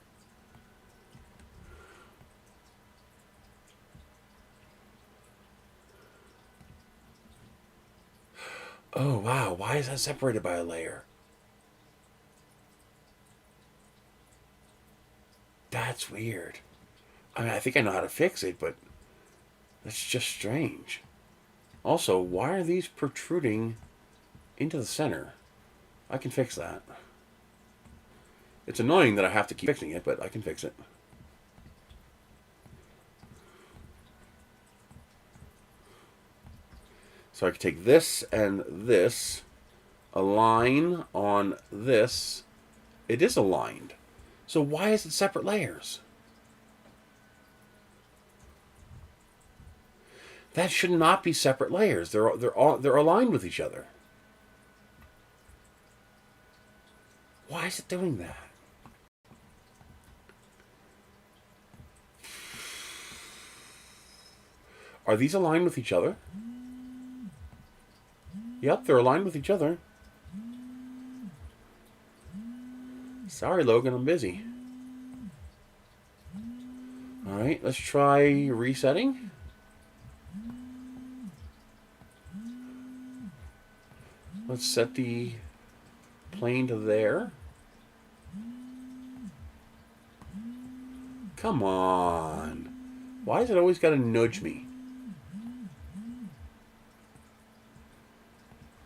Oh, wow. Why is that separated by a layer? That's weird. I mean, I think I know how to fix it, but that's just strange. Also, why are these protruding into the center? I can fix that. It's annoying that I have to keep fixing it, but I can fix it. So I can take this and this, align on this. It is aligned. So why is it separate layers? That should not be separate layers. They're aligned with each other. Why is it doing that? Are these aligned with each other? Yep, they're aligned with each other. Sorry, Logan, I'm busy. Alright, let's try resetting. Let's set the plane to there. Come on. Why is it always got to nudge me?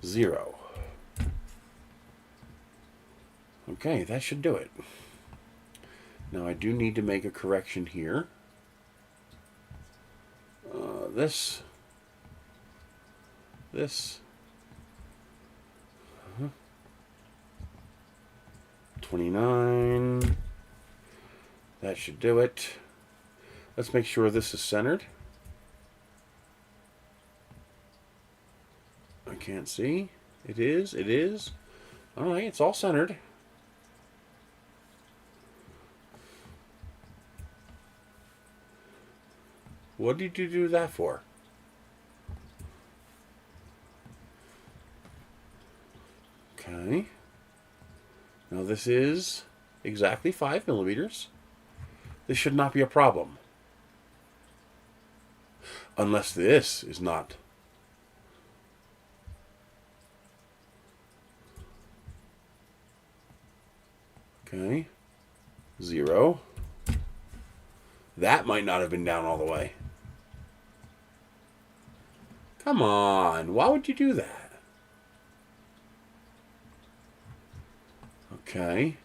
0. Okay, that should do it. Now I do need to make a correction here. This. 29. That should do it. Let's make sure this is centered. I can't see. It is. It is. All right, it's all centered. What did you do that for? Okay. Now this is exactly 5 millimeters. This should not be a problem. Unless this is not. Okay. 0. That might not have been down all the way. Come on. Why would you do that? Okay.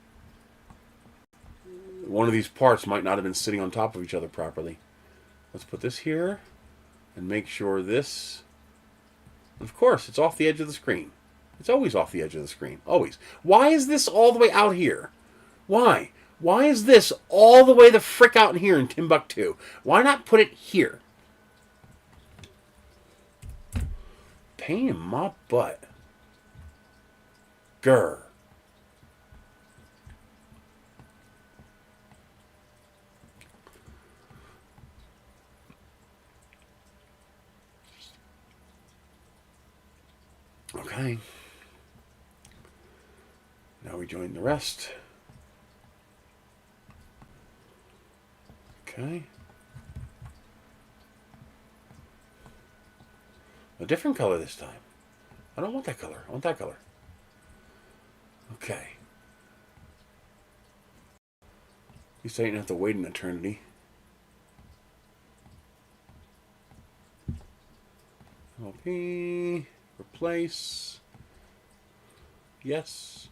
One of these parts might not have been sitting on top of each other properly. Let's put this here and make sure this... Of course, it's off the edge of the screen. It's always off the edge of the screen. Always. Why is this all the way out here? Why? Why is this all the way the frick out in here in Timbuktu? Why not put it here? Pain in my butt. Grr. Okay. Now we join the rest. Okay. A different color this time. I don't want that color. I want that color. Okay. You say you don't have to wait an eternity. P. Replace. Yes.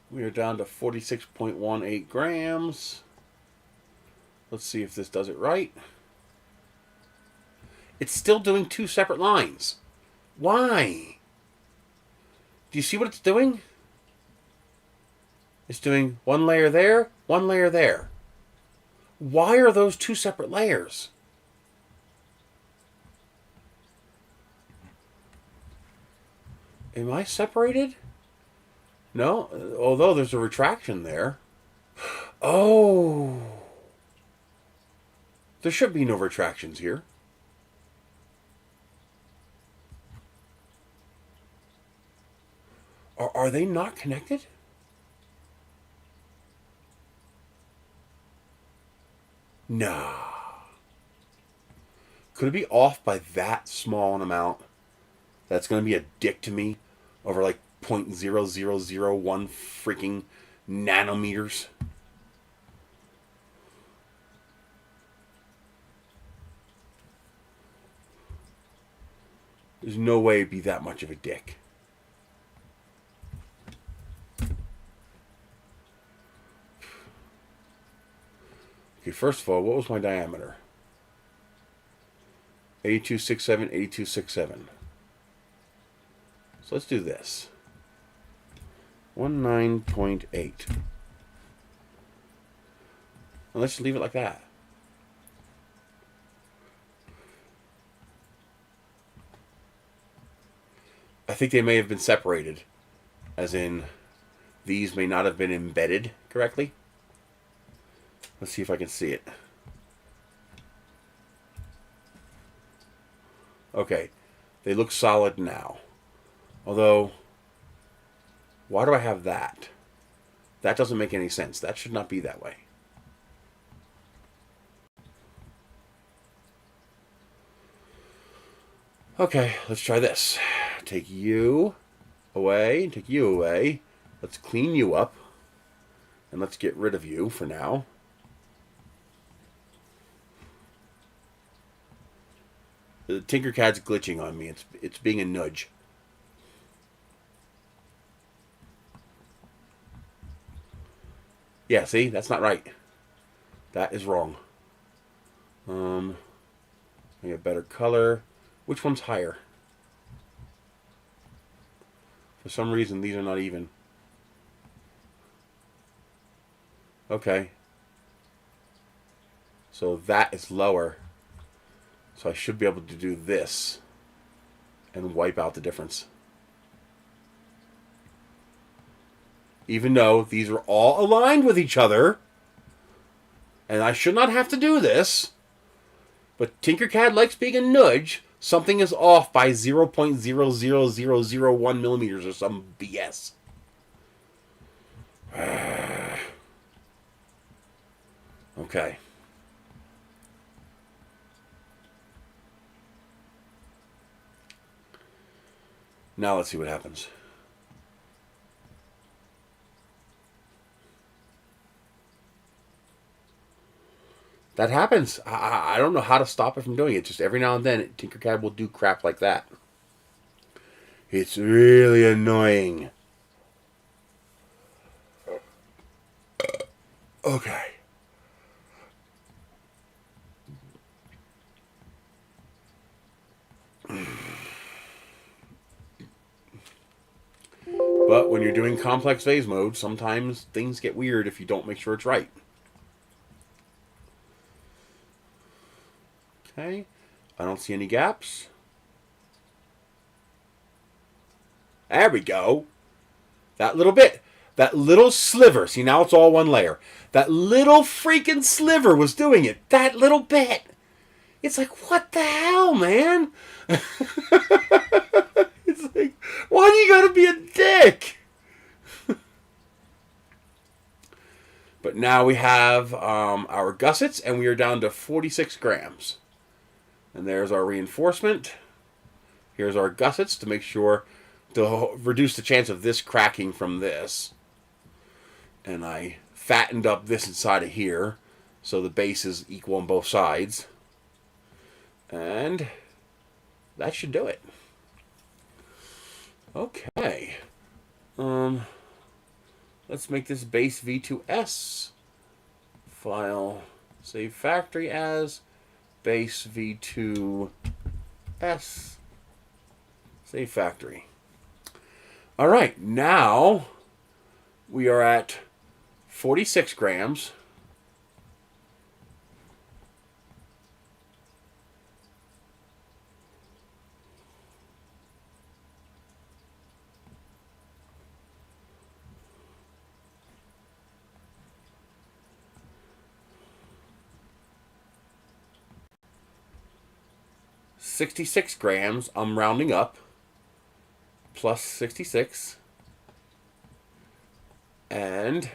We are down to 46.18 grams. Let's see if this does it right. It's still doing 2 separate lines. Why? Do you see what it's doing? It's doing 1 layer there, 1 layer there. Why are those 2 separate layers? Am I separated? No, although there's a retraction there. Oh. There should be no retractions here. Are they not connected? Nah. Could it be off by that small an amount? That's going to be a dick to me over like 0.0001 freaking nanometers. There's no way it'd be that much of a dick. Okay, first of all, what was my diameter? 8267, 8267. So let's do this. 19.8. And let's just leave it like that. I think they may have been separated, as in these may not have been embedded correctly. Let's see if I can see it. Okay, they look solid now. Although, why do I have that? That doesn't make any sense. That should not be that way. Okay, let's try this. Take you away, take you away. Let's clean you up. And let's get rid of you for now. The Tinkercad's glitching on me. It's being a nudge. Yeah, see? That's not right. That is wrong. I get better color. Which one's higher? For some reason, these are not even. Okay. So that is lower. So I should be able to do this and wipe out the difference. Even though these are all aligned with each other, and I should not have to do this, but Tinkercad likes being a nudge. Something is off by 0.00001 millimeters or some BS. Okay. Now let's see what happens. That happens. I don't know how to stop it from doing it. Just every now and then, Tinkercad will do crap like that. It's really annoying. Okay. But when you're doing complex phase mode, sometimes things get weird if you don't make sure it's right. Okay, I don't see any gaps. There we go. That little bit. That little sliver. See, now it's all one layer. That little freaking sliver was doing it. That little bit. It's like, what the hell, man? It's like, why do you gotta be a dick? But now we have our gussets, and we are down to 46 grams. And there's our reinforcement. Here's our gussets to make sure to reduce the chance of this cracking from this. And I fattened up this inside of here. So the base is equal on both sides. And that should do it. Okay. Let's make this base V2S. File, save factory as base V2S. Save factory. All right, now we are at 46 grams. $66, I'm rounding up, plus 66, and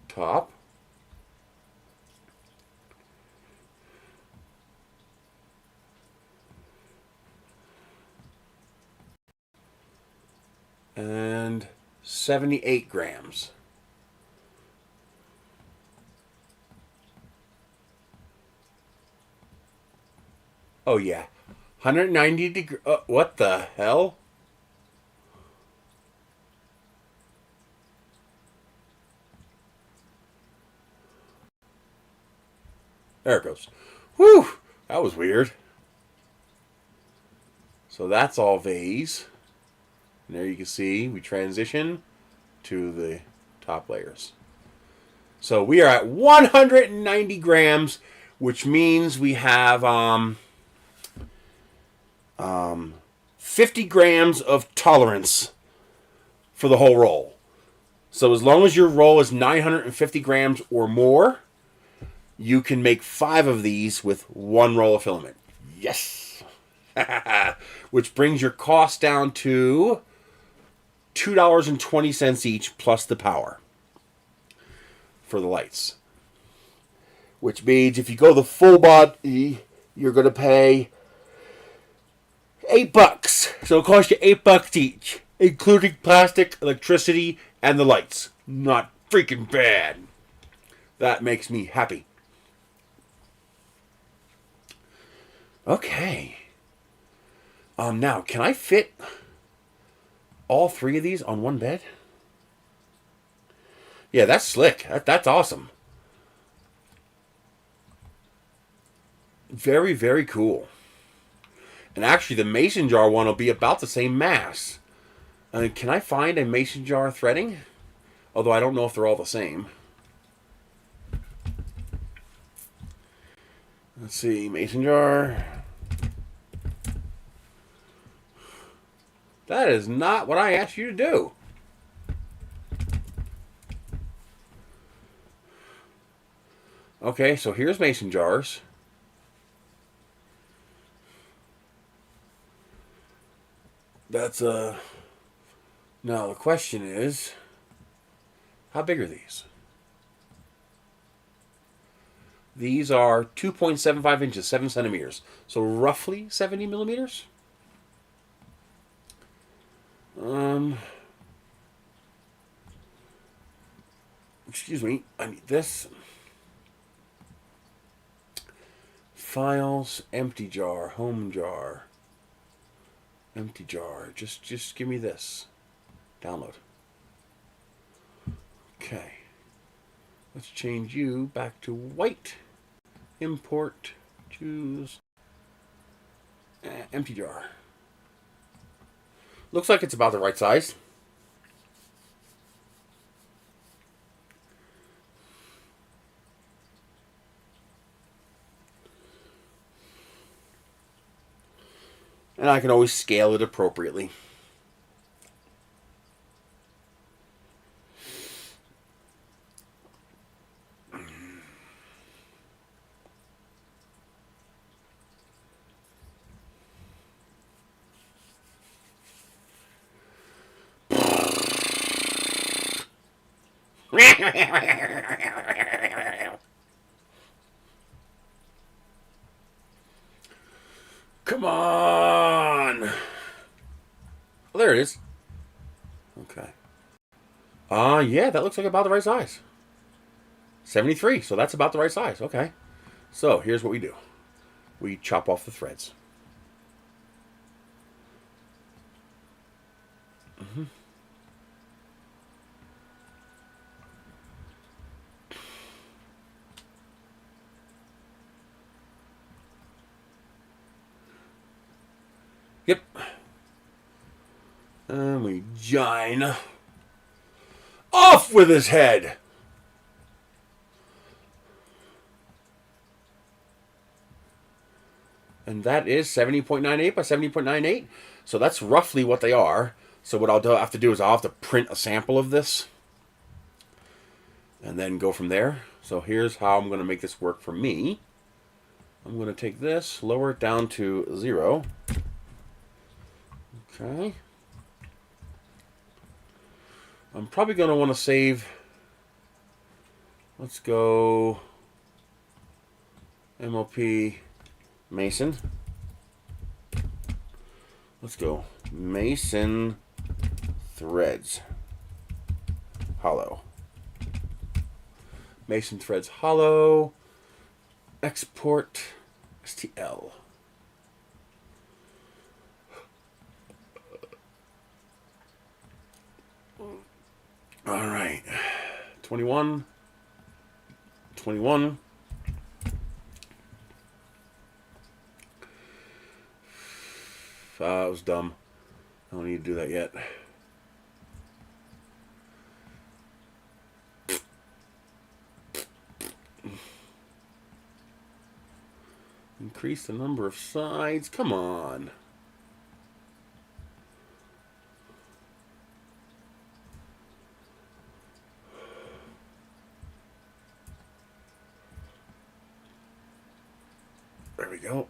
top, and 78 grams. Oh yeah, 190 degrees. What the hell? There it goes. Whew, that was weird. So that's all vase. And there you can see we transition to the top layers. So we are at 190 grams, which means we have 50 grams of tolerance for the whole roll. So as long as your roll is 950 grams or more, you can make 5 of these with 1 roll of filament. Yes! Which brings your cost down to $2.20 each plus the power for the lights. Which means if you go the full body, you're going to pay $8. So it costs you $8 each, including plastic, electricity, and the lights. Not freaking bad. That makes me happy. Okay. Now, can I fit all 3 of these on one bed? Yeah, that's slick. That's awesome. Very, very cool. And actually, the mason jar one will be about the same mass. Can I find a mason jar threading? Although I don't know if they're all the same. Let's see, mason jar. That is not what I asked you to do. Okay, so here's mason jars. That's now the question is, how big are these? These are 2.75 inches, 7 centimeters. So roughly 70 millimeters. Excuse me, I need this. Files, empty jar, home jar. Empty jar. Just give me this. Download. Okay. Let's change you back to white. Import. Choose. Empty jar. Looks like it's about the right size. And I can always scale it appropriately. Come on. Oh, there it is. Okay. Yeah, that looks like about the right size. 73, so that's about the right size. Okay. So here's what we do. We chop off the threads. Yep. And we join. Off with his head! And that is 70.98 by 70.98. So that's roughly what they are. So what I'll have to do is I'll have to print a sample of this. And then go from there. So here's how I'm going to make this work for me. I'm going to take this, lower it down to 0. Okay. I'm probably going to want to save. Let's go MLP Mason. Let's go Mason Threads Hollow. Mason Threads Hollow. Export STL. All right. 21. 21. That was dumb. I don't need to do that yet. Increase the number of sides. Come on. There we go.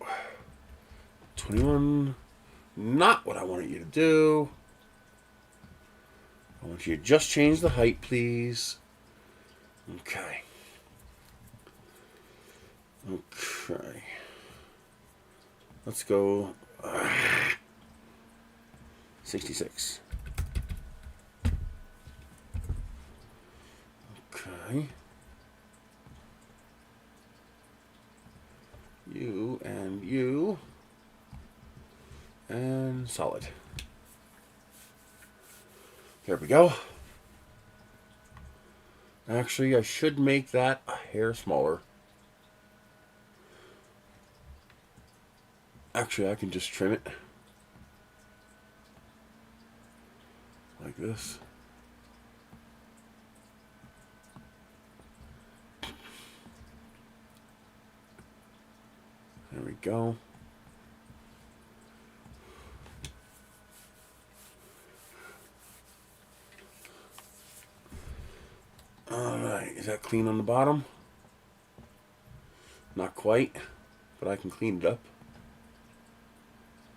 21. Not what I wanted you to do. I want you to just change the height, please. Okay. Okay. Let's go 66. Okay. You and you. And solid. There we go. Actually, I should make that a hair smaller. Actually, I can just trim it. Like this. There we go. Alright, is that clean on the bottom? Not quite, but I can clean it up.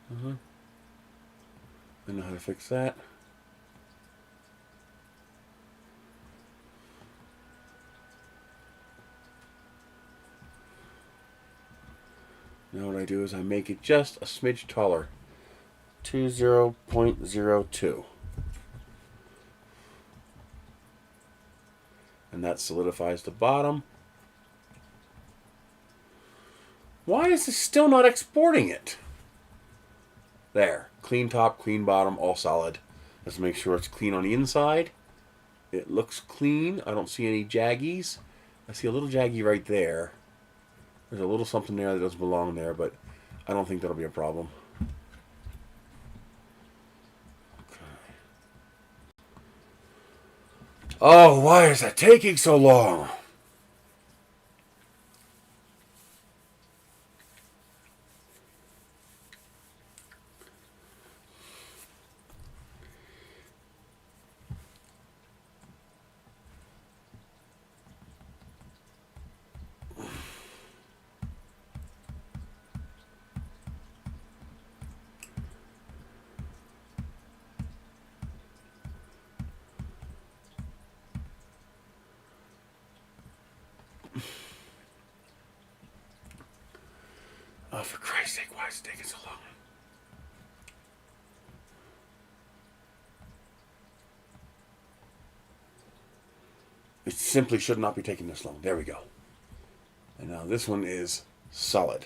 I know how to fix that. Now what I do is I make it just a smidge taller. 20.02. And that solidifies the bottom. Why is this still not exporting it? There. Clean top, clean bottom, all solid. Let's make sure it's clean on the inside. It looks clean. I don't see any jaggies. I see a little jaggy right there. There's a little something there that doesn't belong there, but I don't think that'll be a problem. Oh, why is that taking so long? Oh, for Christ's sake, why is it taking so long? It simply should not be taking this long. There we go. And now this one is solid.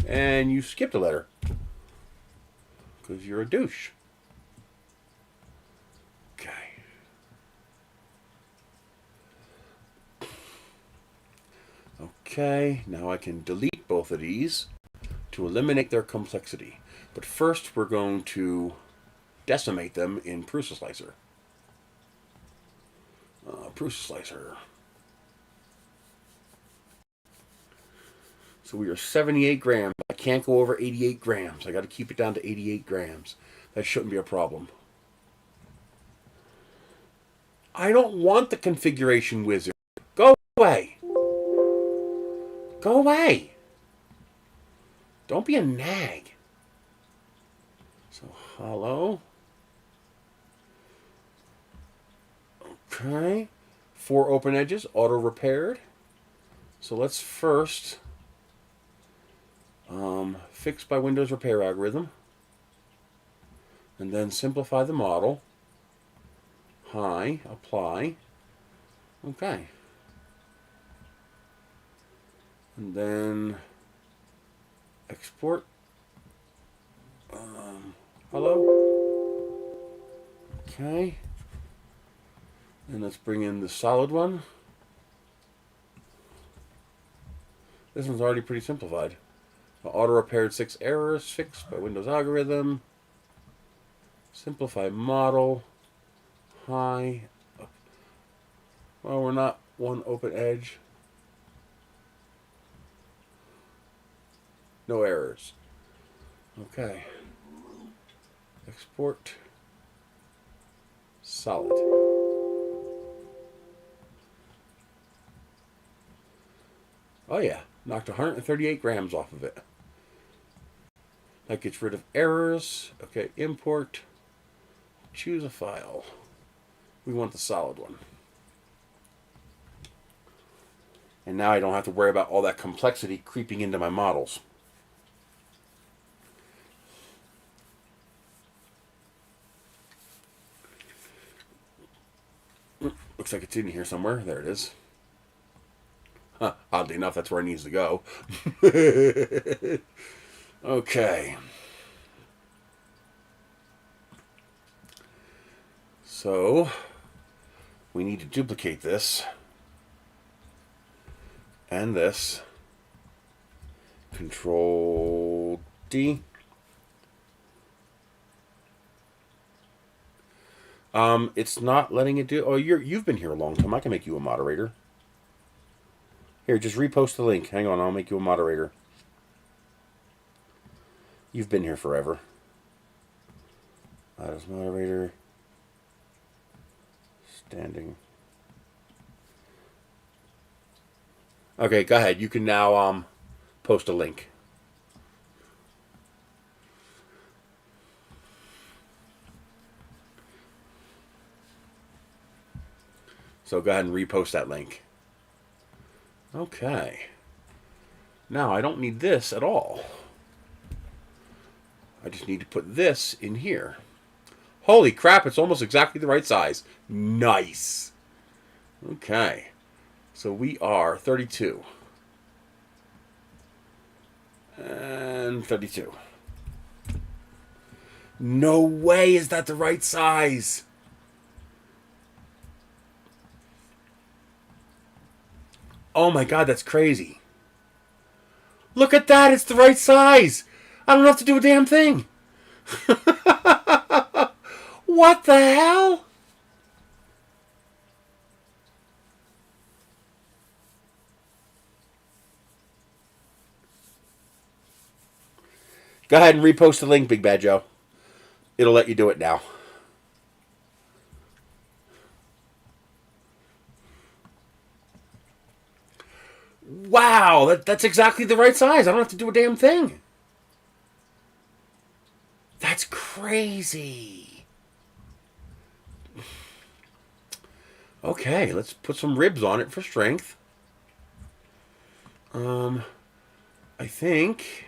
And you skipped a letter. Because you're a douche. Okay. Okay, now I can delete both of these to eliminate their complexity. But first we're going to decimate them in Prusa Slicer. Prusa Slicer. So we are 78 grams. I can't go over 88 grams. I got to keep it down to 88 grams. That shouldn't be a problem. I don't want the configuration wizard. Go away. Go away. Don't be a nag. So hollow. Okay. 4 open edges, auto repaired. So let's first fix by Windows repair algorithm. And then simplify the model. High, apply. Okay. And then export. Hello. Okay. And let's bring in the solid one. This one's already pretty simplified. Auto repaired 6 errors, fixed by Windows algorithm. Simplify model. High. Well, we're not one open edge. No errors. Okay. Export. Solid. Oh yeah, knocked 138 grams off of it. That gets rid of errors. Okay, import. Choose a file. We want the solid one. And now I don't have to worry about all that complexity creeping into my models. Looks like it's in here somewhere. There it is. Huh, oddly enough, that's where it needs to go. Okay. So, we need to duplicate this. And this. Control D. It's not letting it do. Oh, you've been here a long time. I can make you a moderator. Here, just repost the link. Hang on, I'll make you a moderator. You've been here forever. As moderator. Standing. Okay, go ahead. You can now post a link. So go ahead and repost that link. Okay. Now I don't need this at all. I just need to put this in here. Holy crap, it's almost exactly the right size. Nice. Okay. So we are 32. And 32. No way is that the right size. Oh my god, that's crazy. Look at that, it's the right size. I don't have to do a damn thing. What the hell? Go ahead and repost the link, Big Bad Joe. It'll let you do it now. Wow, that's exactly the right size. I don't have to do a damn thing. That's crazy. Okay, let's put some ribs on it for strength. I think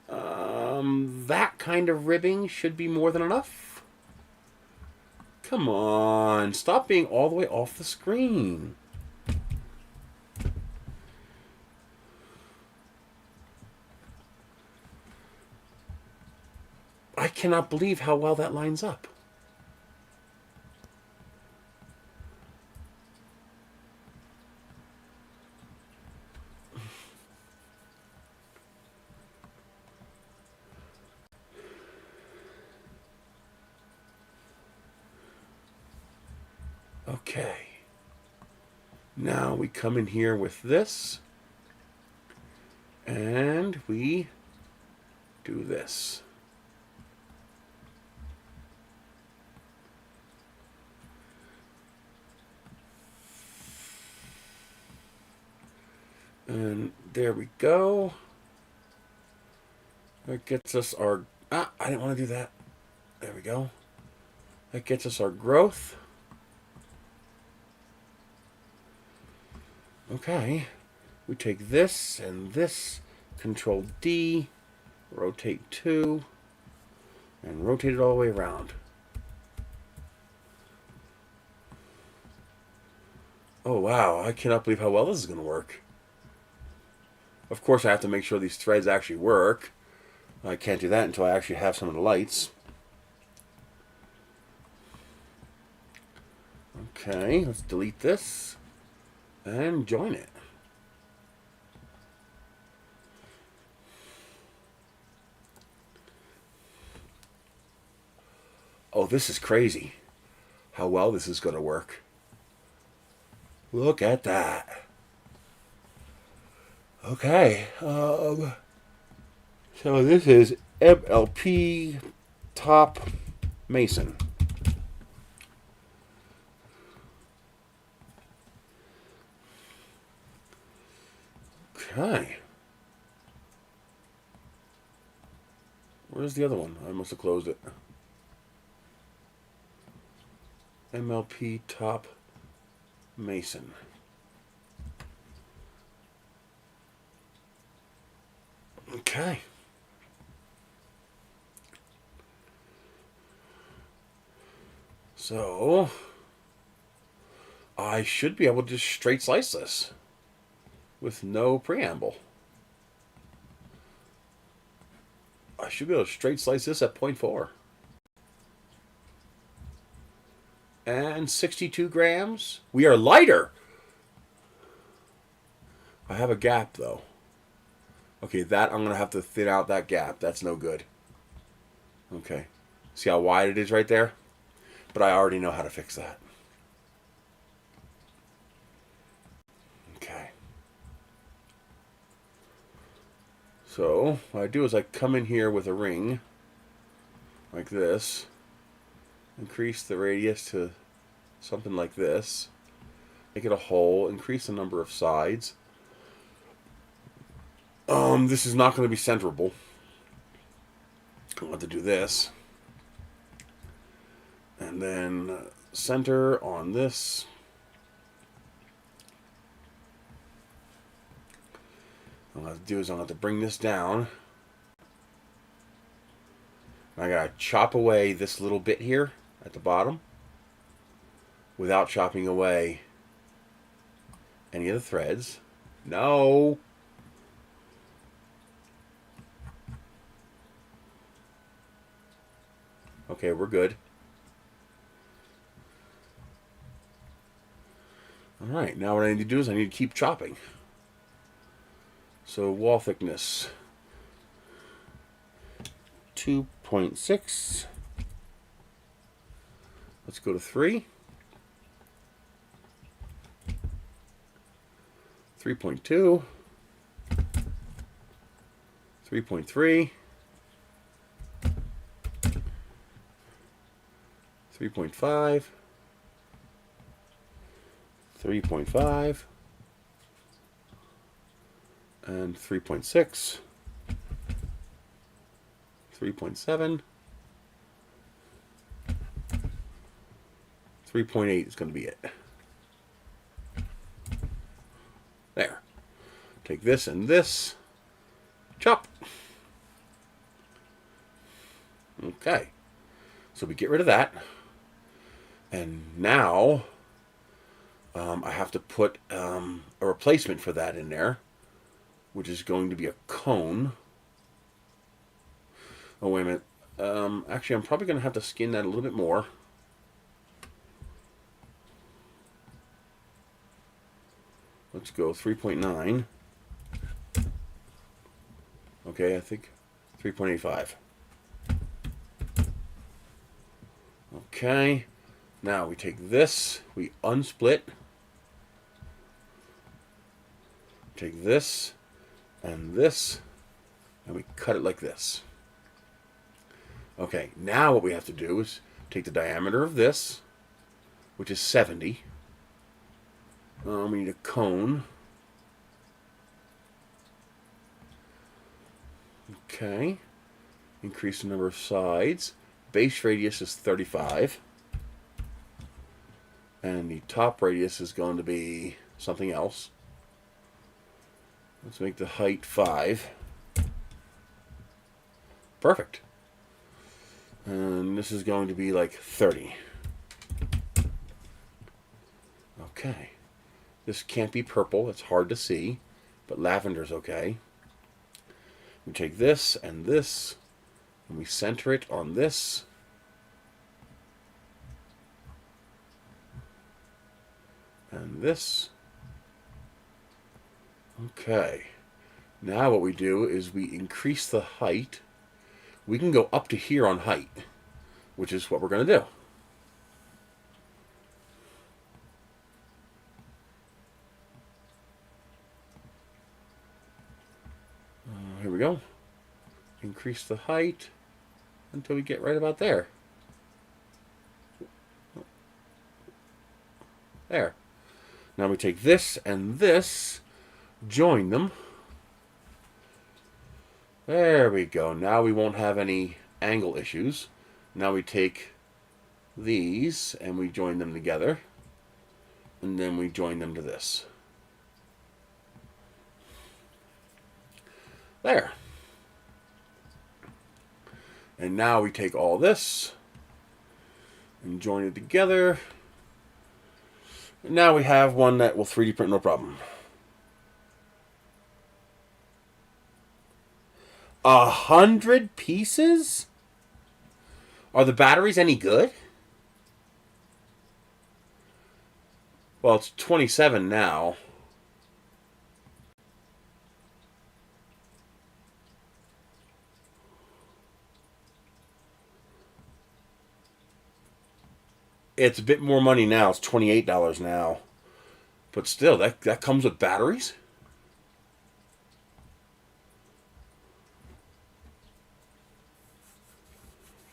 that kind of ribbing should be more than enough. Come on, stop being all the way off the screen. I cannot believe how well that lines up. Okay. Now we come in here with this, and we do this. And there we go. That gets us our... I didn't want to do that. There we go. That gets us our growth. Okay. We take this and this, Control D, rotate 2, and rotate it all the way around. Oh wow, I cannot believe how well this is going to work. Of course I have to make sure these threads actually work. I can't do that until I actually have some of the lights. Okay, let's delete this and join it. Oh, this is crazy how well this is going to work. Look at that. Okay. So this is MLP Top Mason. Okay. Where's the other one? I must have closed it. MLP Top Mason. Okay. So I should be able to just straight slice this with no preamble. I should be able to straight slice this at 0.4. And 62 grams. We are lighter. I have a gap though. Okay, that I'm going to have to thin out that gap. That's no good. Okay. See how wide it is right there? But I already know how to fix that. Okay. So, what I do is I come in here with a ring, like this, increase the radius to something like this, make it a hole, increase the number of sides. This is not going to be centerable. I want to do this. And then center on this. What I'm going to do is I'm going to bring this down. I got to chop away this little bit here at the bottom without chopping away any of the threads. No. Okay, we're good. Alright, now what I need to do is I need to keep chopping. So wall thickness 2.6. Let's go to 3. 3.2. 3.3. 3.5. 3.5. And 3.6. 3.7. 3.8 is going to be it. There. Take this and this. Chop. Okay. So we get rid of that. And now I have to put a replacement for that in there, which is going to be a cone. Oh, wait a minute. Actually, I'm probably going to have to skin that a little bit more. Let's go 3.9. Okay, I think 3.85. Okay, now we take this, we unsplit, take this, and we cut it like this. Okay, now what we have to do is take the diameter of this, which is 70. We need a cone. Okay, increase the number of sides. Base radius is 35. And the top radius is going to be something else. Let's make the height 5. Perfect. And this is going to be like 30. Okay. This can't be purple. It's hard to see. But lavender's okay. We take this, and we center it on this. And this. Okay. Now what we do is we increase the height. We can go up to here on height, which is what we're going to do. Here we go. Increase the height until we get right about there. There. Now we take this and this, join them. There we go. Now we won't have any angle issues. Now we take these and we join them together. And then we join them to this. There. And now we take all this and join it together. And now we have one that will 3D print no problem. 100 pieces? Are the batteries any good? Well, it's 27 now. It's a bit more money now. It's $28 now. But still, that comes with batteries?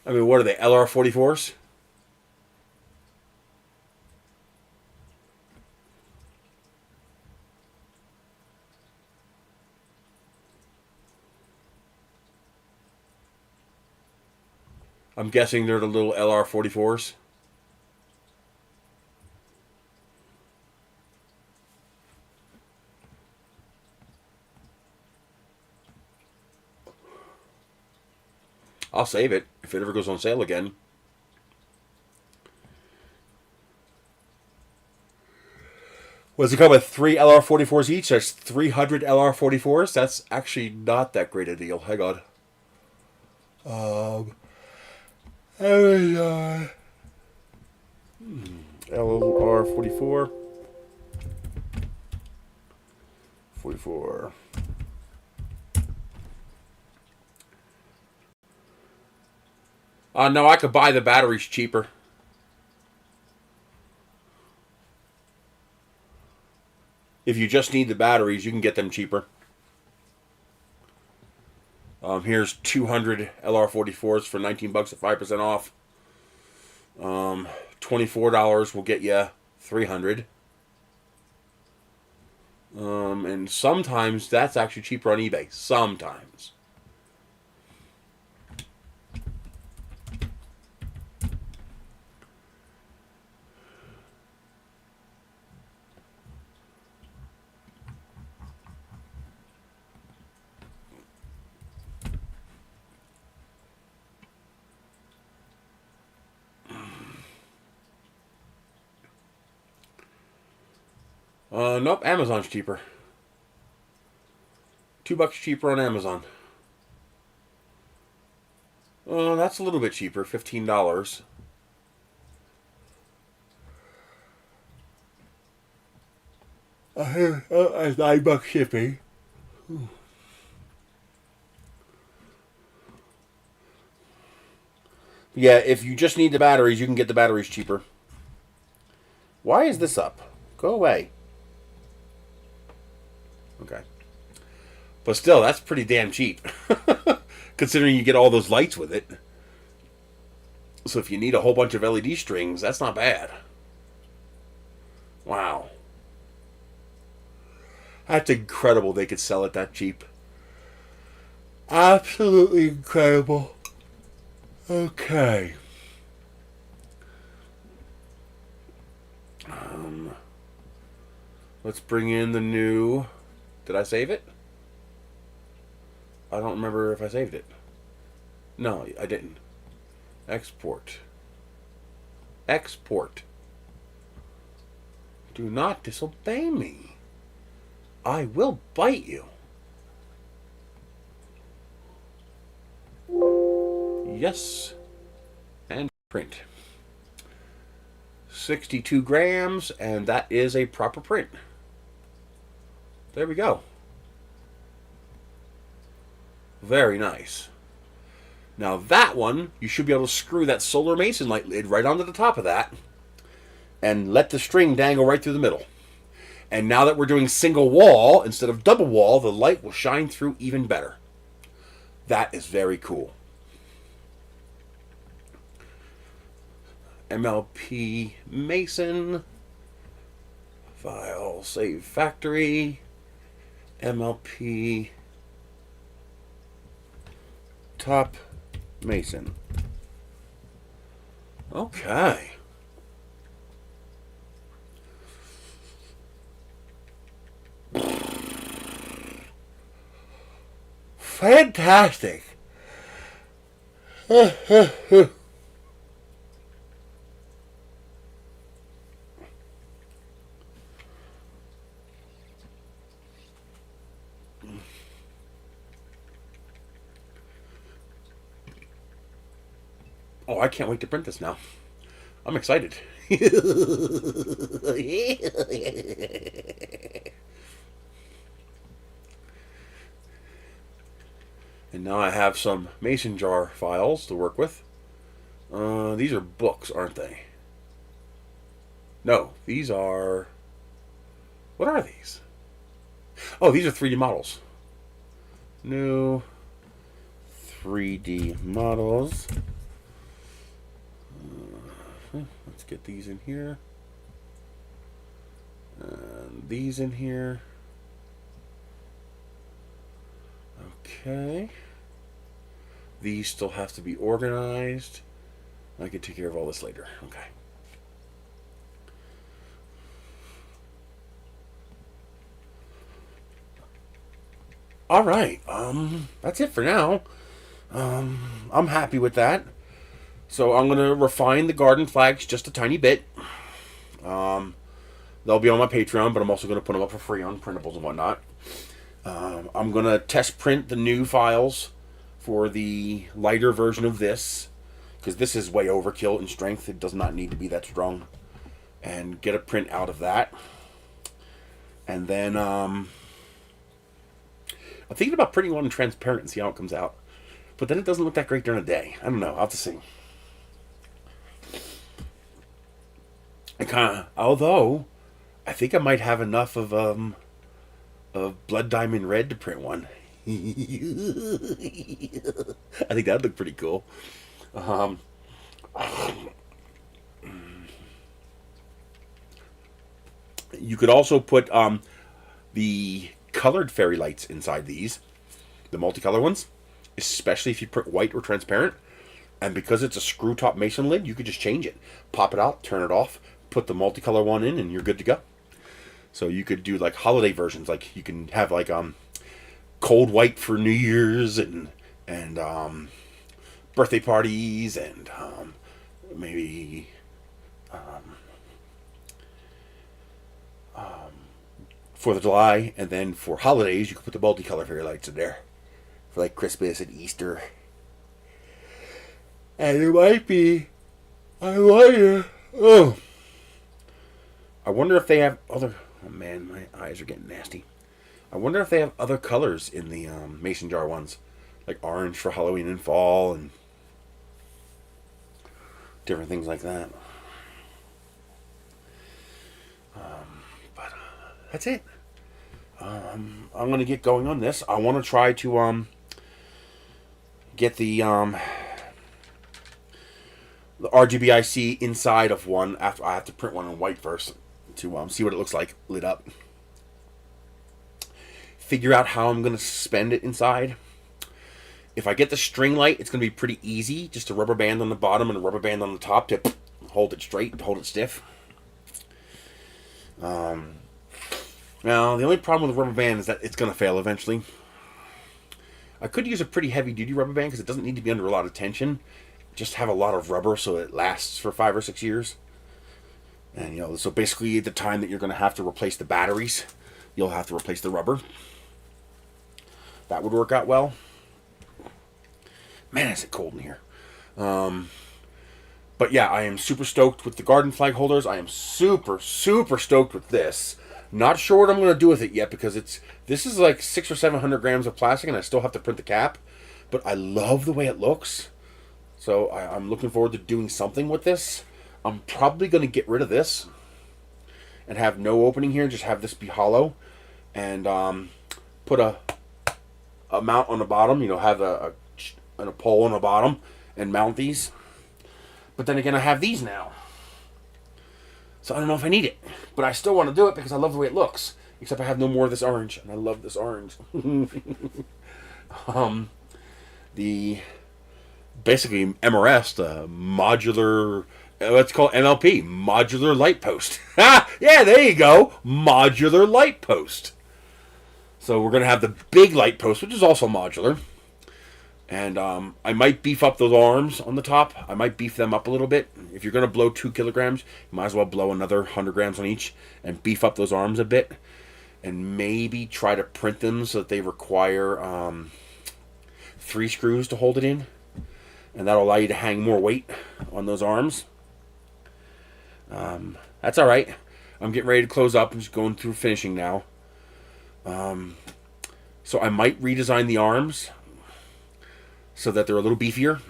I mean, what are they, LR44s? I'm guessing they're the little LR44s. I'll save it if it ever goes on sale again. What's it come with? 3 LR44s each? That's 300 LR44s? That's actually not that great a deal. Hang on. LR44. 44. No, I could buy the batteries cheaper. If you just need the batteries, you can get them cheaper. Here's 200 LR44s for 19 bucks at 5% off. $24 will get you 300. And sometimes that's actually cheaper on eBay. Sometimes. Nope, Amazon's cheaper. $2 cheaper on Amazon. That's a little bit cheaper, $15. $9 shipping. Yeah, if you just need the batteries, you can get the batteries cheaper. Why is this up? Go away. Okay. But still, that's pretty damn cheap. Considering you get all those lights with it. So if you need a whole bunch of LED strings, that's not bad. Wow. That's incredible they could sell it that cheap. Absolutely incredible. Okay. Let's bring in the new... Did I save it? I don't remember if I saved it. No, I didn't. Export. Export. Do not disobey me. I will bite you. Yes. And print. 62 grams, and that is a proper print. There we go. Very nice. Now that one, you should be able to screw that solar mason light lid right onto the top of that and let the string dangle right through the middle. And now that we're doing single wall instead of double wall, the light will shine through even better. That is very cool. MLP Mason. File, save factory. MLP Top Mason. Okay. Fantastic. Oh, I can't wait to print this now. I'm excited. And now I have some mason jar files to work with. These are books, aren't they? No, these are... What are these? Oh, these are 3D models. New 3D models. Let's get these in here. And these in here. Okay. These still have to be organized. I can take care of all this later. Okay. All right. That's it for now. I'm happy with that. So I'm going to refine the garden flags just a tiny bit. They'll be on my Patreon, but I'm also going to put them up for free on printables and whatnot. I'm going to test print the new files for the lighter version of this, because this is way overkill in strength. It does not need to be that strong. And get a print out of that. And then I'm thinking about printing one in transparent and see how it comes out. But then it doesn't look that great during the day. I don't know. I'll have to see. Although I think I might have enough of Blood Diamond Red to print one. I think that'd look pretty cool. You could also put the colored fairy lights inside these, the multicolor ones, especially if you print white or transparent. And because it's a screw top mason lid, you could just change it, pop it out, turn it off, put the multicolor one in, and you're good to go. So you could do like holiday versions, like you can have like cold white for New Year's and birthday parties, and maybe 4th of July, and then for holidays, you can put the multicolor fairy lights in there. For like Christmas and Easter. And there might be, I wonder if they have other, oh man, my eyes are getting nasty. I wonder if they have other colors in the mason jar ones. Like orange for Halloween and fall, and different things like that. But that's it. I'm going to get going on this. I want to try to get the RGBIC inside of one. After I have to print one in white first to see what it looks like lit up. Figure out how I'm going to suspend it inside. If I get the string light, it's going to be pretty easy. Just a rubber band on the bottom and a rubber band on the top to hold it straight, hold it stiff. Now, the only problem with the rubber band is that it's going to fail eventually. I could use a pretty heavy-duty rubber band because it doesn't need to be under a lot of tension. Just have a lot of rubber so it lasts for 5 or 6 years. And, you know, so basically the time that you're going to have to replace the batteries, you'll have to replace the rubber. That would work out well. Man, is it cold in here. But yeah, I am super stoked with the garden flag holders. I am super, super stoked with this. Not sure what I'm going to do with it yet because this is like 600 or 700 grams of plastic and I still have to print the cap. But I love the way it looks. So I'm looking forward to doing something with this. I'm probably going to get rid of this and have no opening here. Just have this be hollow. And put a mount on the bottom. You know, have a pole on the bottom and mount these. But then again, I have these now. So I don't know if I need it. But I still want to do it because I love the way it looks. Except I have no more of this orange. And I love this orange. Basically MRS, the modular, let's call it MLP, modular light post. Yeah, there you go. Modular light post. So we're going to have the big light post, which is also modular. And I might beef up those arms on the top. I might beef them up a little bit. If you're going to blow 2 kilograms, you might as well blow another 100 grams on each and beef up those arms a bit. And maybe try to print them so that they require 3 screws to hold it in. And that'll allow you to hang more weight on those arms. That's alright. I'm getting ready to close up. I'm just going through finishing now. So I might redesign the arms so that they're a little beefier.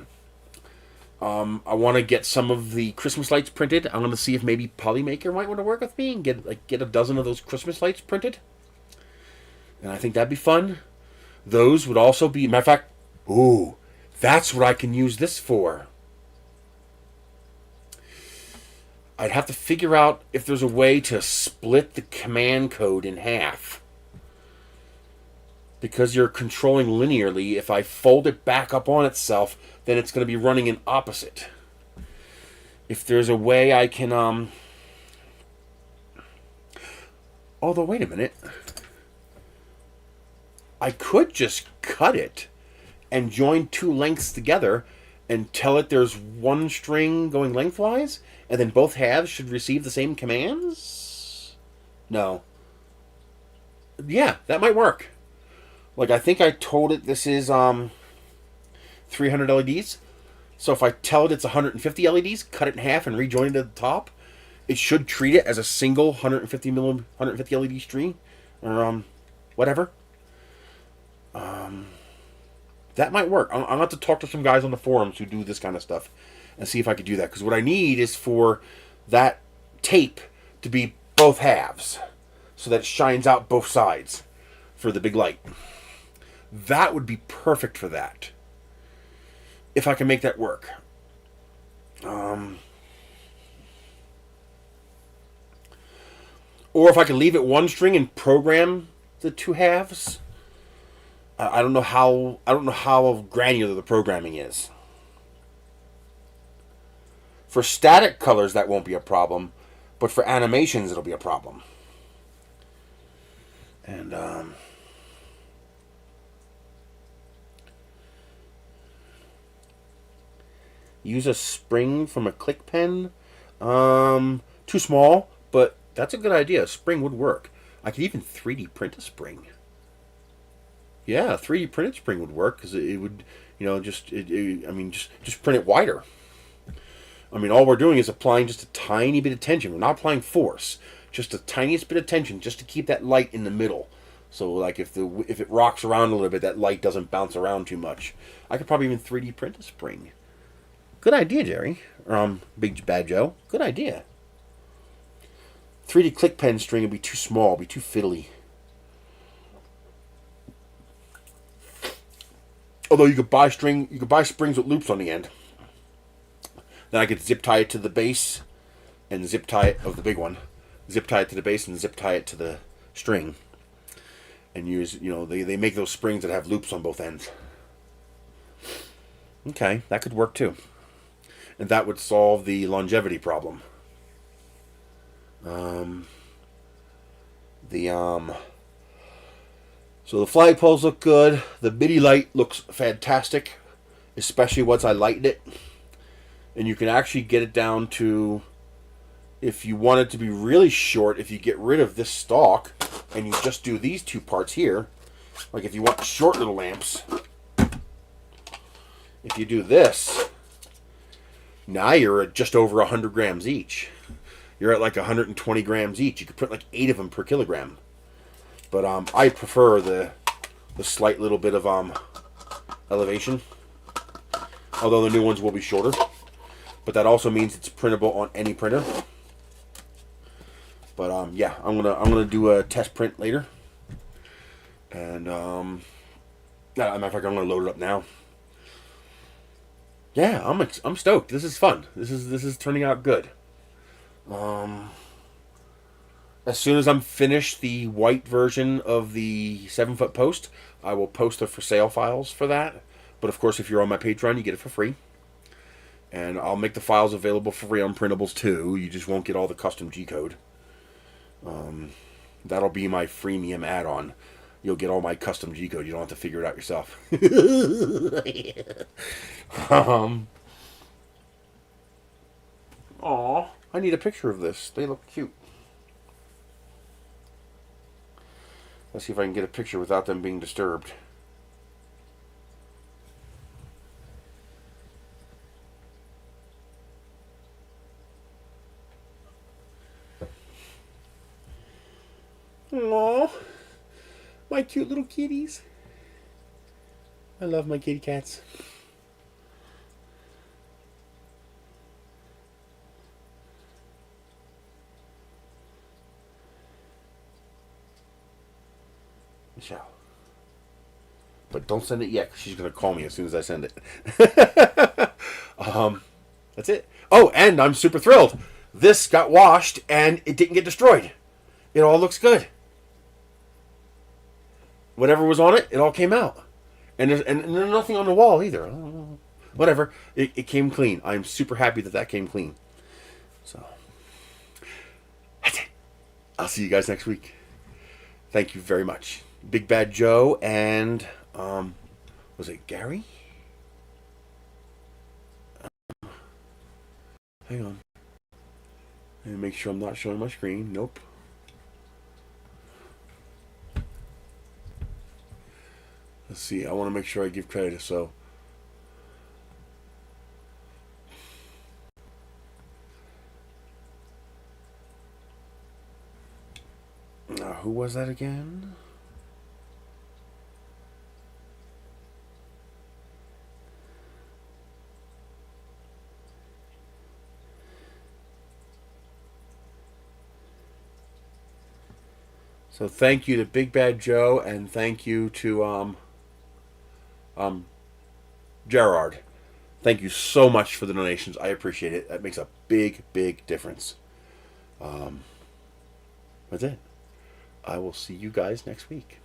I want to get some of the Christmas lights printed. I'm going to see if maybe Polymaker might want to work with me and get a dozen of those Christmas lights printed. And I think that'd be fun. Those would also be, matter of fact, ooh, that's what I can use this for. I'd have to figure out if there's a way to split the command code in half. Because you're controlling linearly, if I fold it back up on itself, then it's going to be running in opposite. If there's a way I can, although, wait a minute. I could just cut it and join 2 lengths together and tell it there's 1 string going lengthwise, and then both halves should receive the same commands? No. Yeah, that might work. Like, I think I told it this is 300 LEDs. So if I tell it it's 150 LEDs, cut it in half and rejoin it at the top, it should treat it as a single 150 LED string, or whatever. That might work. I'm going to have to talk to some guys on the forums who do this kind of stuff and see if I could do that. Because what I need is for that tape to be both halves so that it shines out both sides for the big light. That would be perfect for that. If I can make that work. Or if I can leave it 1 string and program the 2 halves. I don't know how granular the programming is. For static colors, that won't be a problem, but for animations, it'll be a problem. And use a spring from a click pen. Too small, but that's a good idea. A spring would work. I could even 3D print a spring. Yeah, 3D printed spring would work because it would, I mean, just print it wider. I mean, all we're doing is applying just a tiny bit of tension. We're not applying force, just the tiniest bit of tension, just to keep that light in the middle. So, like, if it rocks around a little bit, that light doesn't bounce around too much. I could probably even 3D print a spring. Good idea, Jerry. Big Bad Joe. Good idea. 3D click pen string would be too small, be too fiddly. Although you could buy springs with loops on the end. Then I could zip tie it to the base and zip tie it of the big one. Zip tie it to the base and zip tie it to the string. And use, they make those springs that have loops on both ends. Okay, that could work too. And that would solve the longevity problem. So the flagpoles look good. The MIDI light looks fantastic, especially once I lighten it. And you can actually get it down to, if you want it to be really short, if you get rid of this stalk and you just do these two parts here, like if you want short little lamps, if you do this, now you're at just over 100 grams each. You're at like 120 grams each. You could print like 8 of them per kilogram. But I prefer the slight little bit of elevation. Although the new ones will be shorter. But that also means it's printable on any printer. But yeah, I'm gonna do a test print later. And matter of fact, I'm gonna load it up now. Yeah, I'm stoked. This is fun. This is turning out good. As soon as I'm finished the white version of the 7-foot post, I will post the for sale files for that. But of course, if you're on my Patreon, you get it for free. And I'll make the files available for free on printables too. You just won't get all the custom G-code. That'll be my freemium add-on. You'll get all my custom G-code. You don't have to figure it out yourself. Aw, I need a picture of this. They look cute. Let's see if I can get a picture without them being disturbed. Aww, my cute little kitties. I love my kitty cats. Michelle. But don't send it yet, 'cause she's going to call me as soon as I send it. That's it. Oh, and I'm super thrilled. This got washed, and it didn't get destroyed. It all looks good. Whatever was on it, it all came out. And there's nothing on the wall either. Whatever. It came clean. I'm super happy that came clean. So, that's it. I'll see you guys next week. Thank you very much. Big Bad Joe and, was it Gary? Hang on. And make sure I'm not showing my screen. Nope. Let's see. I want to make sure I give credit. So, who was that again? So thank you to Big Bad Joe, and thank you to Gerard. Thank you so much for the donations. I appreciate it. That makes a big, big difference. That's it. I will see you guys next week.